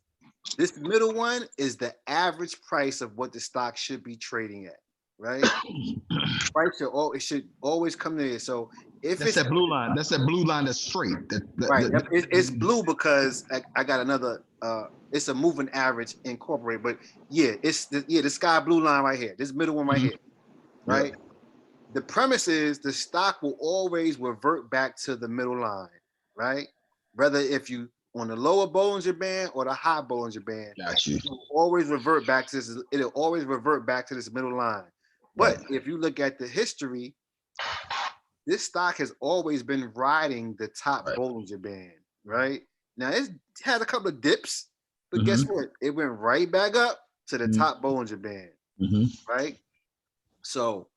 Speaker 4: this middle one is the average price of what the stock should be trading at, right? Price it should always come there. So if
Speaker 9: that's
Speaker 4: it's
Speaker 9: that blue line, that's straight.
Speaker 4: right, it's blue because I got another. It's a moving average incorporated, but yeah, it's the sky blue line right here. This middle one right here, right? Yep. The premise is the stock will always revert back to the middle line, right? Whether if you on the lower Bollinger Band or the high Bollinger Band,
Speaker 9: got you.
Speaker 4: It'll always revert back to this. It'll always revert back to this middle line. But if you look at the history, this stock has always been riding the top Bollinger Band, right? Now it's had a couple of dips, but guess what? It went right back up to the top Bollinger Band, right? So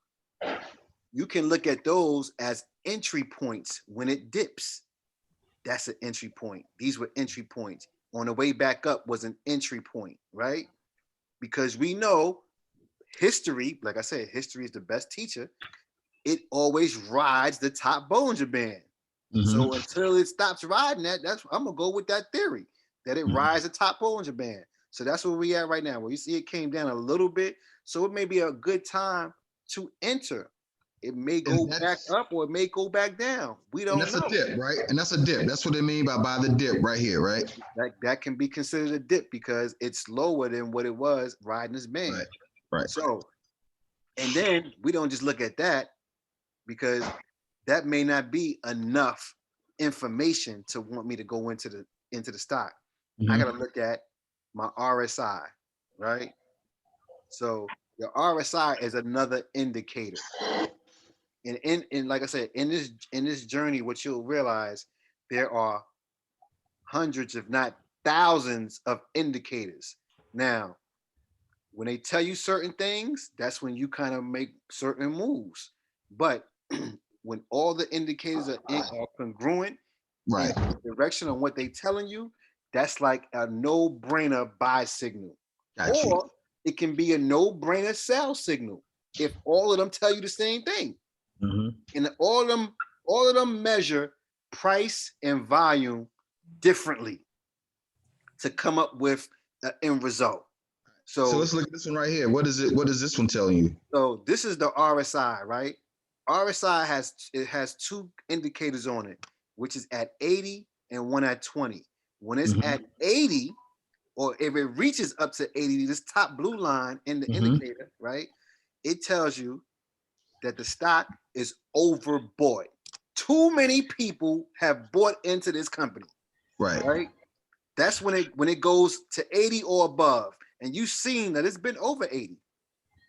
Speaker 4: you can look at those as entry points when it dips. That's an entry point. These were entry points. On the way back up was an entry point, right? Because we know history, like I said, history is the best teacher. It always rides the top Bollinger Band. So until it stops riding that, I'm gonna go with that theory that it rides the top Bollinger Band. So that's where we at right now. Where you see it came down a little bit, so it may be a good time to enter. It may go back up or it may go back down. We don't know.
Speaker 9: That's a dip, right? And that's a dip. That's what they mean by the dip right here, right?
Speaker 4: That can be considered a dip because it's lower than what it was riding this band.
Speaker 9: Right.
Speaker 4: So, and then we don't just look at that because that may not be enough information to want me to go into the stock. I gotta look at my RSI, right? So your RSI is another indicator. And like I said, in this journey, what you'll realize, there are hundreds, if not thousands, of indicators. Now, when they tell you certain things, that's when you kind of make certain moves. But when all the indicators are congruent in the direction of what they're telling you, that's like a no-brainer buy signal. Or it can be a no-brainer sell signal if all of them tell you the same thing. And all of them measure price and volume differently to come up with an end result. So
Speaker 9: let's look at this one right here. What is it? What is this one telling you?
Speaker 4: So this is the RSI, right? RSI has two indicators on it, which is at 80 and one at 20. When it's at 80, or if it reaches up to 80, this top blue line in the indicator, right? It tells you that the stock is overbought. Too many people have bought into this company. Right? That's when it goes to 80 or above. And you've seen that it's been over 80. You know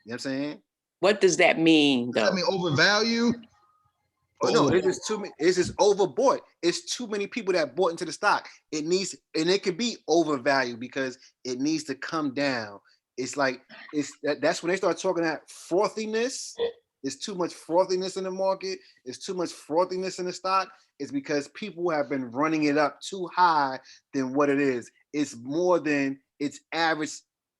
Speaker 4: what I'm saying?
Speaker 6: What does that mean, though?
Speaker 9: Does that mean overvalued?
Speaker 4: Oh no, it's just too many, it's just overbought. It's too many people that bought into the stock. It needs, and it could be overvalued because it needs to come down. It's like that's when they start talking that frothiness. It's too much frothiness in the market. It's too much frothiness in the stock. It's because people have been running it up too high than what it is. It's more than its average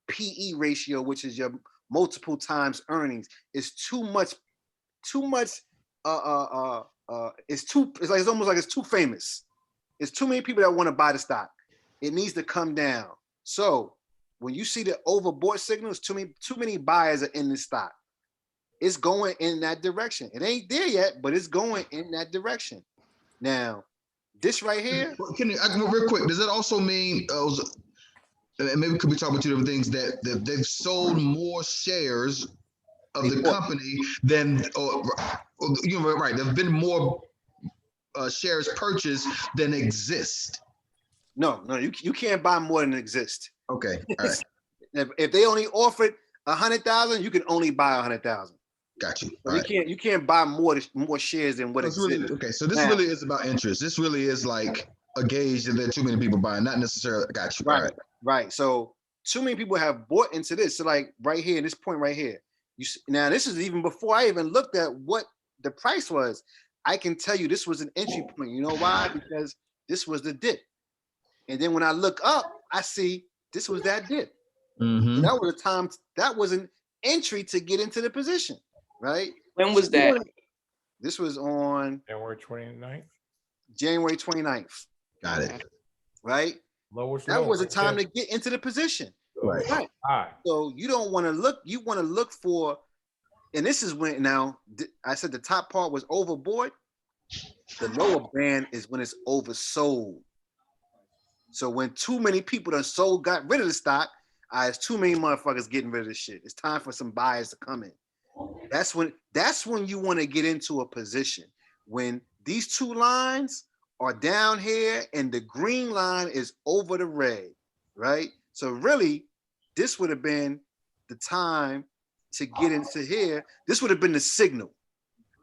Speaker 4: PE ratio, which is your multiple times earnings. It's too much. It's almost like it's too famous. It's too many people that want to buy the stock. It needs to come down. So when you see the overbought signals, too many buyers are in this stock. It's going in that direction. It ain't there yet, but it's going in that direction. Now, this right here.
Speaker 9: Real quick, does that also mean, and maybe we could be talking about two different things, that they've sold more shares of the company than, right? There've been more shares purchased than exist.
Speaker 4: No, you can't buy more than exist.
Speaker 9: Okay, all right.
Speaker 4: If they only offered 100,000, you can only buy 100,000.
Speaker 9: Got you.
Speaker 4: So you can't buy more shares than what exists.
Speaker 9: Really, okay, so this really is about interest. This really is like a gauge that there are too many people buying, not necessarily. Got you.
Speaker 4: Right, right. So too many people have bought into this. So like right here, this point right here. Now this is even before I even looked at what the price was. I can tell you this was an entry point. You know why? Because this was the dip. And then when I look up, I see this was that dip. So that was a time. That was an entry to get into the position. Right?
Speaker 6: When was that?
Speaker 4: This was on
Speaker 7: January 29th.
Speaker 4: January 29th.
Speaker 9: Got it.
Speaker 4: Right?
Speaker 7: Lowest
Speaker 4: That
Speaker 7: low
Speaker 4: was a
Speaker 7: right
Speaker 4: time
Speaker 7: there.
Speaker 4: to get into the position.
Speaker 9: Right.
Speaker 4: Right.
Speaker 7: All right.
Speaker 4: So you don't want to look, you want to look for, and this is when now I said the top part was overboard. The lower band is when it's oversold. So when too many people done sold, got rid of the stock, it's too many motherfuckers getting rid of this shit. It's time for some buyers to come in. That's when you want to get into a position when these two lines are down here and the green line is over the red, right? So really, this would have been the time to get into here. This would have been the signal,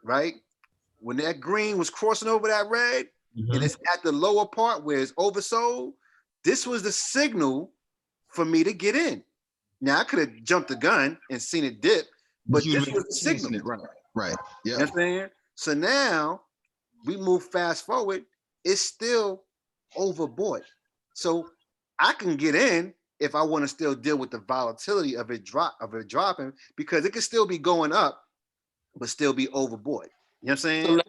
Speaker 4: right? When that green was crossing over that red, and it's at the lower part where it's oversold, this was the signal for me to get in. Now I could have jumped the gun and seen it dip, but this was the signal.
Speaker 9: Right. Yeah.
Speaker 4: You know what I'm saying? So now we move fast forward, it's still overbought. So I can get in if I want to still deal with the volatility of it dropping, because it could still be going up, but still be overbought. You know what I'm saying?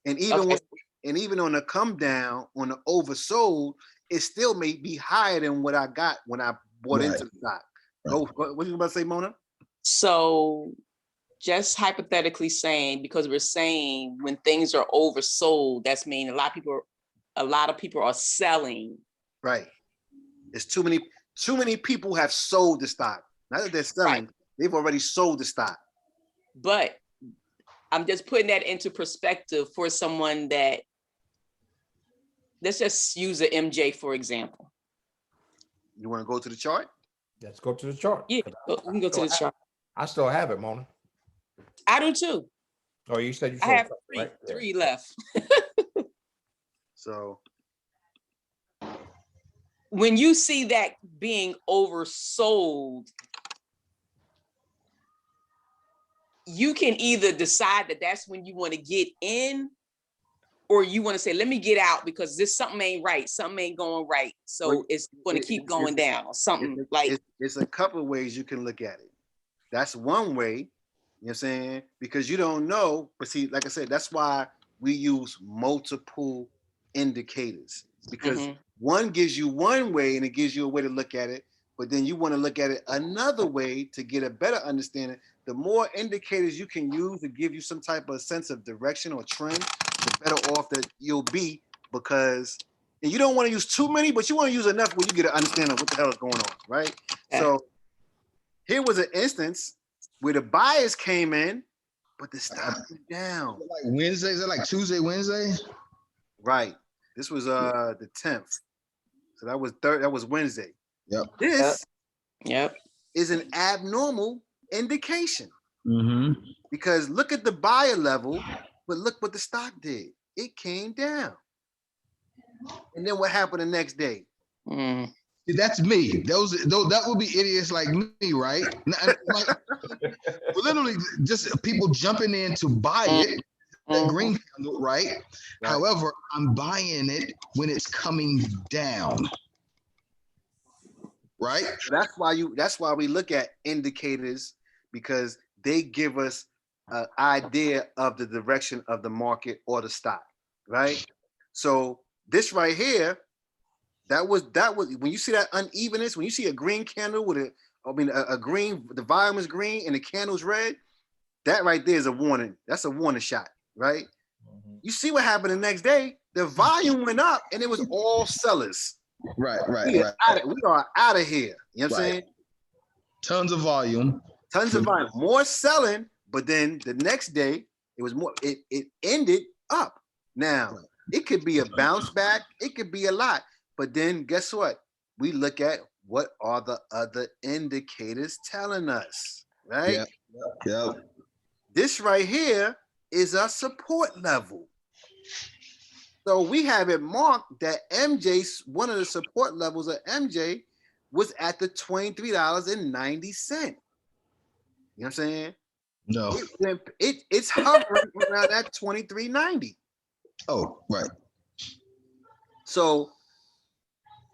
Speaker 4: And even on the come down, on the oversold, it still may be higher than what I got when I bought into the stock. Right. What you about to say, Mona?
Speaker 6: So just hypothetically saying, because we're saying when things are oversold, that's mean a lot of people are selling.
Speaker 4: Right. It's too many people have sold the stock. Not that they're selling, they've already sold the stock.
Speaker 6: But I'm just putting that into perspective for someone that, let's just use the MJ for example.
Speaker 4: You want to go to the chart?
Speaker 7: Let's go to the chart.
Speaker 6: Yeah, we can go to the chart.
Speaker 7: I still have it, Mona.
Speaker 6: I do too.
Speaker 7: Oh, you said you
Speaker 6: I have three left.
Speaker 4: So
Speaker 6: when you see that being oversold, you can either decide that that's when you want to get in, or you want to say, let me get out because this something ain't right, something ain't going right. So it's going to keep going down or something like.
Speaker 4: It's a couple of ways you can look at it. That's one way, you know what I'm saying? Because you don't know, but see, like I said, that's why we use multiple indicators, because one gives you one way and it gives you a way to look at it, but then you want to look at it another way to get a better understanding. The more indicators you can use to give you some type of sense of direction or trend, the better off that you'll be, because and you don't want to use too many, but you want to use enough where you get an understanding of what the hell is going on, right? Yeah. So here was an instance where the buyers came in, but the stock went down.
Speaker 9: Like Wednesday, is it like Tuesday, Wednesday?
Speaker 4: Right. This was the 10th. So that was Wednesday.
Speaker 9: Yep.
Speaker 4: This is an abnormal indication. Because look at the buyer level, but look what the stock did. It came down. And then what happened the next day?
Speaker 9: That's me. That would be idiots like me, right? Like, literally just people jumping in to buy it, that green candle, right? However, I'm buying it when it's coming down. Right?
Speaker 4: That's why we look at indicators, because they give us an idea of the direction of the market or the stock, right? So this right here, that was when you see that unevenness, when you see a green candle with a green, the volume is green and the candle's red, that right there is a warning. That's a warning shot, right? You see what happened the next day, the volume went up and it was all sellers.
Speaker 9: Right.
Speaker 4: We are out of here. You know what I'm saying?
Speaker 9: Tons of volume.
Speaker 4: More selling, but then the next day it was more. It ended up. Now it could be a bounce back. It could be a lot. But then guess what? We look at what are the other indicators telling us, right?
Speaker 9: Yeah.
Speaker 4: This right here is a support level. So we have it marked that one of the support levels of MJ was at the $23.90. You know what I'm saying?
Speaker 9: No.
Speaker 4: It's hovering around that $23.90.
Speaker 9: Oh, right.
Speaker 4: So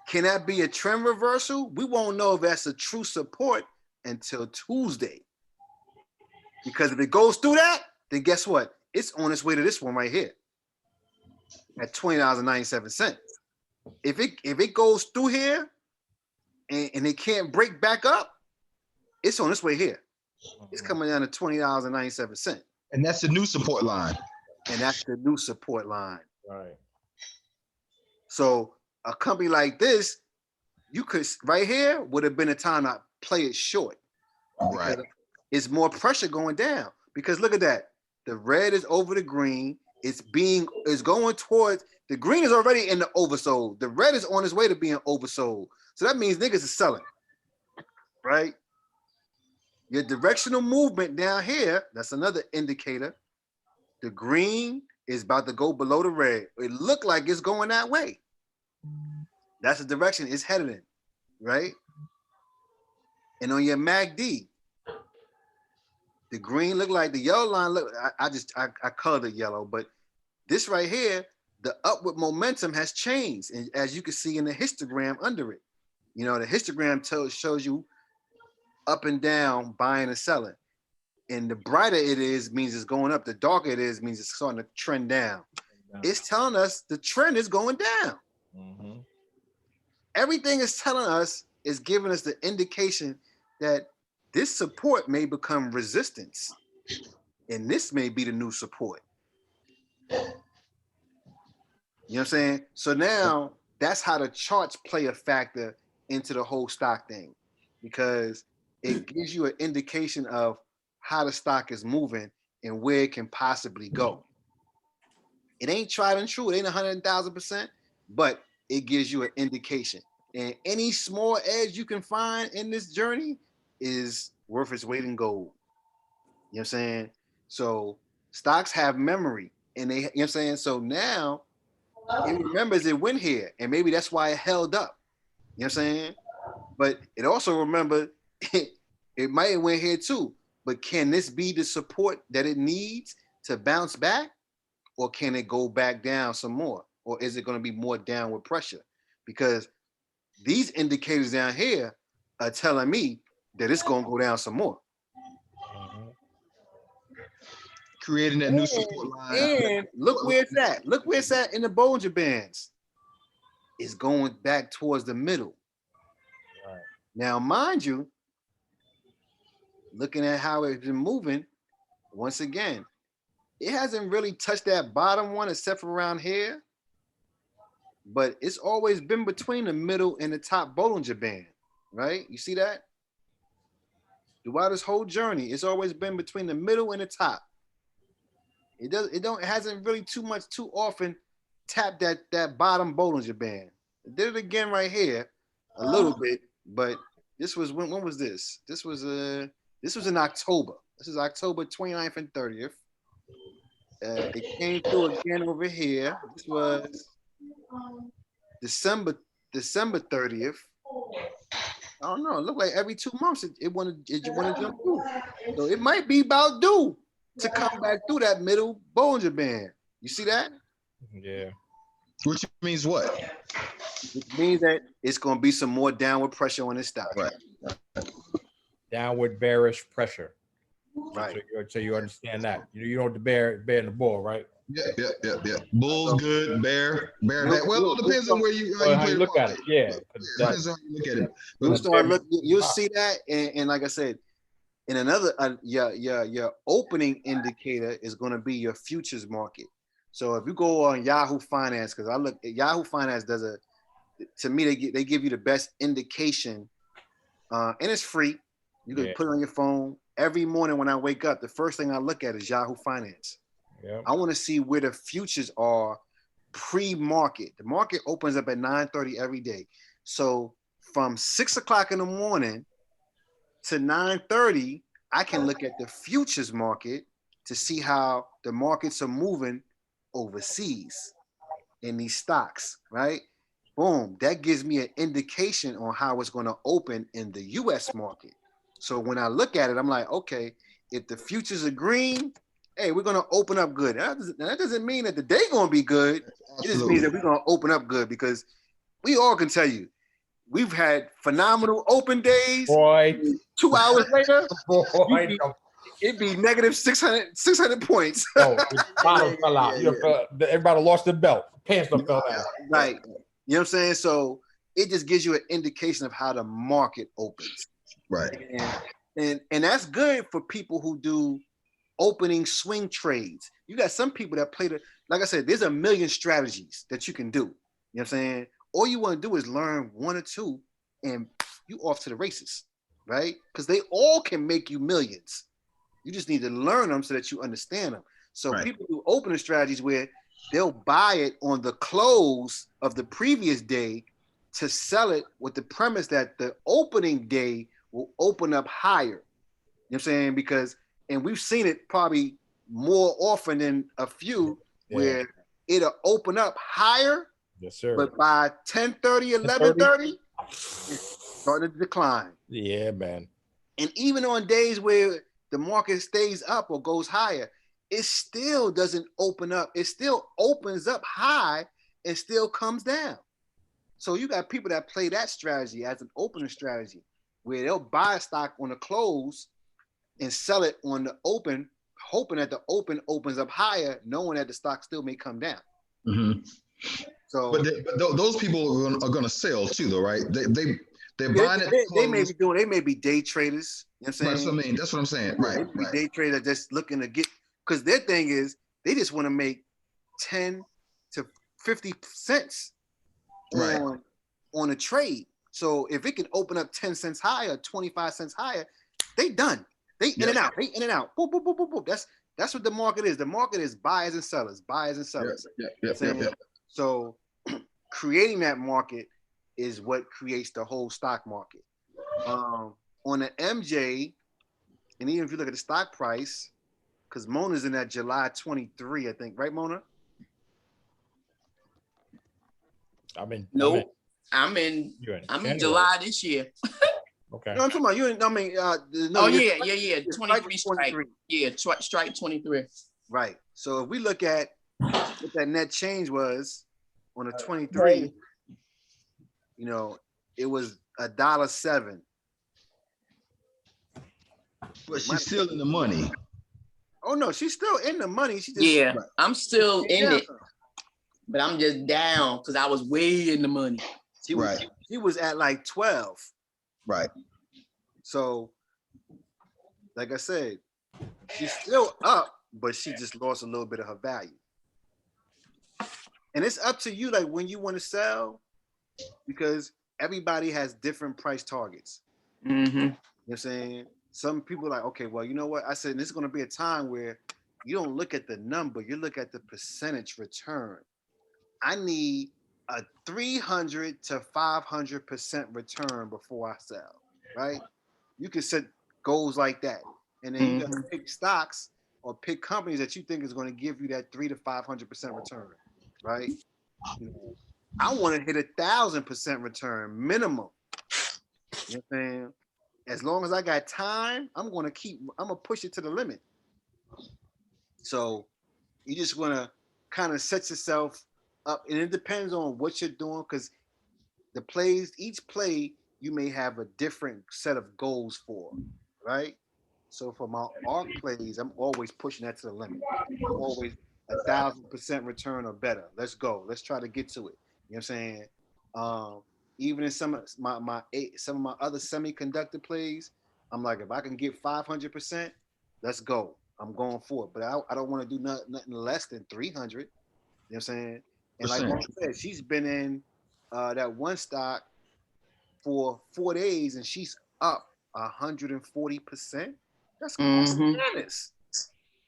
Speaker 4: can that be a trend reversal? We won't know if that's a true support until Tuesday. Because if it goes through that, then guess what? It's on its way to this one right here at $20.97. if it goes through here and it can't break back up, it's on its way here. It's coming down to $20.97.
Speaker 9: And that's the new support line.
Speaker 4: And that's the new support line.
Speaker 7: Right.
Speaker 4: So a company like this, you could right here would have been a time to play it short.
Speaker 9: Right.
Speaker 4: It's more pressure going down because look at that. The red is over the green. It's going towards the green is already in the oversold. The red is on its way to being oversold. So that means niggas is selling, right? Your directional movement down here, that's another indicator. The green is about to go below the red. It looked like it's going that way. That's the direction it's headed in, right? And on your MACD, the green look like the yellow line. Look, I colored it yellow, but this right here, the upward momentum has changed, and as you can see in the histogram under it, you know the histogram shows you up and down, buying and selling. And the brighter it is means it's going up. The darker it is means it's starting to trend down. It's telling us the trend is going down.
Speaker 7: Mm-hmm.
Speaker 4: Everything is telling us is giving us the indication that this support may become resistance, and this may be the new support. You know what I'm saying? So now that's how the charts play a factor into the whole stock thing, because it gives you an indication of how the stock is moving and where it can possibly go. It ain't tried and true. It ain't 100,000%, but it gives you an indication. And any small edge you can find in this journey is worth its weight in gold. You know what I'm saying? So stocks have memory, and they, you know what I'm saying? So now it remembers it went here, and maybe that's why it held up. You know what I'm saying? But it also remembered it might have went here too. But can this be the support that it needs to bounce back? Or can it go back down some more? Or is it going to be more downward pressure? Because these indicators down here are telling me that it's going to go down some more.
Speaker 9: Creating that new support line.
Speaker 4: And look where it's at. Look where it's at in the Bollinger Bands. It's going back towards the middle. Right. Now, mind you, looking at how it's been moving, once again, it hasn't really touched that bottom one except for around here, but it's always been between the middle and the top Bollinger Band, right? You see that? Throughout this whole journey, it's always been between the middle and the top. It hasn't really too often tapped that bottom Bollinger Band. It did it again right here, a little bit, but this was when was this? This was in October. This is October 29th and 30th. It came through again over here. This was December 30th. I don't know. It looked like every 2 months it wanted to jump through. So it might be about due to come back through that middle Bollinger Band. You see that?
Speaker 7: Yeah.
Speaker 9: Which means what?
Speaker 4: Which means that it's going to be some more downward pressure on this stock.
Speaker 9: Right.
Speaker 7: Downward bearish pressure.
Speaker 4: Right.
Speaker 7: So you understand that. You know the bear and the bull, right?
Speaker 9: Yeah. Bull's good, bear bad. Well, it depends on where you
Speaker 7: look at it. Yeah.
Speaker 9: Depends on how you look at it.
Speaker 4: You'll see that, and like I said, in another your opening indicator is going to be your futures market. So if you go on Yahoo Finance, because I look at Yahoo Finance to me they give you the best indication, and it's free. You can put it on your phone. Every morning when I wake up, the first thing I look at is Yahoo Finance. Yep. I want to see where the futures are pre-market. The market opens up at 9:30 every day. So from 6 o'clock in the morning to 9:30, I can look at the futures market to see how the markets are moving overseas in these stocks, right? Boom, that gives me an indication on how it's going to open in the US market. So when I look at it, I'm like, okay, if the futures are green, hey, we're going to open up good. That doesn't mean that the day going to be good. It just means that we're going to open up good, because we all can tell you, we've had phenomenal open days.
Speaker 7: Boy.
Speaker 4: 2 hours later, it'd be negative 600 points.
Speaker 7: Oh, the bottom fell out. Everybody lost their belt. Pants fell out.
Speaker 4: Right. You know
Speaker 12: You know what I'm saying? So it just gives you an indication of how the market opens.
Speaker 9: Right.
Speaker 12: And that's good for people who do opening swing trades. You got some people that play like I said, there's a million strategies that you can do. You know what I'm saying? All you want to do is learn one or two and you off to the races, right? Because they all can make you millions. You just need to learn them so that you understand them. So people do opening strategies where they'll buy it on the close of the previous day to sell it with the premise that the opening day will open up higher. You know what I'm saying? Because, and we've seen it probably more often than a few where it'll open up higher.
Speaker 7: Yes, sir.
Speaker 12: But by 10:30, 11:30, it's starting to decline.
Speaker 7: Yeah, man.
Speaker 12: And even on days where the market stays up or goes higher, it still doesn't open up. It still opens up high and still comes down. So you got people that play that strategy as an opening strategy, where they'll buy a stock on the close and sell it on the open, hoping that the open opens up higher, knowing that the stock still may come down.
Speaker 9: Mm-hmm.
Speaker 12: So,
Speaker 9: but those people are going to sell too, though, right? They're buying it.
Speaker 12: They may be doing. They may be day traders. You know what I'm saying?
Speaker 9: That's what I mean. That's what I'm saying. Right.
Speaker 12: They may be day traders just looking to get, because their thing is they just want to make 10 to 50 cents on a trade. So if it can open up 10 cents higher, 25 cents higher, they done. They in and out. They in and out. Boop, boop, boop, boop, boop. That's what the market is. The market is buyers and sellers. Buyers and sellers. So creating that market is what creates the whole stock market. On the MJ, and even if you look at the stock price, because Mona's in that July 23, I think, right, Mona?
Speaker 6: I'm in July this year.
Speaker 7: Okay.
Speaker 12: No, I'm talking about you. I mean,
Speaker 6: no, yeah. 23 strike. Yeah, strike 23.
Speaker 12: Right. So if we look at what that net change was on a 23, you know, it was $1.07.
Speaker 9: But she's still in the money.
Speaker 12: Oh no, she's still in the money. She just,
Speaker 6: I'm still in it, but I'm just down because I was way in the money.
Speaker 12: She was at like 12.
Speaker 9: Right.
Speaker 12: So, like I said, she's still up, but she just lost a little bit of her value. And it's up to you, like when you want to sell, because everybody has different price targets.
Speaker 6: Mm-hmm.
Speaker 12: You know what I'm saying? Some people are like, okay, well, you know what? I said, this is going to be a time where you don't look at the number, you look at the percentage return. I need a 300 to 500% return before I sell, right? You can set goals like that. And then you got to pick stocks or pick companies that you think is going to give you that 300 to 500% return, right? You know, I want to hit 1,000% return minimum. You know what I'm saying? As long as I got time, I'm going to push it to the limit. So you just want to kind of set yourself up, and it depends on what you're doing, because each play, you may have a different set of goals for, right? So for my ARC plays, I'm always pushing that to the limit. I'm always 1,000% return or better. Let's go. Let's try to get to it. You know what I'm saying? Even in some of my other semiconductor plays, I'm like, if I can get 500%, let's go. I'm going for it. But I don't want to do nothing less than 300. You know what I'm saying? And like I said, she's been in that one stock for 4 days, and she's up 140%. That's bananas.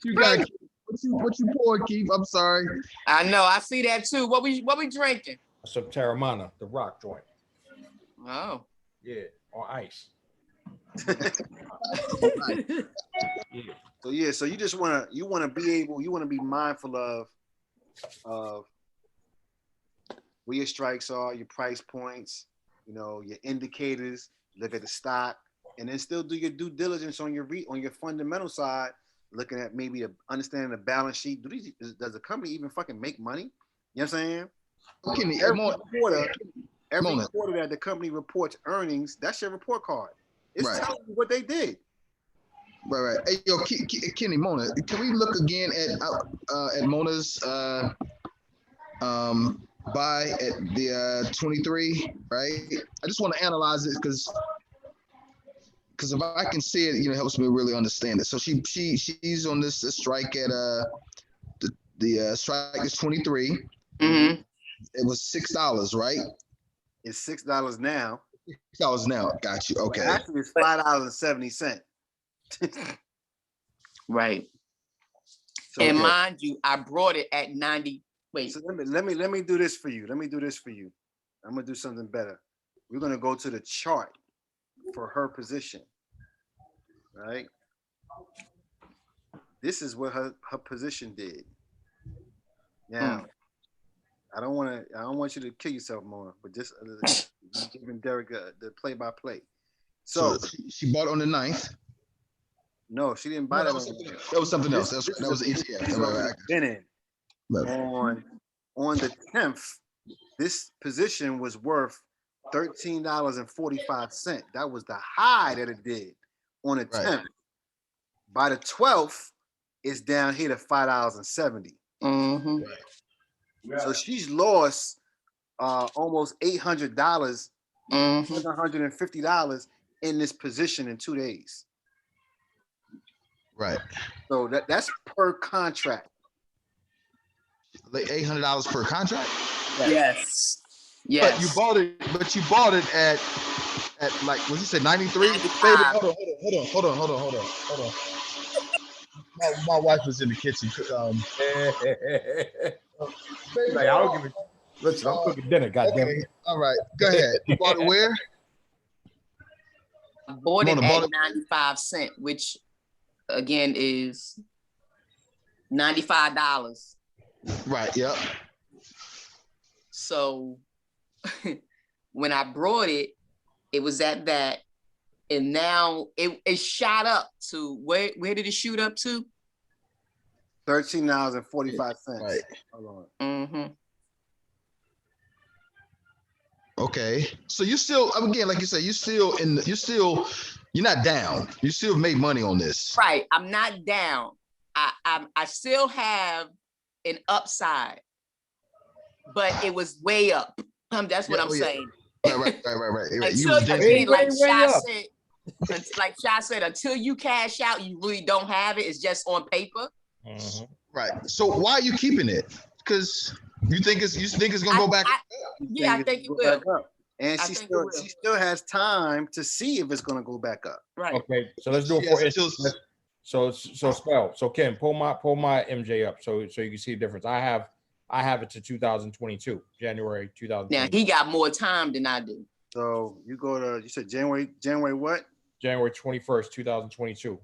Speaker 9: You got what you poured, Keith? I'm sorry.
Speaker 6: I know. I see that too. What we drinking?
Speaker 7: Some Terramana, the rock joint.
Speaker 6: Oh.
Speaker 7: Yeah, on ice.
Speaker 12: So you just want to be mindful of where your strikes are, your price points, you know, your indicators, look at the stock, and then still do your due diligence on your fundamental side, looking at maybe understanding the balance sheet. Does the company even fucking make money? You know what I'm saying? Every quarter that the company reports earnings, that's your report card. It's telling you what they did.
Speaker 9: Right. Hey, yo, Kenny, Mona, can we look again at Mona's buy at the 23, right? I just want to analyze it because if I can see it, it helps me really understand it. So she's on this strike at the strike is 23.
Speaker 6: Mm-hmm.
Speaker 9: It was $6, right?
Speaker 12: It's $6 now.
Speaker 9: $6 now. Got you. Okay.
Speaker 12: Actually, it's $5.70.
Speaker 6: Right.
Speaker 12: So,
Speaker 6: and mind you, I brought it at 90. Wait.
Speaker 12: So let me do this for you. I'm gonna do something better. We're gonna go to the chart for her position. Right? This is what her position did. Now, I don't want you to kill yourself more, but just giving Derek the play-by-play. So
Speaker 9: she bought on the 9th.
Speaker 12: No, she didn't buy that.
Speaker 9: That was something else. That was an ETF.
Speaker 12: Been in. On the 10th, this position was worth $13.45. That was the high that it did on the 10th. Right. By the 12th, it's down here to $5.70.
Speaker 6: Mm-hmm.
Speaker 12: Right. So she's lost almost $800, $750 in this position in 2 days.
Speaker 9: Right.
Speaker 12: So that's per contract.
Speaker 9: Like $800 per contract?
Speaker 6: Yes.
Speaker 3: But you bought it at like what you said, 93? Baby, hold on. My wife was in the kitchen.
Speaker 7: Baby, I don't give a listen, I'm cooking dinner, goddamn.
Speaker 9: Okay. All right. Go ahead. You bought it where?
Speaker 6: I bought it at 95 cents, which again is $95.
Speaker 9: Right. Yep.
Speaker 6: So when I brought it, it was at that, and now it shot up to where did it shoot up to?
Speaker 12: $13.45.
Speaker 9: Right.
Speaker 12: Hold
Speaker 6: on. Mm-hmm.
Speaker 9: Okay. So you still, again, like you said, you're not down. You still made money on this.
Speaker 6: Right. I'm not down. I still have an upside, but it was way up. That's what I'm saying.
Speaker 9: Right.
Speaker 6: Until again, like Sha said, until you cash out, you really don't have it. It's just on paper.
Speaker 9: Mm-hmm. Right. So why are you keeping it? Because you think it's gonna go back?
Speaker 6: I think it will.
Speaker 12: And she still has time to see if it's gonna go back up.
Speaker 6: Right.
Speaker 7: Okay. So let's do it for instance. So spell. So Kim, pull my MJ up so you can see the difference. I have it to 2022, January 2022.
Speaker 6: Now he got more time than I do.
Speaker 12: So you said January what?
Speaker 7: January 21st, 2022.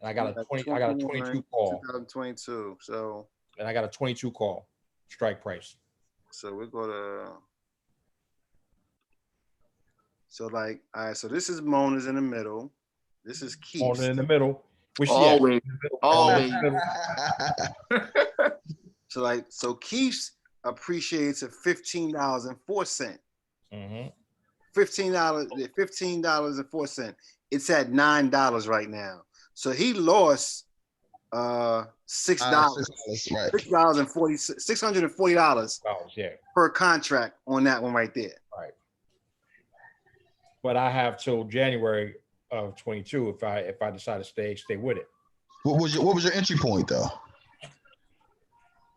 Speaker 7: And I got a 22 call.
Speaker 12: 2022. So
Speaker 7: and I got a 22 call strike price.
Speaker 12: So we go to all right, so this is Mona's in the middle. This is Keith.
Speaker 7: Mona in the middle.
Speaker 6: Always.
Speaker 12: So Keith's appreciates at $15.04.
Speaker 7: Mm-hmm.
Speaker 12: $15.04. It's at $9 right now. So he lost $6.
Speaker 9: Right.
Speaker 12: $640 per contract on that one right there.
Speaker 7: Right. But I have till January of 22 if I decide to stay with it.
Speaker 9: What was your entry point though?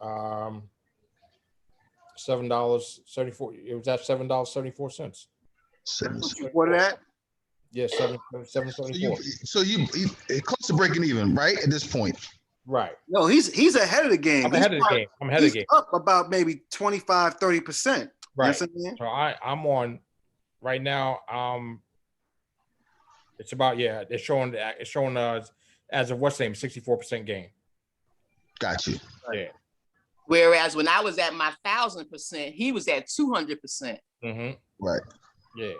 Speaker 7: $7.74. It was at $7.74.
Speaker 12: What that?
Speaker 7: Yeah, $7.74.
Speaker 9: So you close to breaking even, right? At this point.
Speaker 7: Right.
Speaker 12: No, he's ahead of the game.
Speaker 7: I'm ahead of the game.
Speaker 12: Up about maybe 25-30%.
Speaker 7: Right. So I'm on right now. It's about it's showing as of what's name 64% gain.
Speaker 9: Got you.
Speaker 7: Yeah.
Speaker 6: Whereas when I was at my 1,000%, he was at 200%.
Speaker 7: Mm-hmm.
Speaker 9: Right.
Speaker 7: Yeah.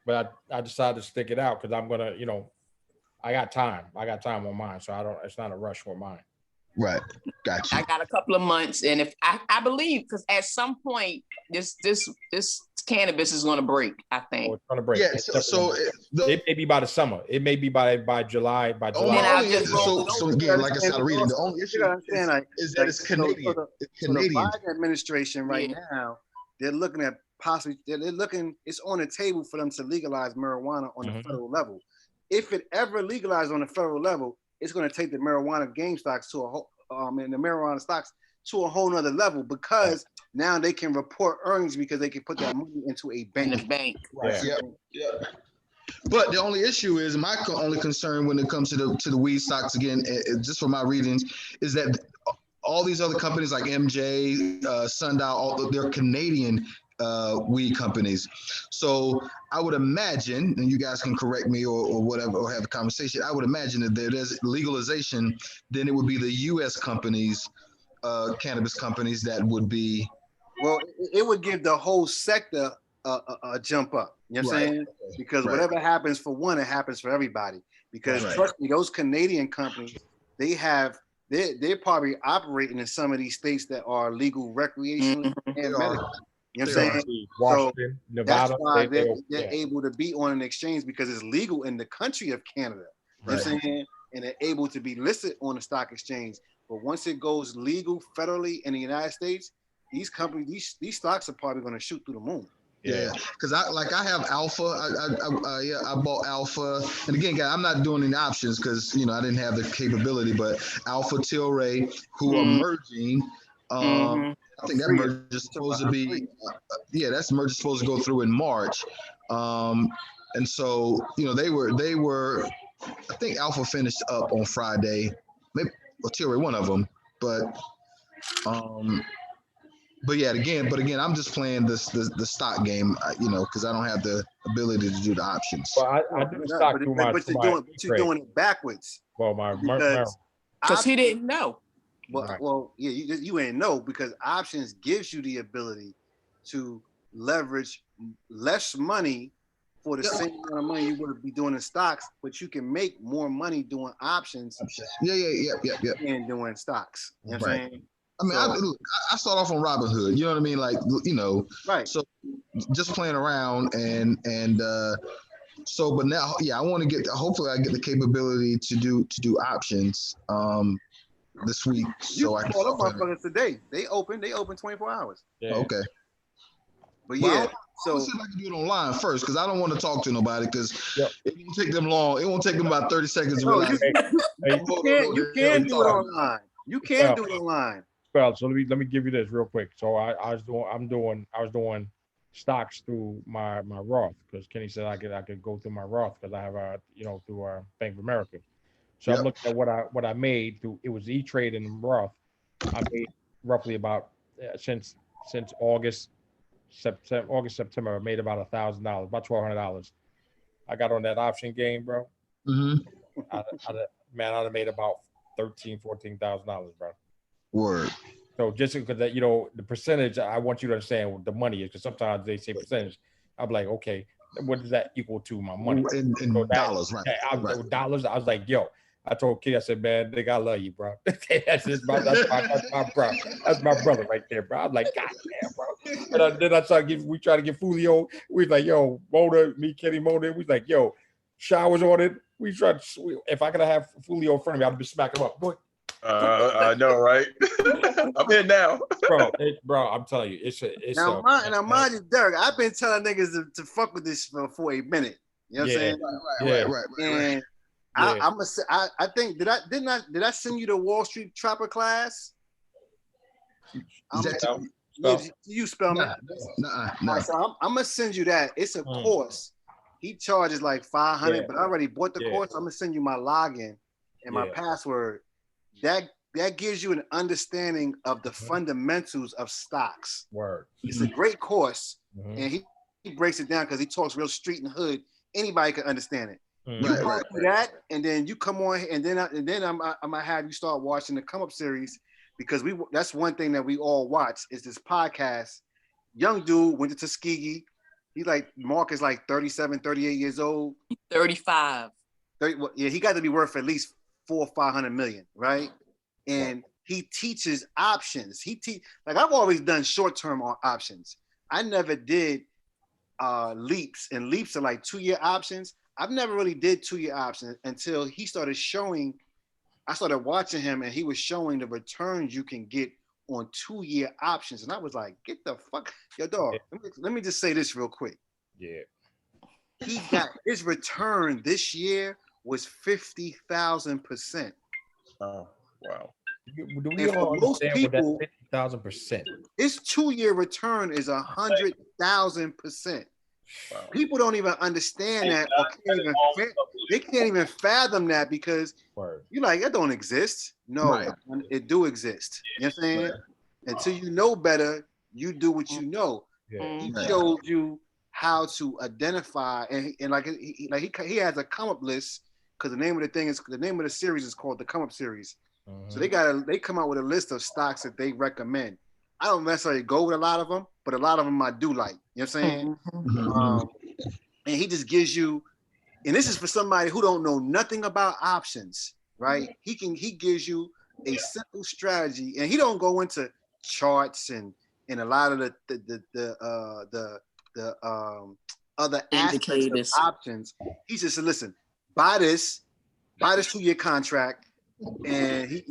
Speaker 7: But I decided to stick it out because I'm gonna, I got time. I got time on mine, so it's not a rush for mine.
Speaker 9: Right. Gotcha.
Speaker 6: I got a couple of months, and if I believe, because at some point this cannabis is going to break. I think.
Speaker 7: Oh, it's going to break.
Speaker 9: Yeah.
Speaker 7: It's
Speaker 9: So,
Speaker 7: definitely it may be by the summer. It may be by July. By
Speaker 9: Oh,
Speaker 7: July.
Speaker 6: Then I'll
Speaker 9: only
Speaker 6: just roll it
Speaker 9: so
Speaker 6: over.
Speaker 9: again, like I said, reading the only
Speaker 12: You
Speaker 9: issue
Speaker 12: gotta understand,
Speaker 9: is that it's Canadian. It's
Speaker 12: So the
Speaker 9: Canadian.
Speaker 12: Biden administration right now, they're looking at possibly they're looking. It's on the table for them to legalize marijuana on the federal level. If it ever legalized on the federal level, it's going to take the marijuana game stocks to a whole and the marijuana stocks to a whole nother level because now they can report earnings because they can put that money into a bank.
Speaker 6: In the bank.
Speaker 9: Right. Yeah. But the only issue is my only concern when it comes to the weed stocks again, just from my readings, is that all these other companies like MJ, Sundial, they're Canadian weed companies. So I would imagine, and you guys can correct me or whatever, or have a conversation. I would imagine that there's legalization, then it would be the U.S. companies, cannabis companies that would be.
Speaker 12: Well, it would give the whole sector a jump up. You know what I'm saying? Because whatever happens for one, it happens for everybody. Because trust me, those Canadian companies, they're probably operating in some of these states that are legal recreationally and medical. You know what I'm saying?
Speaker 7: Washington, Nevada,
Speaker 12: that's why they're able to be on an exchange because it's legal in the country of Canada. You know what I'm saying? And they're able to be listed on the stock exchange. But once it goes legal federally in the United States, these companies, these stocks are probably going to shoot through the moon.
Speaker 9: Yeah, because I have Alpha. I bought Alpha, and again, guys, I'm not doing any options because I didn't have the capability. But Alpha, Tilray, who are merging. I think that merge is supposed to be. That's merge is supposed to go through in March, and so they were. I think Alpha finished up on Friday, maybe or Tilray, one of them, but. But again, I'm just playing the stock game, because I don't have the ability to do the options.
Speaker 7: Well, I do the stock through my.
Speaker 12: But you're doing it backwards.
Speaker 7: Well,
Speaker 6: because he didn't know.
Speaker 12: Well, you ain't know because options gives you the ability to leverage less money for the same amount of money you would be doing in stocks, but you can make more money doing options. And doing stocks. You know what I'm saying?
Speaker 9: I mean, I start off on Robinhood. You know what I mean? Like,
Speaker 12: right.
Speaker 9: So just playing around and so, but now, I want to get. Hopefully, I get the capability to do options this week. So I can
Speaker 12: call them motherfuckers today. They open 24 hours.
Speaker 9: Yeah. Okay.
Speaker 12: But yeah,
Speaker 9: so see if I can do it online first because I don't want to talk to nobody because it won't take them long. It won't take them about 30 seconds to realize.
Speaker 12: You can do it online. You can do it online.
Speaker 7: Well, so let me give you this real quick. So I was doing stocks through my Roth because Kenny said I could go through my Roth because I have through Bank of America. So I'm looking at what I made through it was E-Trade and Roth. I made roughly about since August, September, I made about $1,000, about $1,200. I got on that option game, bro. I'd have made about $13,000-$14,000, bro.
Speaker 9: Word.
Speaker 7: So just because that, the percentage, I want you to understand what the money is, because sometimes they say percentage. I'm like, okay, what does that equal to my money?
Speaker 9: In dollars, right?
Speaker 7: Dollars. I was like, yo, I told Kid, I said, man, nigga, I love you, bro. that's my bro. That's my brother right there, bro. I'm like, God damn, bro. And then I started we try to get Fulio. We was like, yo, Mona, me, Kenny, Mona. We was like, yo, showers on it. We tried. If I could have Fulio in front of me, I'd be smacking him up, boy.
Speaker 1: I know, right? I'm in now,
Speaker 7: bro. I'm telling you, it's
Speaker 12: mind you, Derek. I've been telling niggas to fuck with this for a minute. You know what I'm saying?
Speaker 9: Right.
Speaker 12: And I think did I send you the Wall Street Trapper class? You spell me?
Speaker 9: No.
Speaker 12: So I'm gonna send you that. It's a course. He charges like $500, but I already bought the course. I'm gonna send you my login and my password. That gives you an understanding of the fundamentals of stocks.
Speaker 7: Word.
Speaker 12: It's a great course, and he breaks it down because he talks real street and hood. Anybody can understand it. You go through that, and then you come on, and then I'm gonna have you start watching the Come Up series because that's one thing that we all watch is this podcast. Young dude went to Tuskegee. Mark is like 37, 38 years old.
Speaker 6: 35.
Speaker 12: 30, he got to be worth at least $400 or $500 million, right? and he teaches options. Like I've always done short-term options. I never did leaps, and leaps are like 2-year options. I've never really did 2-year options until he started showing. I started watching him, and he was showing the returns you can get on 2-year options, and I was like, "Get the fuck, yo, dog." Let me just say this real quick.
Speaker 7: Yeah.
Speaker 12: He got his return this year was 50,000%.
Speaker 7: Oh, wow. Do we
Speaker 12: And for
Speaker 7: all
Speaker 12: most
Speaker 7: understand
Speaker 12: people,
Speaker 7: what that 50,000%?
Speaker 12: his 2-year return is 100,000%.
Speaker 7: Wow.
Speaker 12: People don't even understand that, or they can't even fathom that, because you're like, that don't exist. No, it do exist. You know what I'm saying? Until you know better, you do what you know.
Speaker 7: Yeah.
Speaker 12: He showed you how to identify, and like he has a come up list, because the name of the series is called the Come Up Series. So they come out with a list of stocks that they recommend. I don't necessarily go with a lot of them, but a lot of them I do like. You know what I'm saying? And he just gives you, and this is for somebody who don't know nothing about options, right? He gives you a simple strategy, and he don't go into charts and a lot of the other aspects of options. He just said, listen, buy this 2-year contract. And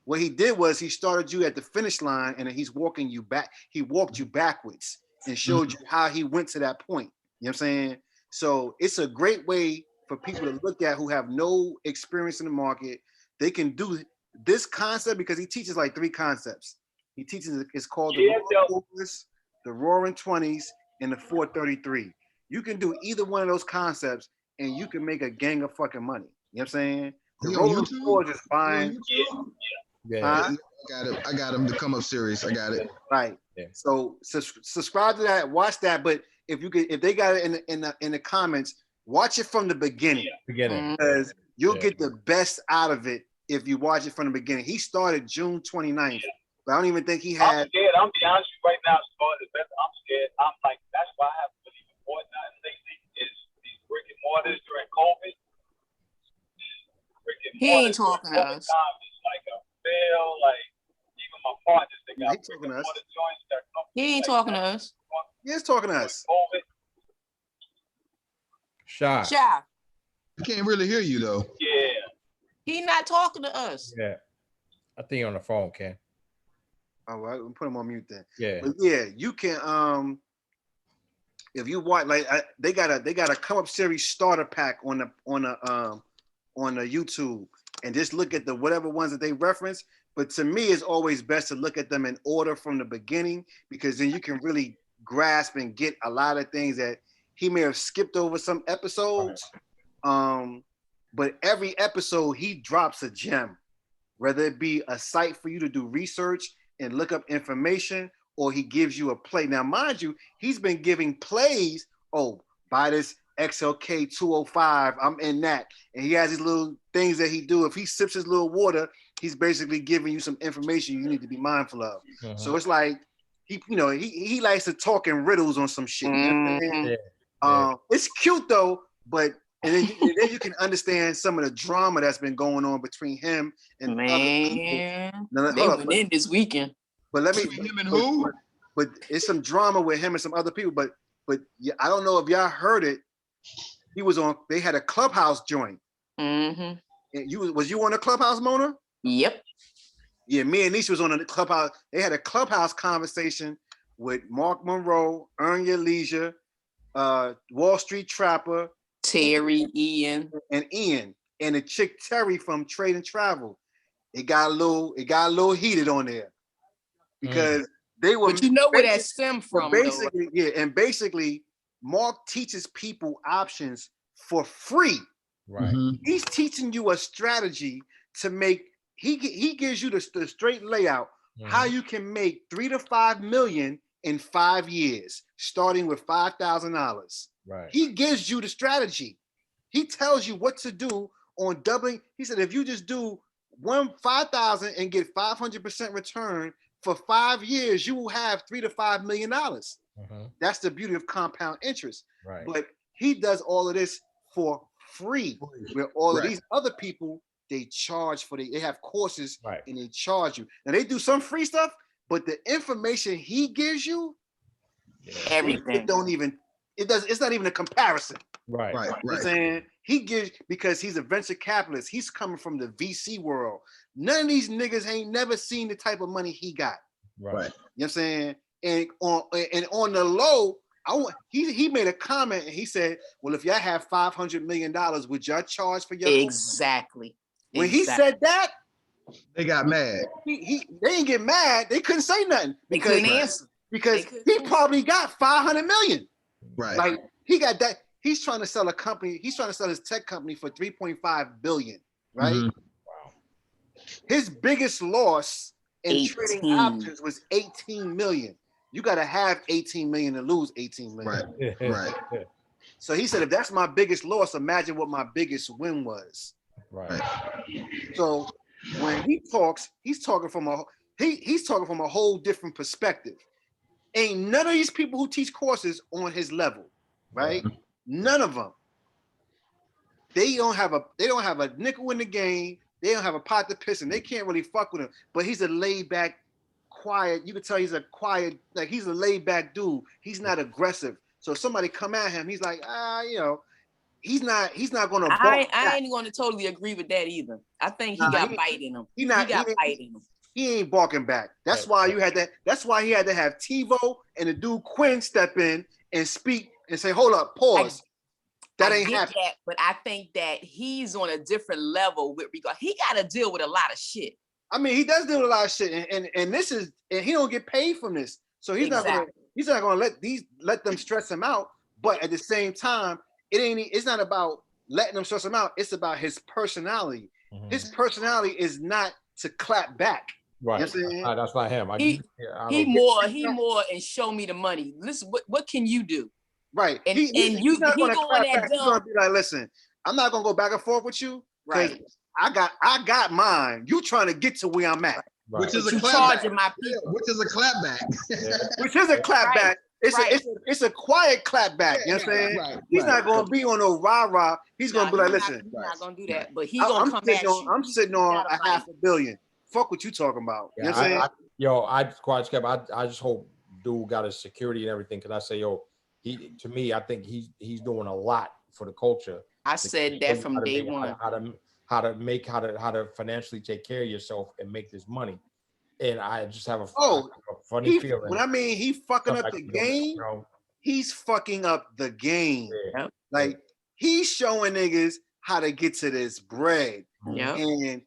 Speaker 12: what he did was he started you at the finish line, and then he's walking you back. He walked you backwards and showed you how he went to that point. You know what I'm saying? So it's a great way for people to look at who have no experience in the market. They can do this concept because he teaches like 3 concepts. He teaches, it's called the Roaring 20s, and the 433. You can do either one of those concepts, and you can make a gang of fucking money. You know what I'm saying? The Rolling Fours is buying.
Speaker 9: I got him. The Come Up Series. I got it.
Speaker 12: Right. Yeah. So subscribe to that. Watch that. But if they got it in the comments, watch it from the beginning. Because you'll get the best out of it if you watch it from the beginning. He started June 29th, but I don't even think he had.
Speaker 11: I'm scared. I'm be honest with you right now. I'm scared. I'm like, that's why I haven't really bought nothing lately. Is these brick and mortars during COVID.
Speaker 6: He ain't talking to us.
Speaker 11: It's like a fail, like even my partners, they got
Speaker 12: talking to us.
Speaker 6: He ain't talking to us.
Speaker 12: He is talking to us.
Speaker 7: Shy.
Speaker 6: Shy.
Speaker 9: I can't really hear you though.
Speaker 11: Yeah.
Speaker 6: He not talking to us.
Speaker 7: Yeah. I think on the phone, Ken.
Speaker 12: All right, we'll put him on mute then.
Speaker 7: Yeah.
Speaker 12: But yeah, you can if you watch, like they got a Come Up Series starter pack on the YouTube, and just look at the whatever ones that they reference. But to me, it's always best to look at them in order from the beginning, because then you can really grasp and get a lot of things that he may have skipped over some episodes. But every episode he drops a gem, whether it be a site for you to do research and look up information, or he gives you a play. Now, mind you, he's been giving plays. Oh, buy this XLK 205. I'm in that. And he has these little things that he do. If he sips his little water, he's basically giving you some information you need to be mindful of. So it's like he likes to talk in riddles on some shit. You know what I mean? It's cute though, but and then you can understand some of the drama that's been going on between him and other people. Now,
Speaker 6: they went in this weekend.
Speaker 12: But let me
Speaker 9: him and who?
Speaker 12: But it's some drama with him and some other people. But yeah, I don't know if y'all heard it. He was on. They had a Clubhouse joint. And was you on the Clubhouse, Mona?
Speaker 6: Yep.
Speaker 12: Yeah, me and Nisha was on the Clubhouse. They had a Clubhouse conversation with Mark Monroe, Earn Your Leisure, Wall Street Trapper,
Speaker 6: Terry, Ian,
Speaker 12: and the chick Terry from Trade and Travel. It got a little heated on there because they were.
Speaker 6: But you know where that stemmed from,
Speaker 12: basically, though. Yeah, and basically, Mark teaches people options for free.
Speaker 7: Right.
Speaker 12: He's teaching you a strategy to make. He gives you the straight layout how you can make $3 to $5 million in 5 years, starting with $5,000.
Speaker 7: Right.
Speaker 12: He gives you the strategy. He tells you what to do on doubling. He said, if you just do 5,000 and get 500% return for 5 years, you will have $3 to $5 million. That's the beauty of compound interest.
Speaker 7: Right.
Speaker 12: But he does all of this for free, where all of these other people they charge for they have courses
Speaker 7: Right.
Speaker 12: and they charge you. Now they do some free stuff, but the information he gives you,
Speaker 6: Everything.
Speaker 12: It's not even a comparison.
Speaker 7: Right.
Speaker 12: You know what I'm saying? He gives, because he's a venture capitalist. He's coming from the VC world. None of these niggas ain't never seen the type of money he got.
Speaker 7: Right.
Speaker 12: You know what I'm saying? And on the low, he made a comment and he said, well, if y'all have $500 million, would y'all charge for your
Speaker 6: Exactly.
Speaker 12: When he said that,
Speaker 9: they got mad.
Speaker 12: They didn't get mad. They couldn't say nothing because
Speaker 6: couldn't answer.
Speaker 12: Because he probably got 500 million.
Speaker 9: Right.
Speaker 12: Like he got that. He's trying to sell a company. He's trying to sell his tech company for 3.5 billion. Right.
Speaker 9: Mhm.
Speaker 7: Wow.
Speaker 12: His biggest loss in
Speaker 6: 18.
Speaker 12: trading options was 18 million. You got to have 18 million to lose 18 million.
Speaker 9: Right.
Speaker 12: So he said, if that's my biggest loss, imagine what my biggest win was.
Speaker 7: Right.
Speaker 12: So when he talks, he's talking from a whole different perspective. Ain't none of these people who teach courses on his level, right? None of them. They don't have a nickel in the game. They don't have a pot to piss in. They can't really fuck with him. But he's a laid back, quiet. You can tell he's a quiet, like he's a laid back dude. He's not aggressive. So if somebody come at him, he's like, he's not gonna.
Speaker 6: I ain't going to totally agree with that either. I think he got bite in him. He got bite in him.
Speaker 12: He ain't barking back. That's why you had that. That's why he had to have TiVo and the dude Quinn step in and speak and say, "Hold up, pause." That ain't happening.
Speaker 6: But I think that he's on a different level with regard. He got to deal with a lot of shit.
Speaker 12: I mean, he does deal with a lot of shit, and this is, and he don't get paid from this, so he's not gonna let them stress him out. But at the same time, it's not about letting them stress him out. It's about his personality. Mm-hmm. His personality is not to clap back.
Speaker 7: Right.
Speaker 12: You know
Speaker 7: that's not him.
Speaker 6: He more and show me the money. Listen, what can you do?
Speaker 12: Right.
Speaker 6: And
Speaker 12: he's not going to be like, listen, I'm not going to go back and forth with you.
Speaker 6: Right.
Speaker 12: I got mine. You trying to get to where I'm at.
Speaker 9: Right. Which is a clapback. Which is a clapback.
Speaker 12: Which is a clapback. It's a quiet clapback. You know what I'm saying? He's not going to be on no rah-rah. He's going to be like, listen.
Speaker 6: He's not going to do that. But he's going to come at you.
Speaker 12: I'm sitting on a $500 million. Fuck what you talking about. You know what I'm saying?
Speaker 7: I just hope dude got his security and everything. Because I say, I think he's doing a lot for the culture.
Speaker 6: I said that from day one.
Speaker 7: How to financially take care of yourself and make this money. And I just have a funny feeling.
Speaker 12: When I mean he fucking up the game, he's fucking up the game.
Speaker 6: Yeah.
Speaker 12: Like he's showing niggas how to get to this bread.
Speaker 6: Yeah.
Speaker 12: And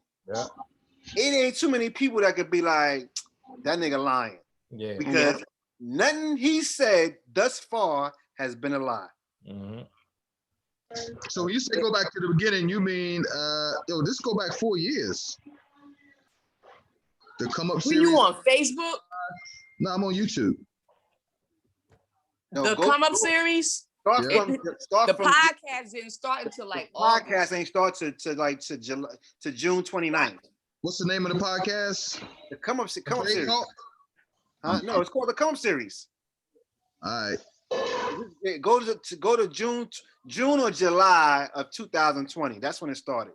Speaker 12: it ain't too many people that could be like, that nigga lying.
Speaker 7: Yeah.
Speaker 12: Because nothing he said thus far has been a lie.
Speaker 7: Mm-hmm.
Speaker 9: So when you say go back to the beginning, you mean this go back 4 years. The come up series.
Speaker 6: Were you on Facebook?
Speaker 9: No, I'm on YouTube.
Speaker 6: The come up series?
Speaker 12: The
Speaker 6: podcast didn't start until like
Speaker 12: podcast ain't start to June 29th.
Speaker 9: What's the name of the podcast?
Speaker 12: The come up series. No, it's called the come up series.
Speaker 9: All right.
Speaker 12: Go to June or July of 2020. That's when it started.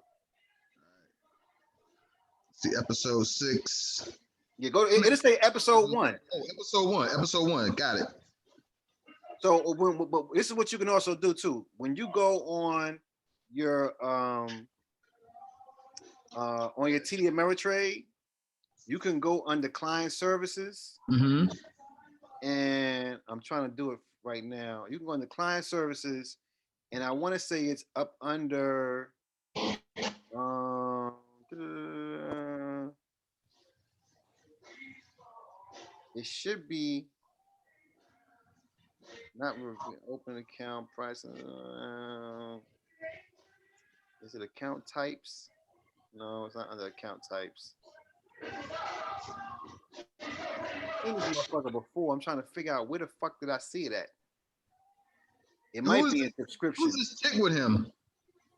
Speaker 9: See episode 6.
Speaker 12: Yeah, it'll say episode 1.
Speaker 9: Oh, episode 1. Got it.
Speaker 12: So but this is what you can also do too. When you go on your TD Ameritrade, you can go under client services.
Speaker 9: Mm-hmm.
Speaker 12: And I'm trying to do it right now. You can go into client services, and I want to say it's up under it should be not open account price. Is it account types? No, it's not under account types. I've seen this motherfucker before. I'm trying to figure out where the fuck did I see it at. It might be a subscription.
Speaker 9: Who's this chick with him?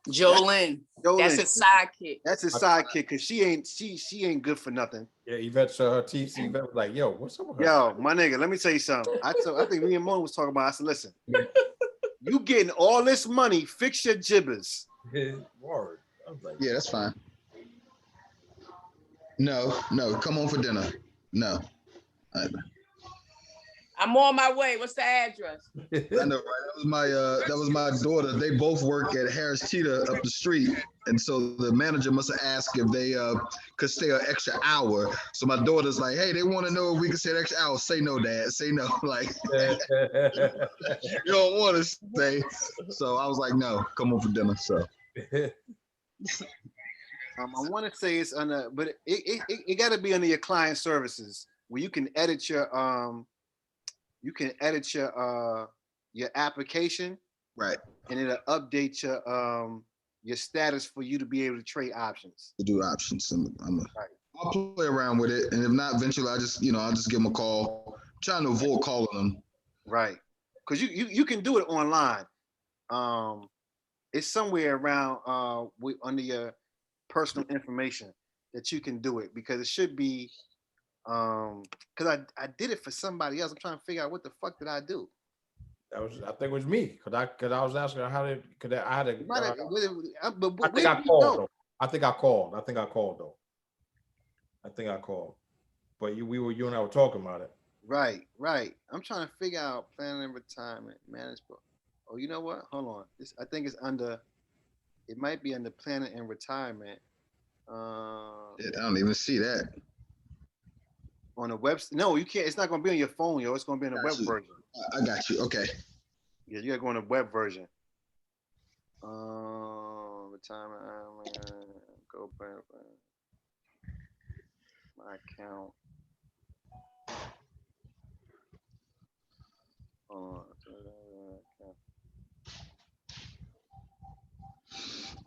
Speaker 6: Jolene. That's his sidekick.
Speaker 12: That's his sidekick because she ain't good for nothing.
Speaker 7: Yeah, Yvette saw her teeth. Yvette was like, "Yo, what's up with her?"
Speaker 12: Yo, my nigga, let me tell you something. I think me and Mo was talking about. I said, listen, you getting all this money, fix your jibbers.
Speaker 7: Word. I was like,
Speaker 9: yeah, that's fine. No, come on for dinner. No.
Speaker 6: I'm on my way. What's the address?
Speaker 9: I know, right? That was my daughter. They both work at Harris Teeter up the street. And so the manager must have asked if they could stay an extra hour. So my daughter's like, hey, they want to know if we can stay an extra hour. Say no, Dad. Say no. Like, you don't want to stay. So I was like, no, come on for dinner. So
Speaker 12: I want to say it's under, but it got to be under your client services where you can edit your your application,
Speaker 9: right,
Speaker 12: and it'll update your status for you to be able to trade options.
Speaker 9: To do options, I'll play around with it, and if not, eventually I'll just give them a call. I'm trying to avoid calling them.
Speaker 12: Right, because you can do it online. It's somewhere around under your personal information that you can do it, because it should be because I did it for somebody else. I'm trying to figure out what the fuck did I do.
Speaker 7: I think it was me, because I was asking her how did I had to. I think I called though. But you and I were talking about it.
Speaker 12: Right. I'm trying to figure out planning and retirement management. Oh, you know what? Hold on. I think it's under. It might be under planning and retirement.
Speaker 9: I don't even see that.
Speaker 12: On the website. No, you can't. It's not going to be on your phone, yo. It's going to be in the web version.
Speaker 9: I got you. Okay.
Speaker 12: Yeah, you got to go on the web version. Retirement. Go back. My account.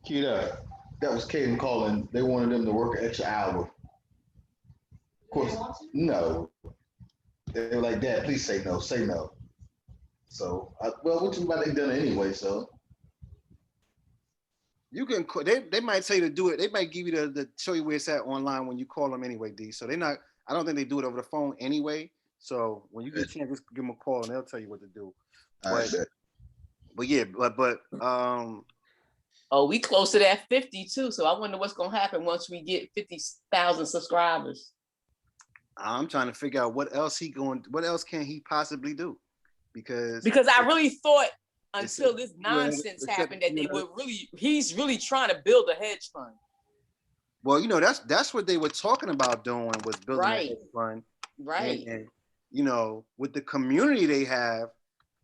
Speaker 9: Keita, that was Caden calling. They wanted them to work an extra hour. Of course, no. They were like, Dad, please say no. Say no. So, which is why they done it anyway. So,
Speaker 12: you can. They might tell you to do it. They might give you the show you where it's at online when you call them anyway, D. So they're not. I don't think they do it over the phone anyway. So when you get a chance, just give them a call and they'll tell you what to do. But
Speaker 6: oh, we close to that 50 too. So I wonder what's gonna happen once we get 50,000 subscribers.
Speaker 12: I'm trying to figure out what else can he possibly do? Because
Speaker 6: I really thought until this nonsense happened that he's really trying to build a hedge fund.
Speaker 12: Well, that's what they were talking about doing, was building a hedge fund.
Speaker 6: Right.
Speaker 12: And with the community they have,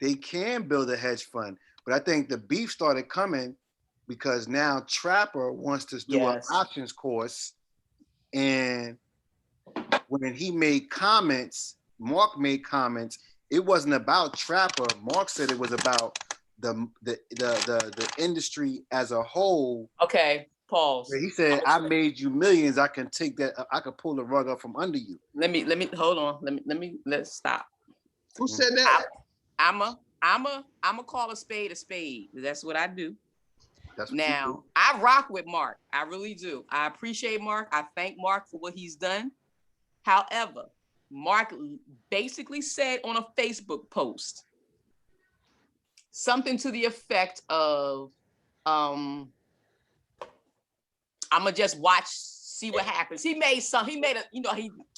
Speaker 12: they can build a hedge fund. But I think the beef started coming because now Trapper wants to do an options course. And when he made comments, Mark made comments, it wasn't about Trapper. Mark said it was about the industry as a whole.
Speaker 6: Okay, pause.
Speaker 12: He said, I made you millions. I can take that. I could pull the rug up from under you.
Speaker 6: Let me hold on. Let's stop.
Speaker 9: Who said that?
Speaker 6: I'ma call a spade a spade. That's what I do. Now, I rock with Mark. I really do. I appreciate Mark. I thank Mark for what he's done. However, Mark basically said on a Facebook post something to the effect of, I'ma just see what happens. He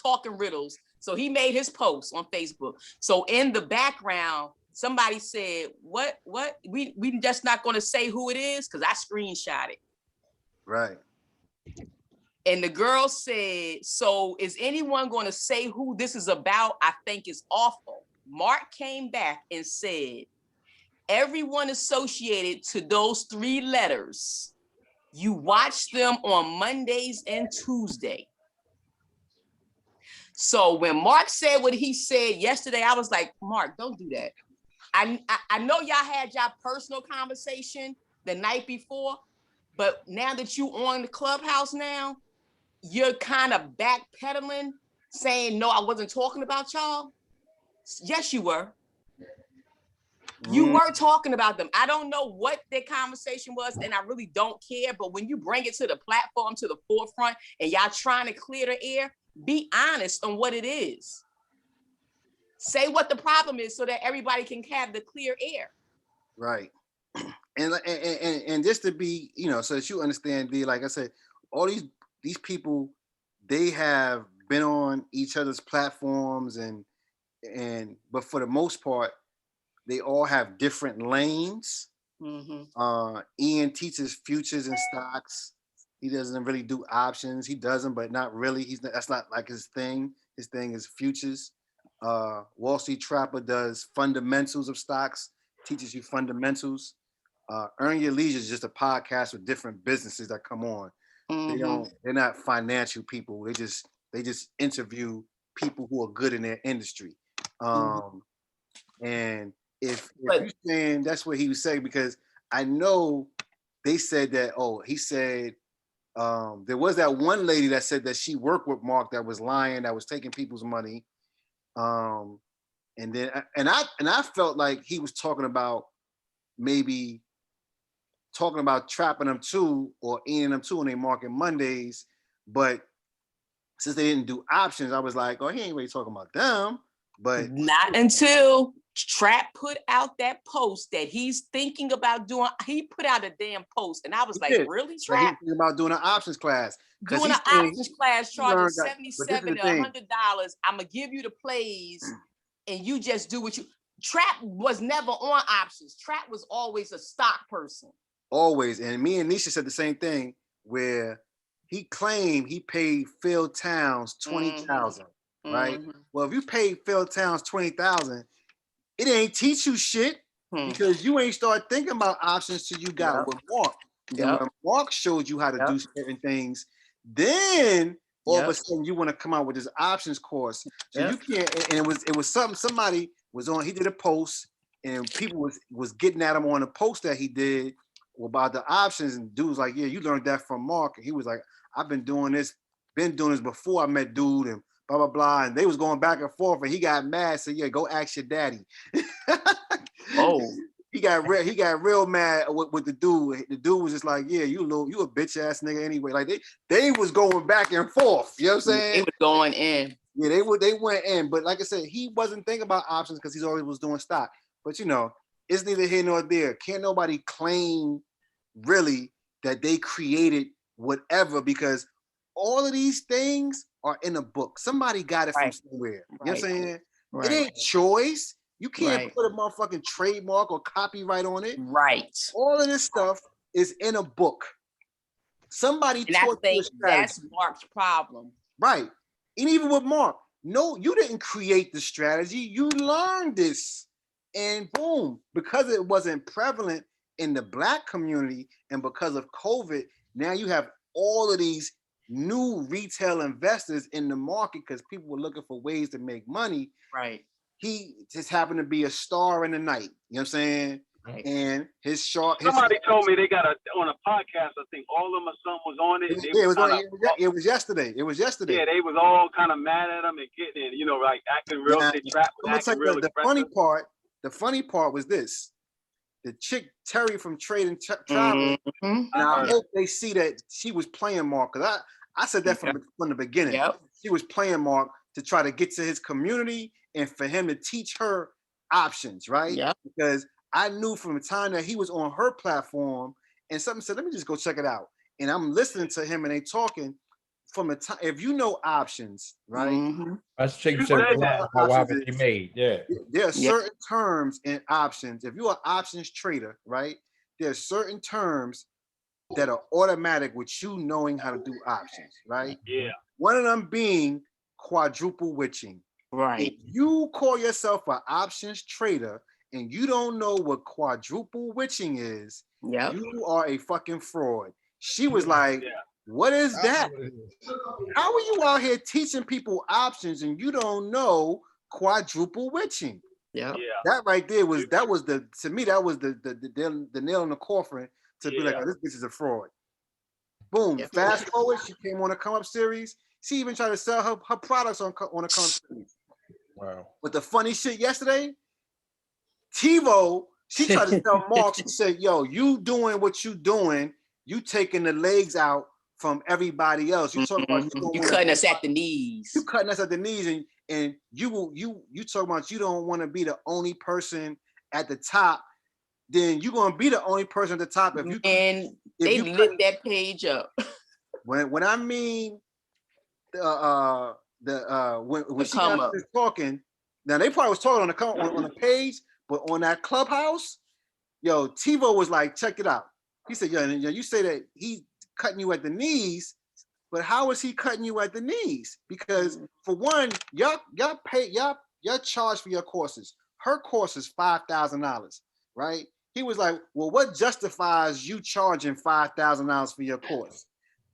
Speaker 6: talking riddles. So he made his post on Facebook. So in the background, somebody said, what? We just not gonna say who it is, because I screenshot it.
Speaker 12: Right.
Speaker 6: And the girl said, so is anyone going to say who this is about? I think it's awful. Mark came back and said, everyone associated to those 3 letters, you watch them on Mondays and Tuesday. So when Mark said what he said yesterday, I was like, Mark, don't do that. I know y'all had y'all personal conversation the night before, but now that you on the Clubhouse now, you're kind of backpedaling, saying, no, I wasn't talking about y'all. Yes, you were. You were talking about them. I don't know what their conversation was, and I really don't care. But when you bring it to the platform, to the forefront, and y'all trying to clear the air, be honest on what it is. Say what the problem is so that everybody can have the clear air.
Speaker 12: Right. And just to be, so that you understand, D, like I said, all these people, they have been on each other's platforms but for the most part, they all have different lanes. Ian teaches futures and stocks. He doesn't really do options. He doesn't, but not really. That's not like his thing. His thing is futures. Wall Street Trapper does fundamentals of stocks, teaches you fundamentals. Earn Your Leisure is just a podcast with different businesses that come on. They're not financial people. They just interview people who are good in their industry. And if you're saying that's what he was saying, because I know they said that, he said there was that one lady that said that she worked with Mark that was lying, that was taking people's money. And I felt like he was talking about trapping them too, or eating them too, and they market Mondays. But since they didn't do options, I was like, oh, he ain't really talking about them. But
Speaker 6: not until Trap put out that post that he's thinking about doing. He put out a damn post, and I was like, really, Trap?
Speaker 12: He's thinking about doing an options class.
Speaker 6: Doing an options class, charging $77 to $100. I'm gonna give you the plays, and you just do what you. Trap was never on options. Trap was always a stock person.
Speaker 12: Always. And me and Nisha said the same thing, where he claimed he paid Phil Towns $20,000, right? Well, if you paid Phil Towns $20,000, it ain't teach you shit, because you ain't start thinking about options till you got with Mark. And when Mark showed you how to do certain things, then all of a sudden you want to come out with this options course. So you can't. And it was somebody was on. He did a post, and people was getting at him on a post that he did about the options, and dude was like, yeah, you learned that from Mark. And he was like, I've been doing this before I met dude, and blah blah blah. And they was going back and forth, and he got mad, said, yeah, go ask your daddy. He got real mad with the dude. The dude was just like, yeah, you a bitch ass nigga anyway. Like they was going back and forth. You know what I'm saying?
Speaker 6: They was going in.
Speaker 12: Yeah, they went in. But like I said, he wasn't thinking about options because he's always was doing stock. But it's neither here nor there. Can't nobody claim really that they created whatever, because all of these things are in a book. Somebody got it from somewhere. You know what I'm saying? It ain't choice. You can't put a motherfucking trademark or copyright on it.
Speaker 6: Right.
Speaker 12: All of this stuff is in a book. Somebody taught you a strategy.
Speaker 6: That's Mark's problem.
Speaker 12: Right. And even with Mark, no, you didn't create the strategy. You learned this. And boom, because it wasn't prevalent in the Black community, and because of COVID, now you have all of these new retail investors in the market because people were looking for ways to make money.
Speaker 6: Right.
Speaker 12: He just happened to be a star in the night. You know what I'm saying? Right. And
Speaker 11: somebody told me they got on a podcast. I think all of my son was on it.
Speaker 12: It was yesterday. It was yesterday.
Speaker 11: Yeah, they was all kind of mad at him and getting, like acting real.
Speaker 12: The funny part was this: the chick Terry from Trade and Travel. And I hope they see that she was playing Mark, because I said that from the beginning. She was playing Mark to try to get to his community and for him to teach her options, right? Because I knew from the time that he was on her platform, and something said, let me just go check it out. And I'm listening to him, and they talking from a time. If you know options, right?
Speaker 7: That's check you said how you made. Yeah.
Speaker 12: There are certain terms in options. If you're an options trader, right? There are certain terms that are automatic with you knowing how to do options, right?
Speaker 11: Yeah.
Speaker 12: One of them being quadruple witching.
Speaker 6: Right.
Speaker 12: If you call yourself an options trader and you don't know what quadruple witching is, you are a fucking fraud. She was like, what is that? How are you out here teaching people options and you don't know quadruple witching?
Speaker 6: Yeah.
Speaker 12: That right there was the nail in the coffin to be like, oh, this bitch is a fraud. Boom. Fast forward, she came on a come up series. She even tried to sell her products on a come up series.
Speaker 7: Wow.
Speaker 12: But the funny shit yesterday, TiVo, she tried to sell Mark. She said, yo, you doing what you doing, you taking the legs out from everybody else. You talking about
Speaker 6: you cutting us at the knees.
Speaker 12: You cutting us at the knees, and you talking about you don't want to be the only person at the top. Then you're gonna be the only person at the top if you
Speaker 6: lit that page up.
Speaker 12: When I mean when she
Speaker 6: come
Speaker 12: got
Speaker 6: up.
Speaker 12: finished talking, now they probably was talking on the page, but on that Clubhouse, yo, TiVo was like, check it out. He said, yo, you say that he cutting you at the knees, but how is he cutting you at the knees? Because for one, y'all charge for your courses. Her course is $5,000, right? He was like, well, what justifies you charging $5,000 for your course,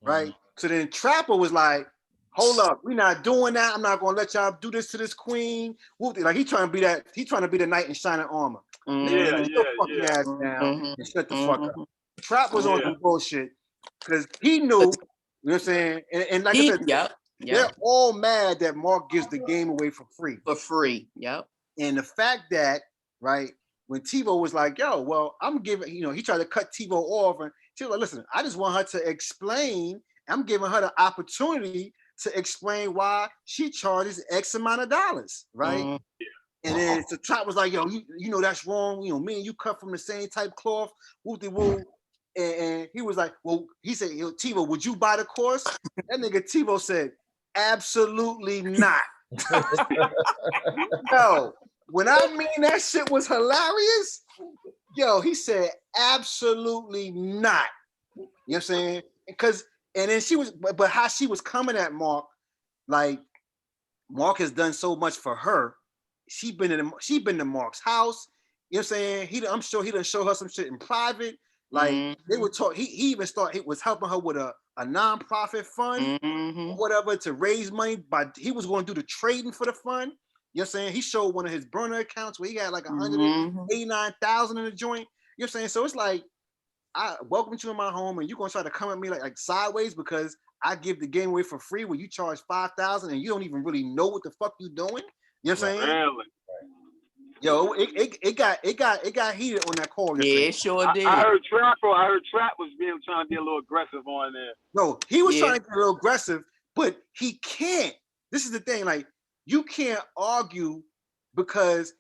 Speaker 12: right? So then Trapper was like, hold up, we're not doing that. I'm not gonna let y'all do this to this queen. Like he trying to be that. He trying to be the knight in shining armor. Nigga, sit your fucking ass down and shut the fuck up. Trap was on some bullshit because he knew. You know what I'm saying? And like I said, they're all mad that Mark gives the game away for free.
Speaker 6: For free, yep.
Speaker 12: And the fact that, right, when TiVo was like, yo, well, I'm giving, he tried to cut TiVo off, and she was like, listen, I just want her to explain. I'm giving her the opportunity to explain why she charges X amount of dollars, right? And then the Trap was like, yo, you know that's wrong. Me and you cut from the same type cloth, woo-de-woo. And he was like, well, he said, yo, TiVo, would you buy the course? That nigga TiVo said, absolutely not. Yo, when I mean that shit was hilarious, yo, he said, absolutely not. You know what I'm saying? And then she was, but how she was coming at Mark, like Mark has done so much for her. She been to Mark's house. You know what I'm saying? I'm sure he done show her some shit in private. Like they would talk. He even he was helping her with a nonprofit fund or whatever to raise money. But he was going to do the trading for the fund. You know what I'm saying? He showed one of his burner accounts where he had like 189,000 in the joint. You know what I'm saying? So it's like, I welcome you in my home, and you're gonna try to come at me like sideways because I give the game away for free when you charge 5,000 and you don't even really know what the fuck you doing. You know what I'm saying?
Speaker 11: Really?
Speaker 12: Yo, it got heated on that call.
Speaker 6: Yeah, it sure did.
Speaker 11: I heard Trap was trying to be a little aggressive on there.
Speaker 12: No, he was trying to get a little aggressive, but he can't. This is the thing, like you can't argue because,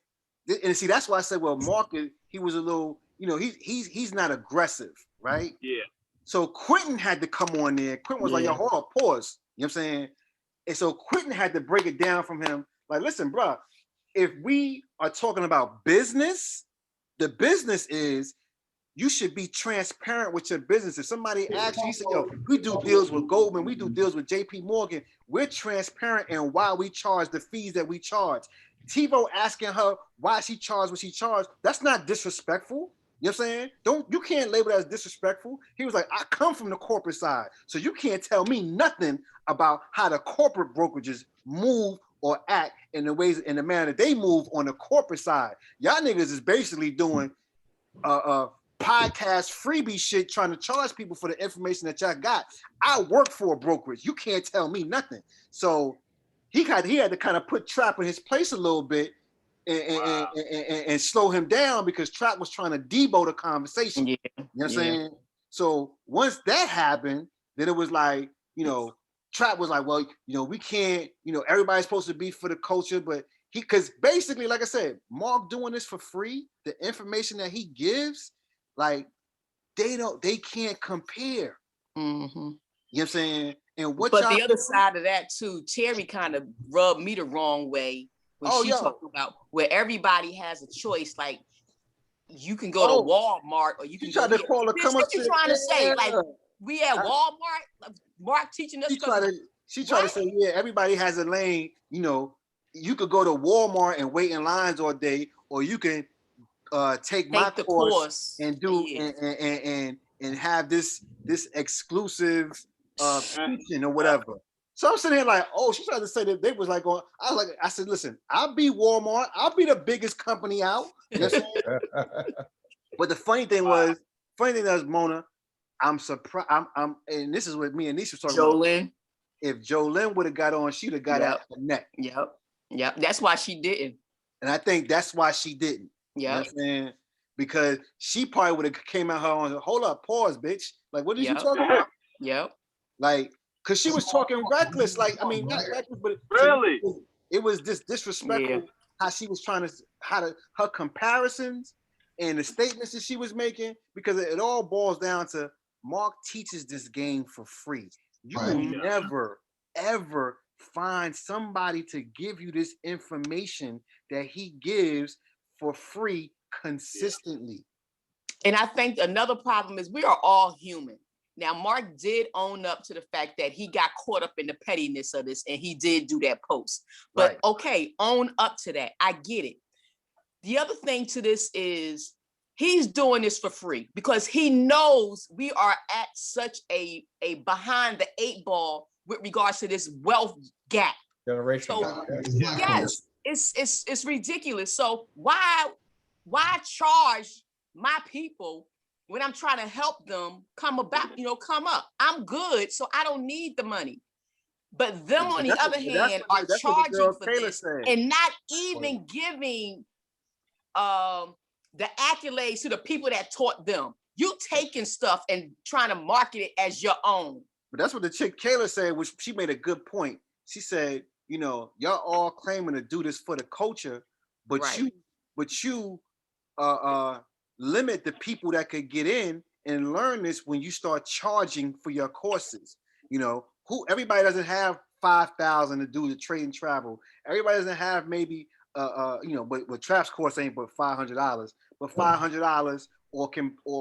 Speaker 12: and see that's why I said, well, Mark, he was a little, he's not aggressive, right?
Speaker 11: Yeah.
Speaker 12: So Quentin had to come on there. Quentin was like, yo, hold up, pause. You know what I'm saying? And so Quentin had to break it down from him. Like, listen, bro, if we are talking about business, the business is you should be transparent with your business. If somebody asks you, say, yo, we do deals with Goldman, we do deals with JP Morgan, we're transparent in why we charge the fees that we charge. TiVo asking her why she charged what she charged, that's not disrespectful. You know what I'm saying? You can't label that as disrespectful. He was like, I come from the corporate side, so you can't tell me nothing about how the corporate brokerages move or act in the ways, in the manner that they move on the corporate side. Y'all niggas is basically doing podcast freebie shit, trying to charge people for the information that y'all got. I work for a brokerage. You can't tell me nothing. So he had to kind of put Trap in his place a little bit and slow him down because Trap was trying to debo the conversation. You know what I'm saying? So once that happened, then it was like, Trap was like, well, we can't, everybody's supposed to be for the culture, but because basically, like I said, Mark doing this for free, the information that he gives, like they can't compare. You know what I'm saying? And
Speaker 6: but the other side of that too, Terry kind of rubbed me the wrong way when she talked about where everybody has a choice. Like you can go to Walmart or you can go to
Speaker 12: call
Speaker 6: bitch, what you trying to say? Like we at Walmart, Mark teaching us.
Speaker 12: She tried to say, yeah, everybody has a lane. You could go to Walmart and wait in lines all day, or you can take my course and do and have this exclusive teaching or whatever. So I'm sitting here like, oh, she tried to say that they was like on. I said, listen, I'll be Walmart. I'll be the biggest company out. You know what I'm saying? But the funny thing was, Mona, I'm surprised. I'm, and this is what me and Nisha was talking about. If Jolene would have got on, she'd have got out the neck.
Speaker 6: Yep. That's why she didn't.
Speaker 12: And I think that's why she didn't. You know what I'm saying? Because she probably would have came at her on, hold up, pause, bitch. Like, what did you talking about? Like, because she was talking reckless. Like, I mean, not reckless, but
Speaker 11: really,
Speaker 12: it was just disrespectful how she was trying to, her comparisons and the statements that she was making, because it all boils down to Mark teaches this game for free. You will never, ever find somebody to give you this information that he gives for free consistently.
Speaker 6: And I think another problem is we are all human. Now, Mark did own up to the fact that he got caught up in the pettiness of this, and he did do that post. But
Speaker 12: Right.
Speaker 6: okay, own up to that. I get it. The other thing to this is he's doing this for free because he knows we are at such a behind the 8 ball with regards to this wealth gap.
Speaker 7: Generation.
Speaker 6: So yes, it's ridiculous. So why charge my people when I'm trying to help them come up? I'm good, so I don't need the money. But them, on the other hand, are charging for this and not even giving the accolades to the people that taught them. You taking stuff and trying to market it as your own.
Speaker 12: But that's what the chick Kayla said, which she made a good point. She said, y'all all claiming to do this for the culture, but you limit the people that could get in and learn this when you start charging for your courses. Everybody doesn't have $5,000 to do the trade and travel. Everybody doesn't have maybe but Trap's course ain't but $500, but $500 or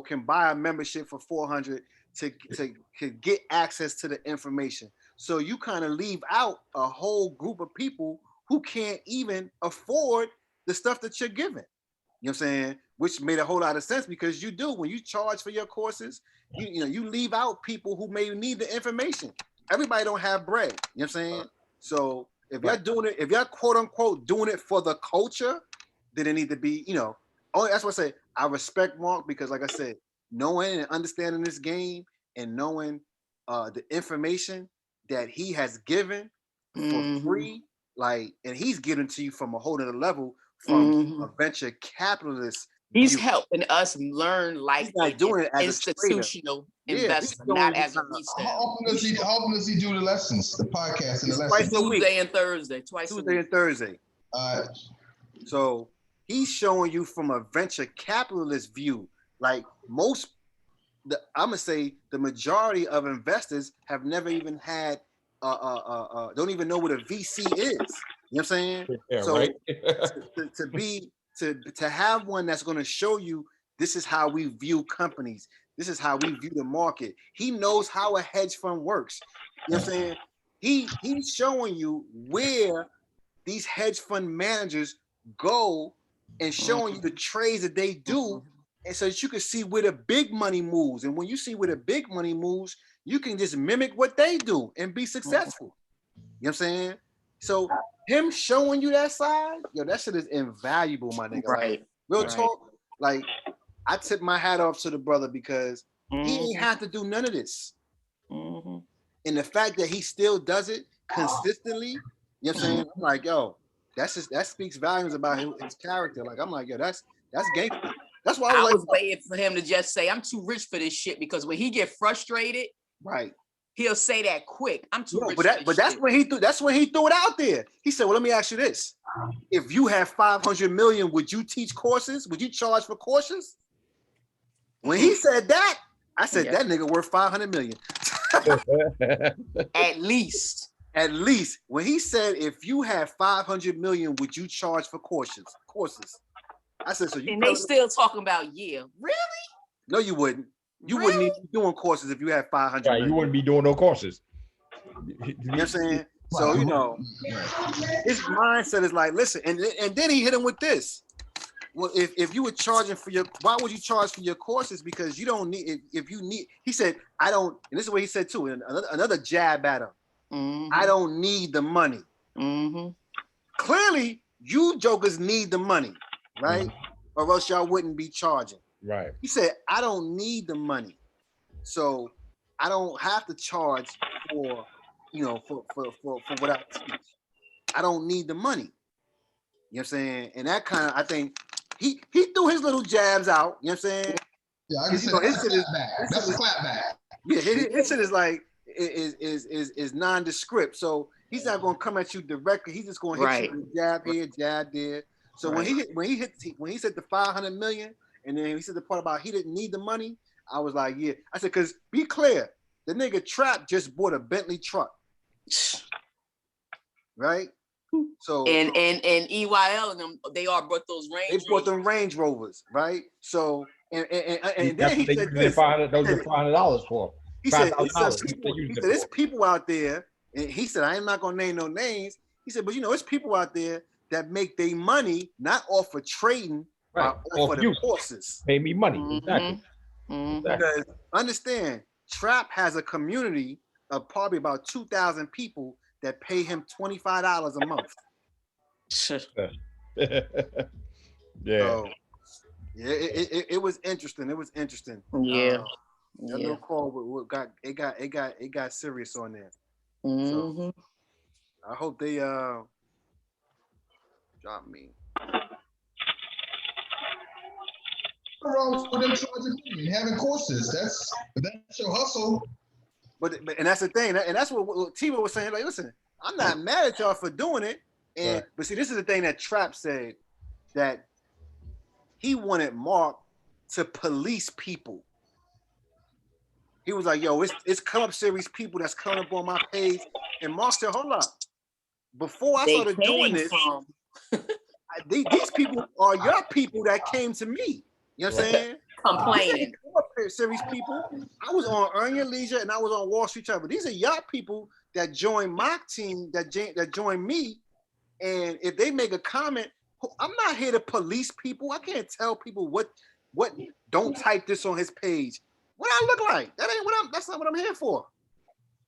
Speaker 12: can buy a membership for $400 to get access to the information. So you kind of leave out a whole group of people who can't even afford the stuff that you're giving. You know what I'm saying? Which made a whole lot of sense because you do, when you charge for your courses, you leave out people who may need the information. Everybody don't have bread. You know what I'm saying? So if you're doing it, if you're quote unquote doing it for the culture, then it need to be, that's what I say. I respect Mark because, like I said, knowing and understanding this game and knowing the information that he has given for free, and he's giving to you from a whole other level from a venture capitalist.
Speaker 6: He's helping us learn like
Speaker 12: an
Speaker 6: institutional investor, not as a resale.
Speaker 9: How often does he do the lessons, the podcast and the lessons?
Speaker 12: Twice a week.
Speaker 6: Tuesday and Thursday,
Speaker 12: Tuesday and Thursday. So he's showing you from a venture capitalist view. Like I'm gonna say the majority of investors have never even had, don't even know what a VC is. You know what I'm saying?
Speaker 7: Yeah,
Speaker 12: so
Speaker 7: right.
Speaker 12: to have one that's going to show you this is how we view companies, this is how we view the market. He knows how a hedge fund works. You know what I'm saying? He's showing you where these hedge fund managers go and showing you the trades that they do, and so that you can see where the big money moves. And when you see where the big money moves, you can just mimic what they do and be successful. You know what I'm saying? So him showing you that side, that shit is invaluable, my nigga.
Speaker 6: Right.
Speaker 12: Like, real talk, like I tip my hat off to the brother because he ain't have to do none of this. And the fact that he still does it consistently, you know what I'm saying? I'm like, that speaks volumes about his character. Like, I'm like, that's gangster. That's why
Speaker 6: I was waiting for him to just say, I'm too rich for this shit, because when he get frustrated,
Speaker 12: right,
Speaker 6: he'll say that quick. I'm too rich.
Speaker 12: But that's when he threw it out there. He said, well, let me ask you this. If you have 500 million, would you teach courses? Would you charge for courses? When he said that, I said, that nigga worth 500 million.
Speaker 6: At least.
Speaker 12: When he said, if you have 500 million, would you charge for courses? I said, so you.
Speaker 6: And they still talking about, really?
Speaker 12: No, you wouldn't. You wouldn't even be doing courses if you had 500 million.
Speaker 7: You wouldn't be doing no courses.
Speaker 12: You know what I'm saying? So, his mindset is like, listen, and then he hit him with this. Well, if you were charging for why would you charge for your courses? Because you don't need, if you need, he said, I don't, and this is what he said too, and another jab at him. I don't need the money. Clearly, you jokers need the money, right? Or else y'all wouldn't be charging.
Speaker 7: Right.
Speaker 12: He said, I don't need the money. So I don't have to charge for what I teach. I don't need the money. You know what I'm saying? And that kind of, I think, he threw his little jabs out. You know what I'm saying?
Speaker 9: Yeah, I can say that's a clap back.
Speaker 12: Yeah, his shit is like is nondescript. So he's not gonna come at you directly. He's just gonna hit you with jab here, jab there. So when he said the 500 million, and then he said the part about he didn't need the money, I was like, yeah. I said, because be clear, the nigga Trap just bought a Bentley truck. Right? So
Speaker 6: and EYL and them, they all brought those Range.
Speaker 12: They brought them Range Rovers, right? So and then he said
Speaker 7: this. Those are $500 for.
Speaker 12: He said, "There's people out there," and he said, "I am not gonna name no names." He said, "But you know, there's people out there that make their money not off of trading, but off of the courses.
Speaker 7: Pay me money, exactly.
Speaker 12: Because understand, Trap has a community of probably about 2,000 people that pay him $25 a month.
Speaker 7: Yeah.
Speaker 12: So, yeah, it was interesting. It was interesting.
Speaker 6: Yeah.
Speaker 12: That little call got serious on there.
Speaker 6: So
Speaker 12: I hope they drop me.
Speaker 9: What's wrong with them charging money and having courses? That's your hustle.
Speaker 12: But and that's the thing, and that's what T-Bo was saying. Like, listen, I'm not mad at y'all for doing it. And but see, this is the thing that Trap said, that he wanted Mark to police people. He was like, yo, it's come up series people that's coming up on my page. And Mark said, hold up. Before I started doing this, these people are your people that came to me. You know what I'm saying?
Speaker 6: Complaining.
Speaker 12: Series people. I was on Earn Your Leisure and I was on Wall Street Travel. These are your people that joined my team, that joined me. And if they make a comment, I'm not here to police people. I can't tell people what don't type this on his page. What I look like? That ain't what that's not what I'm here for.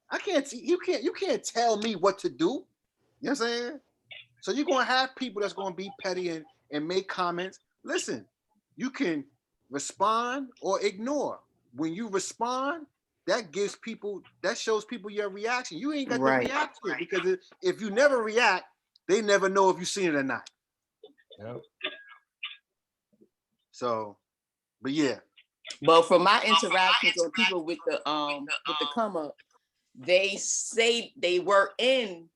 Speaker 12: I can't see, you can't tell me what to do. You know what I'm saying? So you're gonna have people that's gonna be petty and make comments. Listen, you can respond or ignore. When you respond, that shows people your reaction. You ain't got to react to it, because if you never react, they never know if you seen it or not.
Speaker 7: Yep.
Speaker 12: So, but yeah.
Speaker 6: But from my interactions with people with the come up, they say they were in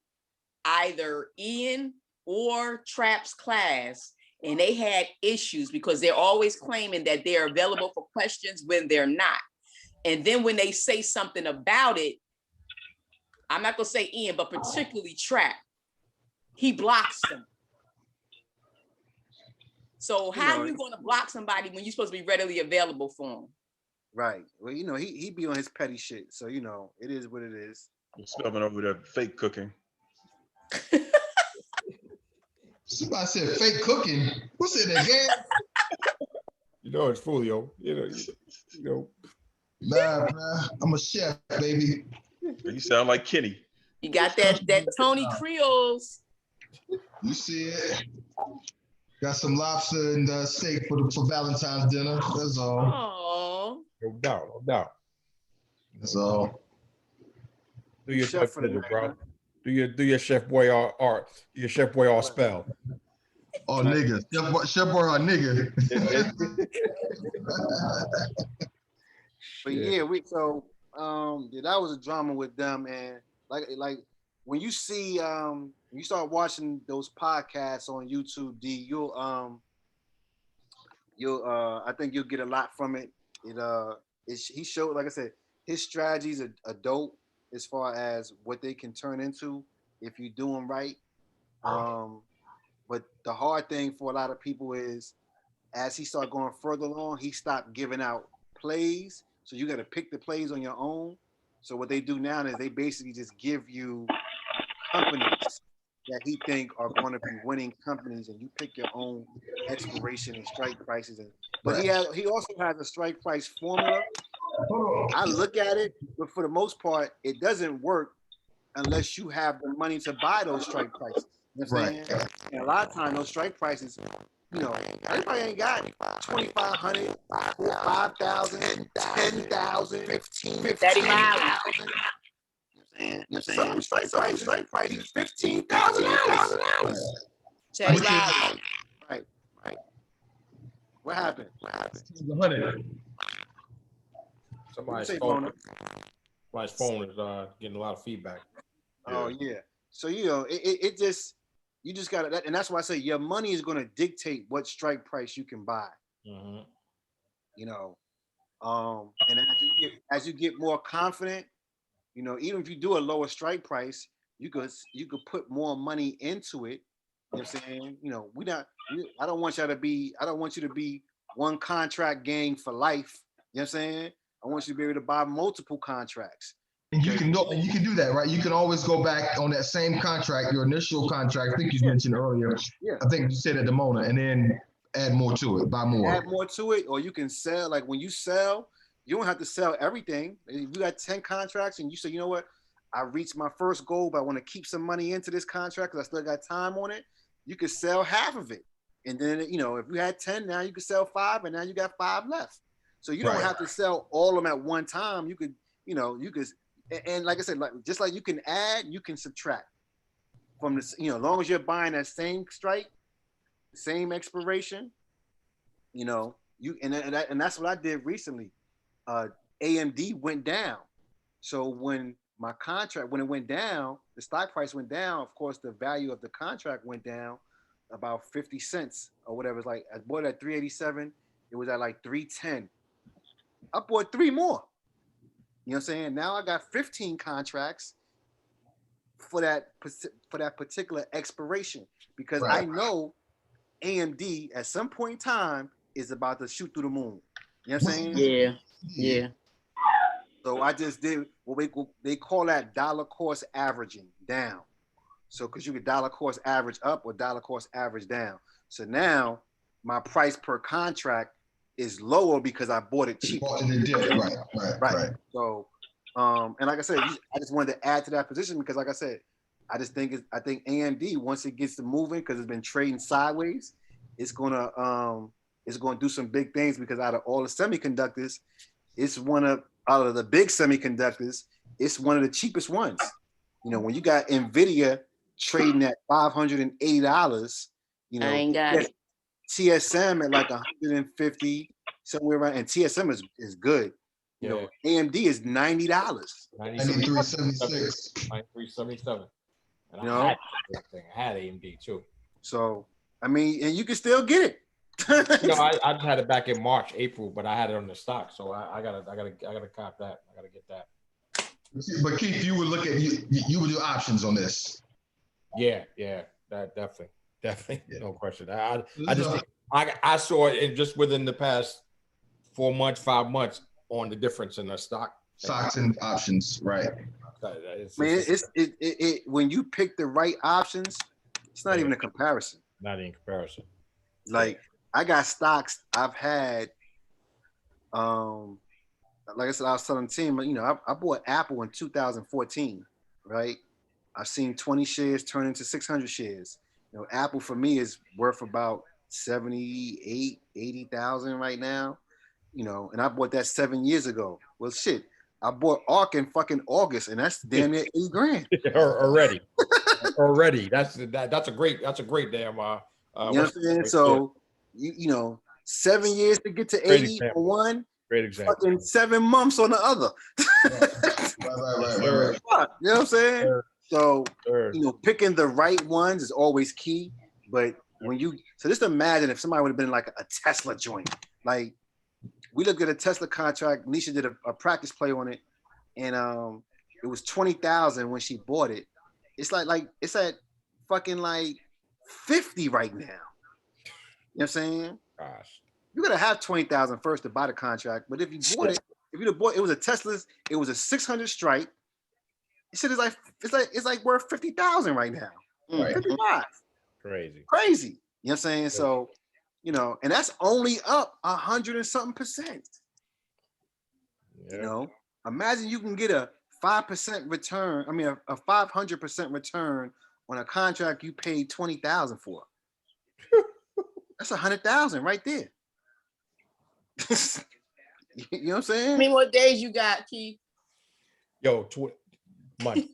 Speaker 6: either Ian or Trap's class, and they had issues because they're always claiming that they're available for questions when they're not. And then when they say something about it, I'm not gonna say Ian, but particularly Trap, he blocks them. So how are you gonna block somebody when you're supposed to be readily available for them?
Speaker 12: Right. Well, you know, he be on his petty shit. So, you know, it is what it is.
Speaker 1: Stuffing over there, fake cooking.
Speaker 9: Somebody said fake cooking. What's in there, gang?
Speaker 7: You know it's Fulio. You know.
Speaker 9: Nah, I'm a chef, baby.
Speaker 1: You sound like Kenny.
Speaker 6: You got that Tony Creoles.
Speaker 9: You see it. Got some lobster and steak for Valentine's dinner. That's all.
Speaker 6: Oh.
Speaker 7: No doubt.
Speaker 9: That's all.
Speaker 7: Do your chef pleasure, bro. Do your chef boy art. Your chef boy art spell.
Speaker 9: Oh, nigga. Chef boy art nigga.
Speaker 12: But yeah, that was a drama with them, and like when you see when you start watching those podcasts on YouTube, D, you'll I think you'll get a lot from it. He showed, like I said, his strategies are dope as far as what they can turn into if you do them right. But the hard thing for a lot of people is, as he started going further along, he stopped giving out plays. So you got to pick the plays on your own. So what they do now is they basically just give you companies that he think are going to be winning companies, and you pick your own expiration and strike prices. But he also has a strike price formula. I look at it, but for the most part, it doesn't work unless you have the money to buy those strike prices. You know what I'm saying? And a lot of times those strike prices, you know, everybody ain't got 2,500, 5,000, 10,000, 15,000. Some strike price is $15,000. Right. What happened?
Speaker 7: Somebody's phone is getting a lot of feedback.
Speaker 12: Oh yeah. So you know, it just, you just gotta, and that's why I say your money is gonna dictate what strike price you can buy.
Speaker 7: Mm-hmm.
Speaker 12: You know, and as you get more confident, you know, even if you do a lower strike price, you could put more money into it. You know what I'm saying? You know, I don't want you to be one contract gang for life. You know what I'm saying? I want you to be able to buy multiple contracts.
Speaker 9: And you can do that, right? You can always go back on that same contract, your initial contract. I think you mentioned earlier.
Speaker 12: Yeah.
Speaker 9: I think you said at the moment, and then add more to it, buy more.
Speaker 12: Add more to it, or you can sell. Like when you sell, you don't have to sell everything. If you got 10 contracts and you say, you know what, I reached my first goal, but I want to keep some money into this contract because I still got time on it. You could sell half of it. And then, you know, if you had 10, now you could sell 5, and now you got 5 left. So you don't have to sell all of them at one time. You could, you know, and like I said, just like you can add, you can subtract from this, you know, as long as you're buying that same strike, same expiration, you know, and that's what I did recently. AMD went down. So when my contract, when it went down, the stock price went down. Of course, the value of the contract went down about 50 cents or whatever. It's like I bought it at 387. It was at like 310. I bought 3 more. You know what I'm saying? Now I got 15 contracts for that particular expiration because I know AMD at some point in time is about to shoot through the moon. You know what I'm saying?
Speaker 6: Yeah.
Speaker 12: So I just did what they call that dollar cost averaging down. So because you could dollar cost average up or dollar cost average down. So now my price per contract is lower because I bought it cheaper. Right. So, and like I said, I just wanted to add to that position because, like I said, I think AMD, once it gets to moving, because it's been trading sideways, it's gonna do some big things because out of all the semiconductors, it's out of the big semiconductors, it's one of the cheapest ones. You know, when you got Nvidia trading at $580, you know, I ain't got it. TSM at like 150, somewhere around, and TSM is good. You know, AMD is $90.
Speaker 7: $93.77. And
Speaker 12: you know,
Speaker 7: I had AMD too.
Speaker 12: So I mean, and you can still get it.
Speaker 7: You know, I had it back in March, April, but I had it on the stock, so I gotta cop that. I gotta get that.
Speaker 9: But Keith, you would look at you would do options on this.
Speaker 7: Yeah, that definitely, no question. I saw it just within the past 4 months, 5 months on the difference in the
Speaker 9: stocks and options, right?
Speaker 12: When you pick the right options, it's not even a comparison.
Speaker 7: Not in comparison.
Speaker 12: Like I got stocks I've had. Like I said, I was telling the team, you know, I bought Apple in 2014, right? I've seen 20 shares turn into 600 shares. You know, Apple for me is worth about 78, 80,000 right now. You know, and I bought that 7 years ago. Well, shit, I bought ARK in fucking August, and that's damn near $8,000
Speaker 7: already. That's a great damn.
Speaker 12: You know what I'm saying? So you know, 7 years to get to 80 on one.
Speaker 7: Great example.
Speaker 12: Fucking 7 months on the other.
Speaker 9: Right.
Speaker 12: You know what I'm saying? So you know, picking the right ones is always key. But when just imagine if somebody would have been like a Tesla joint. Like we looked at a Tesla contract. Nisha did a practice play on it, and it was 20,000 when she bought it. It's like it's at fucking like 50 right now. You know what I'm saying?
Speaker 7: Gosh.
Speaker 12: You gotta have 20,000 first to buy the contract. But if you bought it, it was a Tesla's, it was a 600 strike. It said it's like worth 50,000 right now.
Speaker 7: Right.
Speaker 12: 55.
Speaker 7: Crazy.
Speaker 12: You know what I'm saying? So, you know, and that's only up 100 and something percent. Yeah. You know, imagine you can get a 5% return. I mean, a 500% return on a contract you paid 20,000 for. That's 100,000 right there. You know what I'm saying?
Speaker 6: How many more days you got, Keith?
Speaker 7: Yo, month.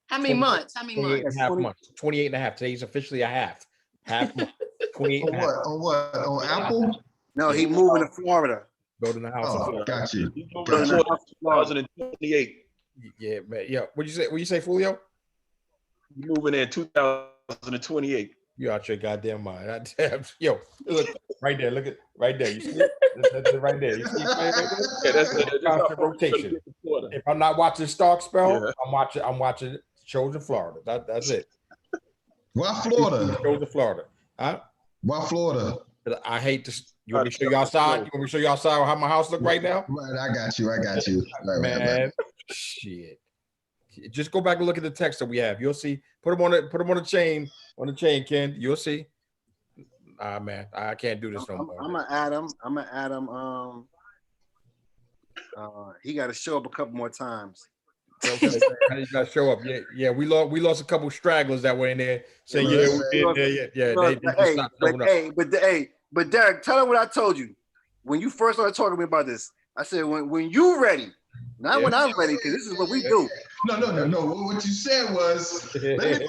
Speaker 6: How many months? How many months?
Speaker 7: Half months. 28 and a half. Today's officially a half. Half month. 28 and a half.
Speaker 9: On what? On Apple?
Speaker 12: No, he moving to Florida.
Speaker 7: Building a house.
Speaker 9: Oh, got you.
Speaker 1: He's moving to 2028.
Speaker 7: Yeah, man. Yeah. What'd you say, Fulio?
Speaker 1: He's moving in 2028.
Speaker 7: You out your goddamn mind. Yo, look right there. Look at right there. You see it? That's right there. You see it right there? Yeah, that's constant rotation. If I'm not watching Stark spell, I'm watching Chosen Florida. That's it.
Speaker 9: Why Florida?
Speaker 7: Chosen Florida.
Speaker 9: Why Florida?
Speaker 7: I hate to. You want me to show you outside? You want me to show you outside how my house look right now?
Speaker 9: Right, I got you. Right,
Speaker 7: Man, shit. Just go back and look at the text that we have. You'll see. Put them on the chain, Ken. You'll see. Man, I can't do this no more.
Speaker 12: I'm gonna add him. He got to show up a couple more times.
Speaker 7: Okay, he got to show up. Yeah. We lost a couple stragglers that were in there. Saying
Speaker 12: But Derek, tell him what I told you when you first started talking to me about this. I said when you ready, not when I'm ready, because this is what we do.
Speaker 9: No. What you said was, hit me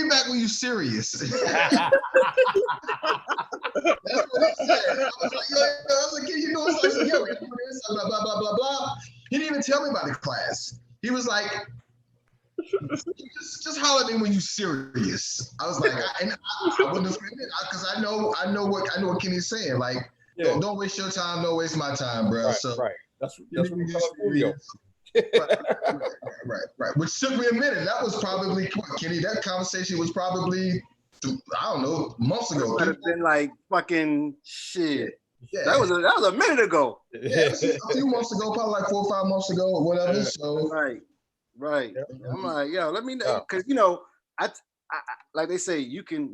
Speaker 9: back when you're serious. That's what he said. I was like, you know, I said, yeah, we're doing this, blah, blah, blah, blah, blah. He didn't even tell me about the class. He was like, just holler at me when you're serious. I was like, I wouldn't have offended because I know what Kenny's saying. Like, don't waste your time, don't waste my time, bro.
Speaker 7: Right. That's what we call a video.
Speaker 9: Right. Which took me a minute. That was probably Kenny. That conversation was probably, I don't know, months ago.
Speaker 12: It would have been like fucking shit. Yeah. That was a minute ago.
Speaker 9: Yeah, a few months ago, probably like 4 or 5 months ago or whatever. So
Speaker 12: right. I'm like, yo, let me know, because you know, I like they say, you can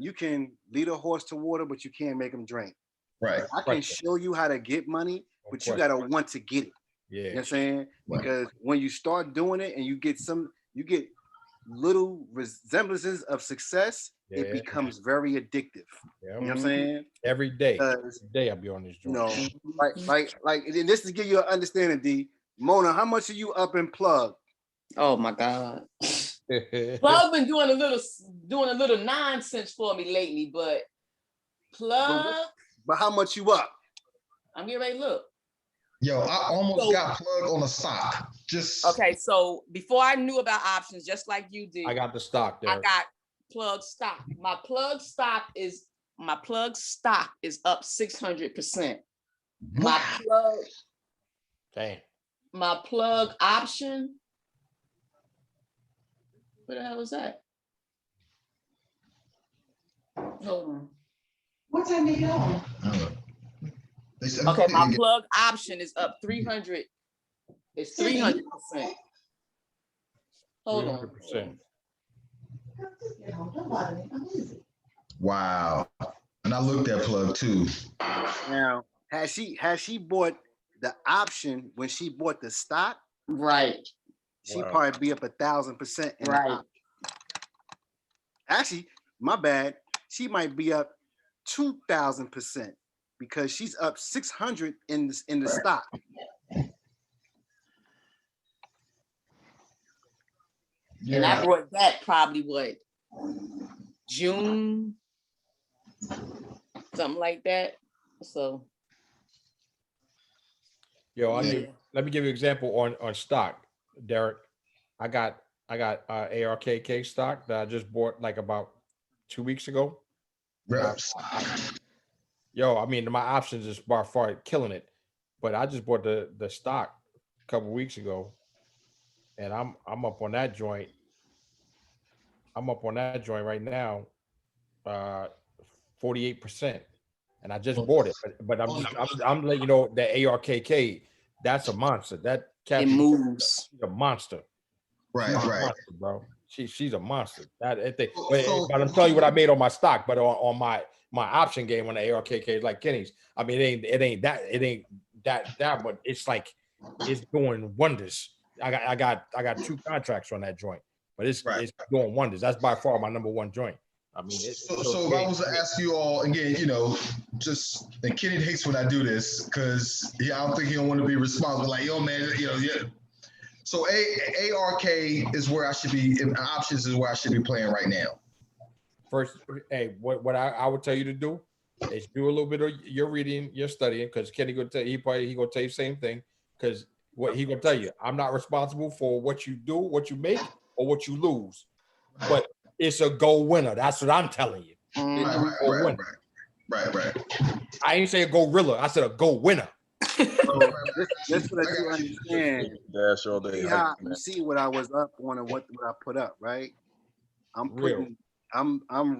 Speaker 12: lead a horse to water, but you can't make him drink.
Speaker 9: Right.
Speaker 12: I can show you how to get money, but you gotta want to get it.
Speaker 7: Yeah.
Speaker 12: You know what I'm saying? Because when you start doing it and you get little resemblances of success, it becomes very addictive.
Speaker 7: Yeah.
Speaker 12: You know what I'm saying?
Speaker 7: Every day I'll be on this joint.
Speaker 12: Like, and this to give you an understanding, D. Mona, how much are you up in plug?
Speaker 6: Oh my God. Plug been doing a little nonsense for me lately, but plug.
Speaker 12: But how much you up?
Speaker 6: I'm getting ready to look.
Speaker 9: Yo, I almost got Plug on a stock.
Speaker 6: Okay, so before I knew about options, just like you did,
Speaker 7: I got the stock there.
Speaker 6: I got Plug stock. My Plug stock is up 600%. My Plug.
Speaker 7: Dang.
Speaker 6: My Plug option. What the hell was that? Hold on.
Speaker 13: What time you go?
Speaker 6: Okay, my Plug option is up 300. It's 300%. Hold on.
Speaker 7: 300%.
Speaker 9: Wow. And I looked at Plug too.
Speaker 12: Now, has she bought the option when she bought the stock?
Speaker 6: Right.
Speaker 12: She probably be up 1,000%.
Speaker 6: Right.
Speaker 12: Actually, my bad. She might be up 2,000% because she's up 600 in the stock.
Speaker 6: Yeah. And I brought that probably June, something like that. So.
Speaker 7: Yo, let me give you an example on stock, Derek. I got ARKK stock that I just bought like about 2 weeks ago. Yo, I mean, my options is by far killing it, but I just bought the stock a couple weeks ago, and I'm up on that joint. I'm up on that joint right now, 48%, and I just bought it. But I'm letting you know that ARKK, that's a monster. That cat,
Speaker 6: it moves.
Speaker 7: A monster.
Speaker 9: Right,
Speaker 7: monster, bro. She's a monster. But I'm telling you what I made on my stock, but on my option game on the ARKK is like Kenny's. I mean, it ain't that, but it's like it's doing wonders. I got 2 contracts on that joint, but it's doing wonders. That's by far my number 1 joint. I mean,
Speaker 9: so if I was to ask you all again, you know, and Kenny hates when I do this because I don't think he'll want to be responsible. Like, yo, man, you know, yeah. So ARK is where I should be. Options is where I should be playing right now.
Speaker 7: First, hey, what I would tell you to do is do a little bit of your reading, your studying, because Kenny gonna tell you, he gonna tell you the same thing. Because what he gonna tell you, I'm not responsible for what you do, what you make, or what you lose, but it's a go winner. That's what I'm telling you.
Speaker 9: Right. I
Speaker 7: ain't say a gorilla. I said a go winner.
Speaker 12: Just so that you understand.
Speaker 1: Dash all day.
Speaker 12: See how you see what I was up on and what I put up, right? I'm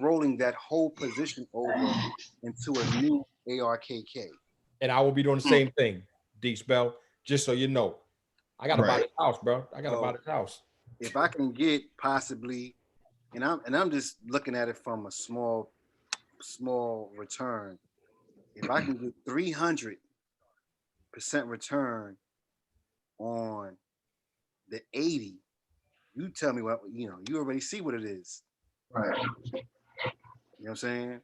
Speaker 12: rolling that whole position over into a new ARKK.
Speaker 7: And I will be doing the same thing, D-Spell, just so you know. I gotta buy this house, bro. I gotta buy this house.
Speaker 12: If I can get possibly, and I'm just looking at it from a small return. If I can get 300% return on the 80, you tell me what, you already see what it is.
Speaker 9: Right.
Speaker 12: You know what I'm saying?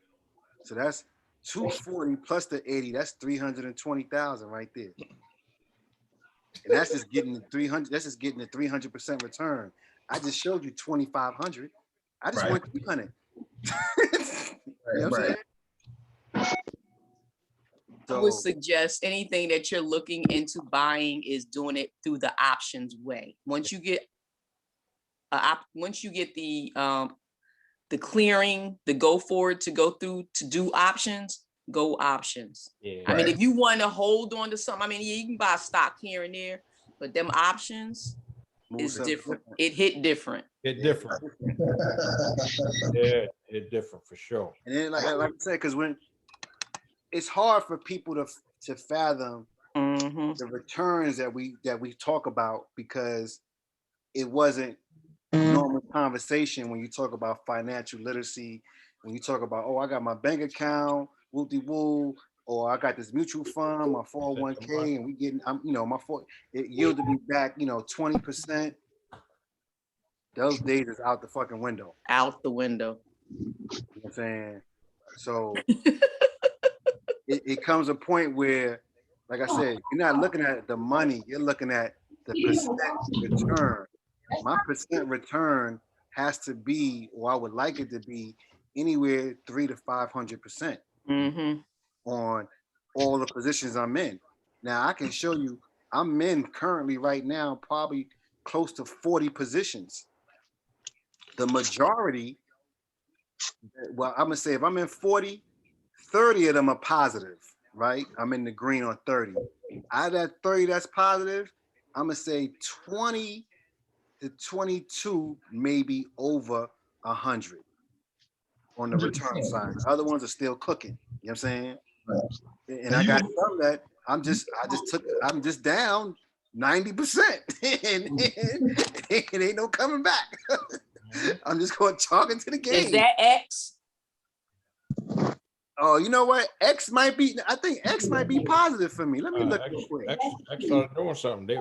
Speaker 12: So that's 240 plus the 80, that's 320,000 right there. And that's just getting the 300, that's just getting the 300% return. I just showed you 2,500. I just went 300. You know what I'm saying?
Speaker 6: I would suggest anything that you're looking into buying is doing it through the options way. Once you get the clearing, the go forward to go through to do options, go options.
Speaker 7: Yeah.
Speaker 6: I mean, if you want to hold on to something, I mean, yeah, you can buy stock here and there, but them options is different. It hit different.
Speaker 7: It different. Yeah, it different for sure.
Speaker 12: And then, like I said, because when it's hard for people to fathom the returns that we talk about, because it wasn't normal conversation when you talk about financial literacy, when you talk about, oh, I got my bank account, whoop-de-woo, or I got this mutual fund, my 401k, and we getting, it yielded me back, 20%. Those days is out the fucking window.
Speaker 6: Out the window.
Speaker 12: You know what I'm saying? So it comes a point where, like I said, you're not looking at the money, you're looking at the percent return. My percent return has to be, or I would like it to be, anywhere 300 to 500% on all the positions I'm in. Now I can show you, I'm in currently right now probably close to 40 positions. The majority, well, I'm gonna say if I'm in 40, 30 of them are positive, right? I'm in the green on 30. Out of that 30 that's positive, I'm gonna say 20 to 22 maybe over 100 on the return side. The other ones are still cooking. You know what I'm saying? And I got some that I'm just down 90% and it ain't no coming back. I'm just going to chalk into the game.
Speaker 6: Is that X?
Speaker 12: Oh, you know what? I think X might be positive for me. Let me look real quick.
Speaker 7: X started doing something.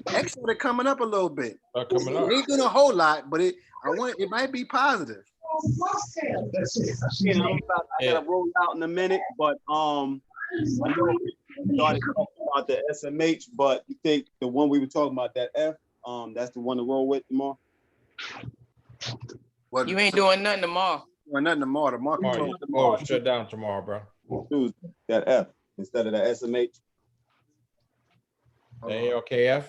Speaker 12: X started coming up a little bit.
Speaker 7: Coming up.
Speaker 12: It ain't doing a whole lot, but it might be positive.
Speaker 11: I gotta roll out in a minute, but I know we started talking about the SMH, but you think the one we were talking about, that F, that's the one to roll with tomorrow?
Speaker 6: You ain't doing nothing tomorrow.
Speaker 12: Well, nothing tomorrow.
Speaker 7: Tomorrow. Shut down tomorrow, bro.
Speaker 11: Tuesday, that F instead of that SMH.
Speaker 7: The ARKF.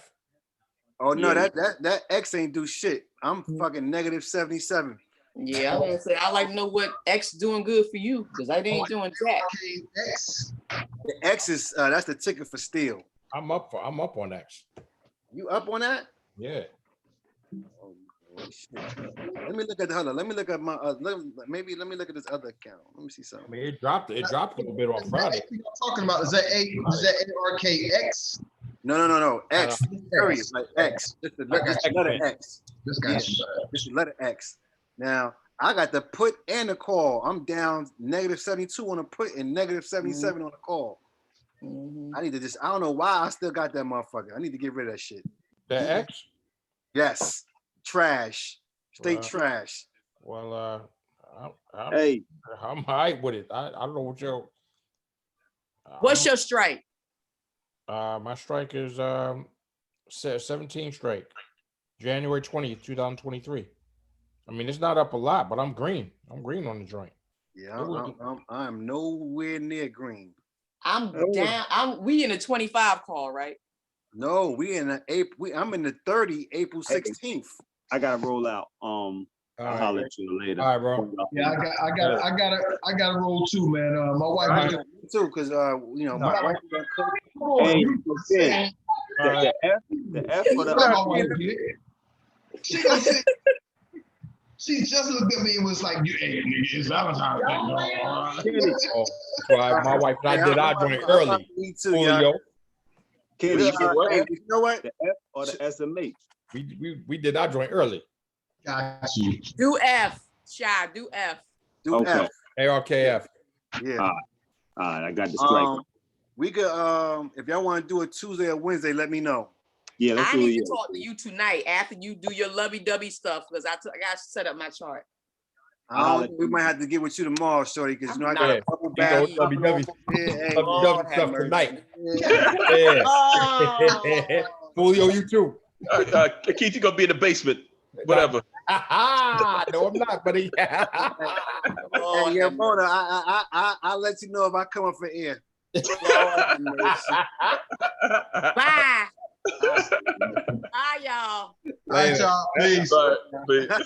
Speaker 12: Oh no, that X ain't do shit. I'm fucking negative 77.
Speaker 6: Yeah, I was gonna say I like to know what X doing good for you, because I ain't doing that.
Speaker 12: The X is that's the ticket for steel.
Speaker 7: I'm up on X.
Speaker 12: You up on that?
Speaker 7: Yeah.
Speaker 12: Oh, shit. Let me look at Let me look at my let me look at this other account. Let me see something.
Speaker 7: I mean, it dropped a little bit on Friday.
Speaker 9: What you're talking about is that ARKX?
Speaker 12: No. X. Period. Like X. Just the letter X.
Speaker 9: Just
Speaker 12: the letter X. Now I got the put and the call. I'm down negative 72 on the put and negative 77 on the call. I need to I don't know why I still got that motherfucker. I need to get rid of that shit.
Speaker 7: The X?
Speaker 12: Yes. Trash. Straight trash.
Speaker 7: Well,
Speaker 11: hey,
Speaker 7: I'm high with it. I don't know what your.
Speaker 6: What's your strike?
Speaker 7: My strike is 17 strike. January 20th, 2023. I mean, it's not up a lot, but I'm green. I'm green on the joint.
Speaker 12: Yeah, I'm nowhere near green.
Speaker 6: I'm down. We in a 25 call, right?
Speaker 12: No, we in the April. I'm in the 30, April 16th.
Speaker 11: I gotta roll out. I'll holler at you later.
Speaker 7: All right, bro.
Speaker 9: Yeah, I got to roll too, man. My wife.
Speaker 12: Too, because you know, my wife.
Speaker 11: Hey, okay. The F or the
Speaker 9: My wife did. She gonna say. She just looked at me and was like, "You ain't it's Valentine's Day."
Speaker 7: Oh, so my wife and I did our joint early.
Speaker 12: Me too,
Speaker 7: Julio.
Speaker 11: Kenny, you said what?
Speaker 12: Hey, you know what?
Speaker 11: The F or the SMH?
Speaker 7: We did our joint early.
Speaker 9: Got you.
Speaker 6: Do F, Shy. Do F.
Speaker 12: Do
Speaker 11: Okay.
Speaker 12: F.
Speaker 7: ARKF.
Speaker 12: Yeah.
Speaker 11: All right, I got the strike.
Speaker 12: We could if y'all want to do it Tuesday or Wednesday, let me know.
Speaker 11: Yeah, let's
Speaker 6: I
Speaker 11: do
Speaker 6: need
Speaker 11: it.
Speaker 6: to talk to you tonight after you do your lovey-dovey stuff because I got to set up my chart.
Speaker 12: We might have to get with you tomorrow, shorty, because you know I got a couple
Speaker 7: You know,
Speaker 12: bags.
Speaker 7: lovey-dovey stuff tonight.
Speaker 12: Yeah.
Speaker 7: Yeah. Julio, you too.
Speaker 1: Keith, you gonna be in the basement. Whatever.
Speaker 7: No, I'm not, buddy.
Speaker 12: Hey, yeah, Mona, I'll let you know if I come up for air.
Speaker 6: Bye. Bye, y'all.
Speaker 9: All right, y'all. Peace.
Speaker 1: Bye.